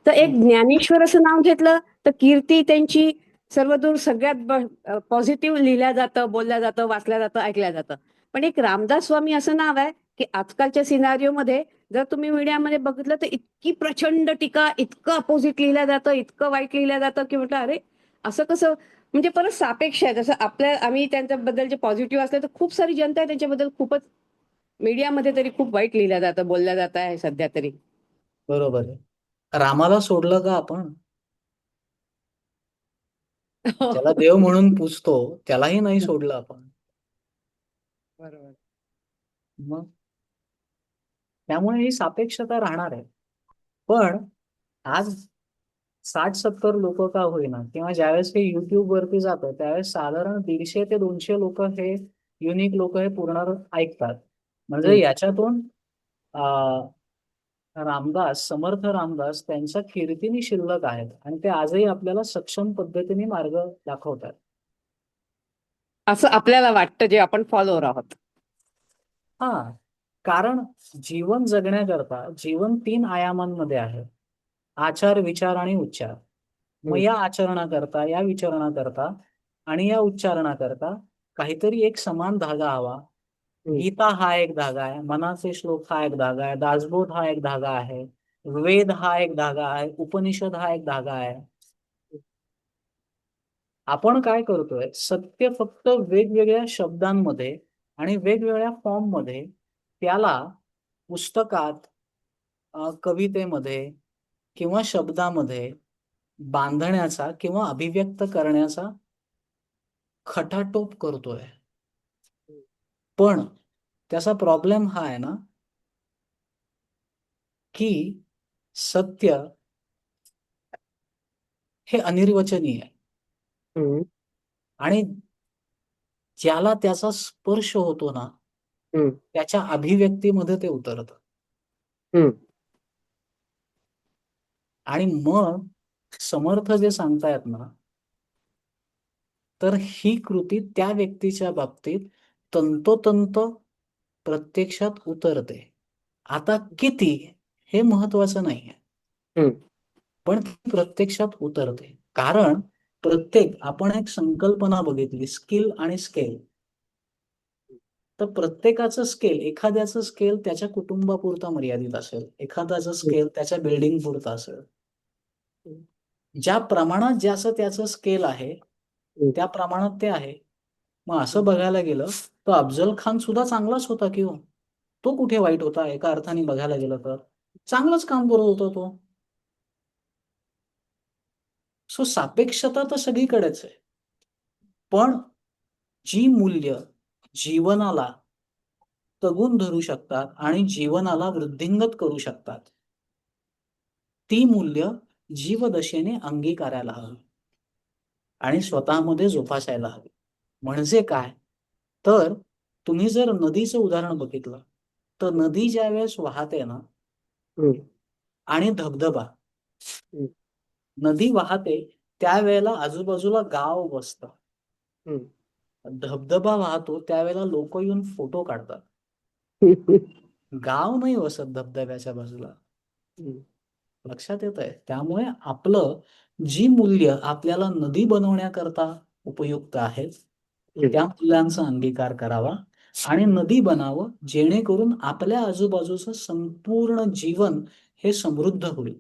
तर एक ज्ञानेश्वर असं नाव घेतलं तर कीर्ती त्यांची सर्वदूर सगळ्यात पॉझिटिव्ह लिहिल्या जातं, बोलल्या जातं, वाचल्या जातं, ऐकल्या जातं. पण एक रामदास स्वामी असं नाव आहे की आजकालच्या सिनारिओमध्ये जर तुम्ही मीडियामध्ये बघितलं तर इतकी प्रचंड टीका, इतकं अपोजिट लिहिलं जातं, इतकं वाईट लिहिलं जातं की म्हटलं अरे असं कसं. म्हणजे परत सापेक्ष आहे. जसं आम्ही त्यांच्याबद्दल जे पॉझिटिव्ह असले तर खूप सारी जनता आहे त्यांच्याबद्दल खूपच मीडियामध्ये तरी खूप वाईट लिहिलं जातं, बोललं जात आहे सध्या तरी. बरोबर आहे. रामाला सोडलं का आपण? ज्याला देव म्हणून पूजतो त्यालाही नाही सोडलं आपण. बरोबर. मग त्यामुळे ही सापेक्षता राहणार आहे. पण आज 60-70 लोक का होईना, किंवा ज्यावेळेस हे युट्यूब वरती जातं त्यावेळेस साधारण 150 ते 200 लोक हे युनिक लोक हे पूर्ण ऐकतात. म्हणजे याच्यातून समर्थ रामदास त्यांच्या कीर्तीने शिल्लक आहेत आणि ते आजही आपल्याला सक्षम पद्धतीने मार्ग दाखवतात. असं आपल्याला वाटतं जे आपण फॉलोअर आहोत. हा, कारण जीवन जगण्याकरता जीवन 3 आयामांमध्ये आहे: आचार, विचार आणि उच्चार. मग या आचरणाकरता, या विचारणाकरता आणि या उच्चारणाकरता काहीतरी एक समान धागा हवा. गीता हा एक धागा आहे, मनाचे श्लोक हा एक धागा आहे, दासबोध हा एक धागा आहे, वेद हा एक धागा आहे, उपनिषद हा एक धागा आहे. आपण काय करतोय, सत्य फक्त वेगवेगळ्या शब्दांमध्ये आणि वेगवेगळ्या फॉर्म मध्ये त्याला पुस्तकात, कवितेमध्ये किंवा शब्दामध्ये बांधण्याचा किंवा अभिव्यक्त करण्याचा खटाटोप करतोय. पण त्याचा प्रॉब्लेम हा आहे ना की सत्य हे अनिर्वचनीय आहे आणि ज्याला त्याचा स्पर्श होतो ना त्याच्या अभिव्यक्तीमध्ये ते उतरतं. आणि मग समर्थ जे सांगतायत ना, तर ही कृती त्या व्यक्तीच्या बाबतीत तंतोतंत प्रत्यक्षात उतरते. आता किती हे महत्वाचं नाहीये, पण ती प्रत्यक्षात उतरते. कारण आपण एक संकल्पना बघितली, स्किल आणि स्केल. तर प्रत्येकाचं स्केल, एखाद्याचं स्केल त्याच्या कुटुंबापुरता मर्यादित असेल, एखाद्याचं स्केल त्याच्या बिल्डिंग पुरता असेल. ज्या प्रमाणात ज्याचं त्याचं स्केल आहे त्या प्रमाणात ते आहे. मग असं बघायला गेलं तर अफजल खान सुद्धा चांगलाच होता की हो. तो कुठे वाईट होता? एका अर्थाने बघायला गेलं तर चांगलंच काम करत होता तो. सो सापेक्षता तर सगळीकडेच आहे, पण जी मूल्य जीवनाला तगून धरू शकतात आणि जीवनाला वृद्धिंगत करू शकतात ती मूल्य जीवदशेने अंगीकारायला हवी आणि स्वतःमध्ये जोपासायला हवी. म्हणजे काय, तर तुम्ही जर नदीचं उदाहरण बघितलं तर नदी ज्या वेळेस वाहते ना आणि धबधबा, नदी वाहते त्यावेळेला आजूबाजूला गाव बसतं. धबधबा वाहतो त्यावेळेला लोक येऊन फोटो काढतात. गाव नाही वसत धबधब्याच्या बाजूला. लक्षात येत आहे? त्यामुळे आपलं जी मूल्य आपल्याला नदी बनवण्याकरता उपयुक्त आहेत त्या मूल्यांचा अंगीकार करावा आणि नदी बनावं, जेणेकरून आपल्या आजूबाजूचं संपूर्ण जीवन हे समृद्ध होईल.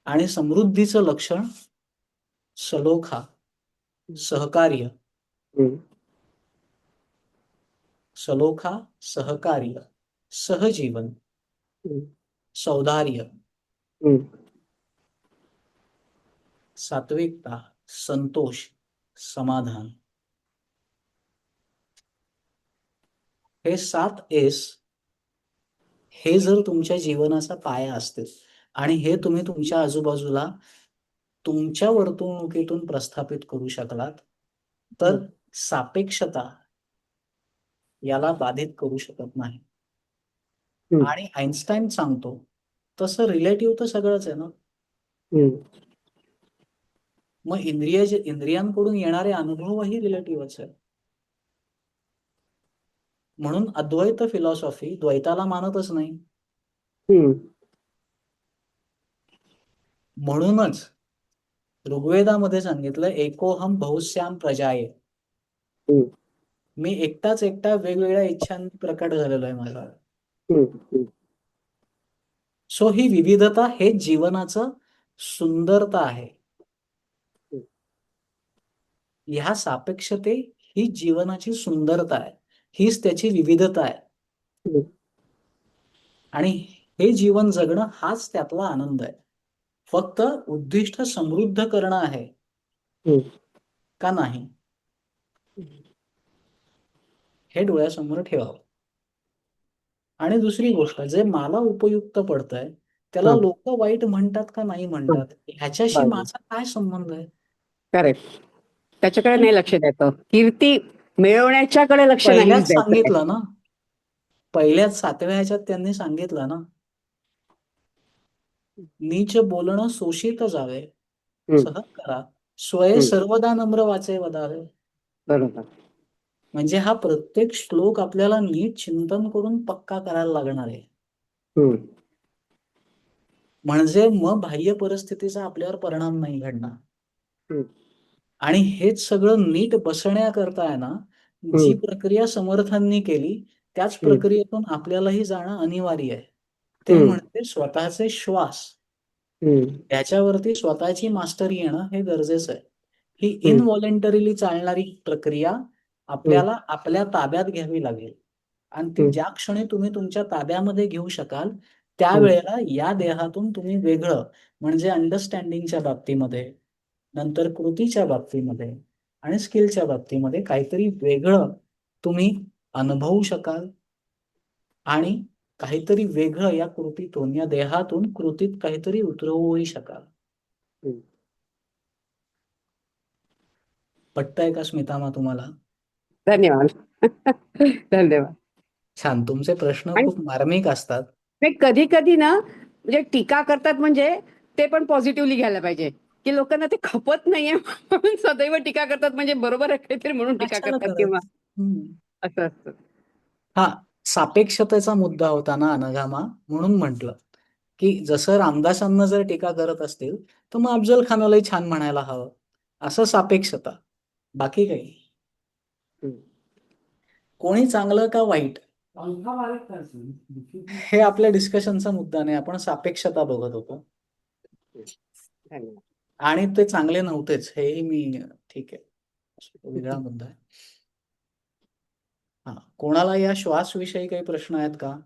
आणि समृद्धीचं लक्षण सलोखा, सहकार्य, सलोखा, सहकार्य, सहजीवन, सौदार्य, सात्विकता, संतोष, समाधान. हे 7 एस हे जर तुमच्या जीवनाचा पाया असतील आणि हे तुम्ही तुमच्या आजूबाजूला तुमच्या वर्तणुकीतून प्रस्थापित करू शकलात तर सापेक्षता याला बाधित करू शकत नाही. आणि आईन्स्टाईन सांगतो तसं रिलेटिव्ह तर सगळंच आहे ना. मग इंद्रियांकडून येणारे अनुभवही रिलेटिव्हच आहे. म्हणून अद्वैत फिलॉसॉफी द्वैताला मानतच नाही. म्हणूनच ऋग्वेदामध्ये सांगितलं एकोहम बहुश्याम प्रजाये. मी एकटा वेगवेगळ्या इच्छांनी प्रकट झालेलो आहे माझा. सो ही विविधता हे जीवनाचं सुंदरता आहे. ह्या सापेक्षते ही जीवनाची सुंदरता आहे. हीच त्याची विविधता आहे. आणि हे जीवन जगणं हाच त्यातला आनंद आहे. फक्त उद्दिष्ट समृद्ध करणं आहे का नाही, हे डोळ्यासमोर ठेवावं. आणि दुसरी गोष्ट, जे मला उपयुक्त पडतंय त्याला लोक वाईट म्हणतात का नाही म्हणतात, ह्याच्याशी माझा काय संबंध आहे? करेक्ट. त्याच्याकडे नाही लक्ष द्यायचं. कीर्ती मिळवण्याच्याकडे लक्ष नाहीच पहिल्याच द्यायचं. सांगितलं ना, पहिल्याच 7व्या ह्याच्यात त्यांनी सांगितलं ना, नीच बोलणं शोषित जावे, सहन करा, स्वये सर्वदा नम्र वाचे वदावे. बरोबर. म्हणजे हा प्रत्येक श्लोक आपल्याला नीट चिंतन करून पक्का करायला लागणार आहे. म्हणजे मग बाह्य परिस्थितीचा आपल्यावर परिणाम नाही घडणार. आणि हेच सगळं नीट बसण्याकरता आहे ना, जी प्रक्रिया समर्थांनी केली त्याच प्रक्रियेतून आपल्यालाही जाणं अनिवार्य आहे. ते म्हणजे स्वतःचे श्वास, त्याच्यावरती स्वतःची मास्टरी येणं हे गरजेचं आहे. ही इनव्हॉलेंटरीली चालणारी प्रक्रिया आपल्याला आपल्या ताब्यात घ्यावी लागेल. आणि ती ज्या क्षणी तुम्ही तुमच्या ताब्यामध्ये घेऊ शकाल त्यावेळेला या देहातून तुम्ही वेगळं, म्हणजे अंडरस्टँडिंगच्या बाबतीमध्ये, नंतर कृतीच्या बाबतीमध्ये आणि स्किलच्या बाबतीमध्ये काहीतरी वेगळं तुम्ही अनुभवू शकाल. आणि काहीतरी वेगळं या कृतीतून, या देहातून कृतीत काहीतरी उतरवूही शकाल. पटतंय का स्मितामा तुम्हाला? धन्यवाद. धन्यवाद. छान. तुमचे प्रश्न आणि खूप मार्मिक असतात. कधी कधी ना, म्हणजे टीका करतात म्हणजे ते पण पॉझिटिव्हली घ्यायला पाहिजे, की लोकांना ते खपत नाहीये म्हणून सदैव टीका करतात, म्हणजे बरोबर आहे काहीतरी म्हणून टीका कशाला करतात करत? किंवा हम्म. असं असतं. हा, सापेक्षतेचा मुद्दा होता ना अनघामा, म्हणून म्हटलं की जसं रामदासांना जर टीका करत असतील तर मग अफजल खानालाही छान म्हणायला हवं, असं सापेक्षता. बाकी काही. कोणी चांगलं का वाईट हे आपल्या डिस्कशनचा मुद्दा नाही. आपण सापेक्षता बघत होतो. धन्यवाद. आणि ते चांगले नव्हतेच हेही मी, ठीक आहे, तो वेगळा मुद्दा आहे. हा, कोणाला या श्वासविषयी काही प्रश्न आहेत का?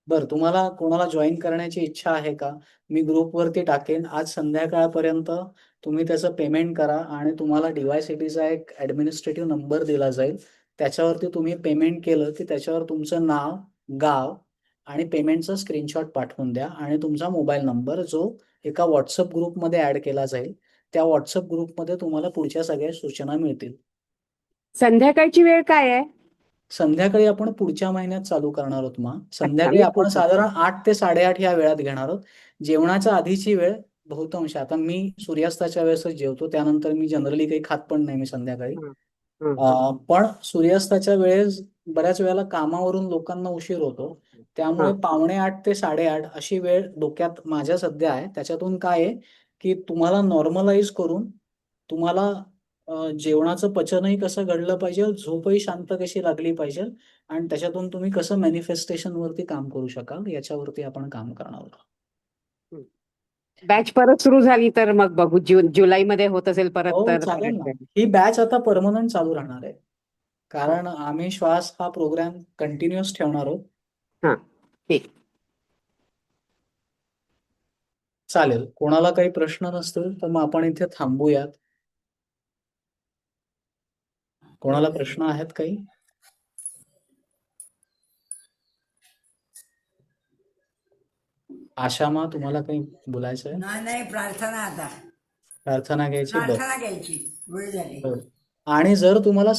बरं, तुम्हाला कोणाला जॉईन करण्याची इच्छा आहे का? मी ग्रुपवरती टाकेन. आज संध्याकाळपर्यंत तुम्ही त्याचं पेमेंट करा आणि तुम्हाला DYCTचा एक ॲडमिनिस्ट्रेटिव्ह नंबर दिला जाईल. त्याच्यावरती तुम्ही पेमेंट केलं की त्याच्यावर तुमचं नाव, गाव आणि पेमेंटचा स्क्रीनशॉट पाठवून द्या आणि तुमचा मोबाईल नंबर, जो एका व्हॉट्सअप ग्रुपमध्ये ॲड केला जाईल. त्या व्हॉट्सअप ग्रुपमध्ये तुम्हाला पुढच्या सगळ्या सूचना मिळतील. संध्याकाळची वेळ काय आहे? संध्याकाळी आपण पुढच्या महिन्यात चालू करणार आहोत. मग संध्याकाळी मी आपण साधारण 8 ते 8:30 या वेळात घेणार आहोत. जेवणाच्या आधीची वेळ बहुतांश, आता मी सूर्यास्ताच्या वेळेसच जेवतो, त्यानंतर मी जनरली काही खात पण नाही मी संध्याकाळी. पण सूर्यास्ताच्या वेळेस बऱ्याच वेळेला कामावरून लोकांना उशीर होतो, त्यामुळे 7:45 ते 8:30 अशी वेळ डोक्यात माझ्या सध्या आहे. त्याच्यातून काय आहे की तुम्हाला नॉर्मलाइज करून तुम्हाला जेवणाचं पचनही कसं घडलं पाहिजे, झोपही शांत कशी लागली पाहिजे आणि त्याच्यातून तुम्ही कसं मॅनिफेस्टेशन वरती काम करू शकाल याच्यावरती आपण काम करणार आहोत. बॅच परत सुरू झाली तर मग बघू. जुलैमध्ये होत असेल परत हो, तर चालेल ना. परत. ही बॅच आता परमनंट चालू राहणार आहे, कारण आम्ही श्वास हा प्रोग्राम कंटिन्युअस ठेवणार आहोत. हा, ठीक. चालेल. कोणाला काही प्रश्न नसतील तर मग आपण इथे थांबूयात. कोणाला प्रश्न आहेत काही? आशामा, तुम्हाला काही बोलायचं आहे? नाही, प्रार्थना आता. प्रार्थना घ्यायची? बरं. प्रार्थना घ्यायची वेळ झाली. आणि जर तुम्हाला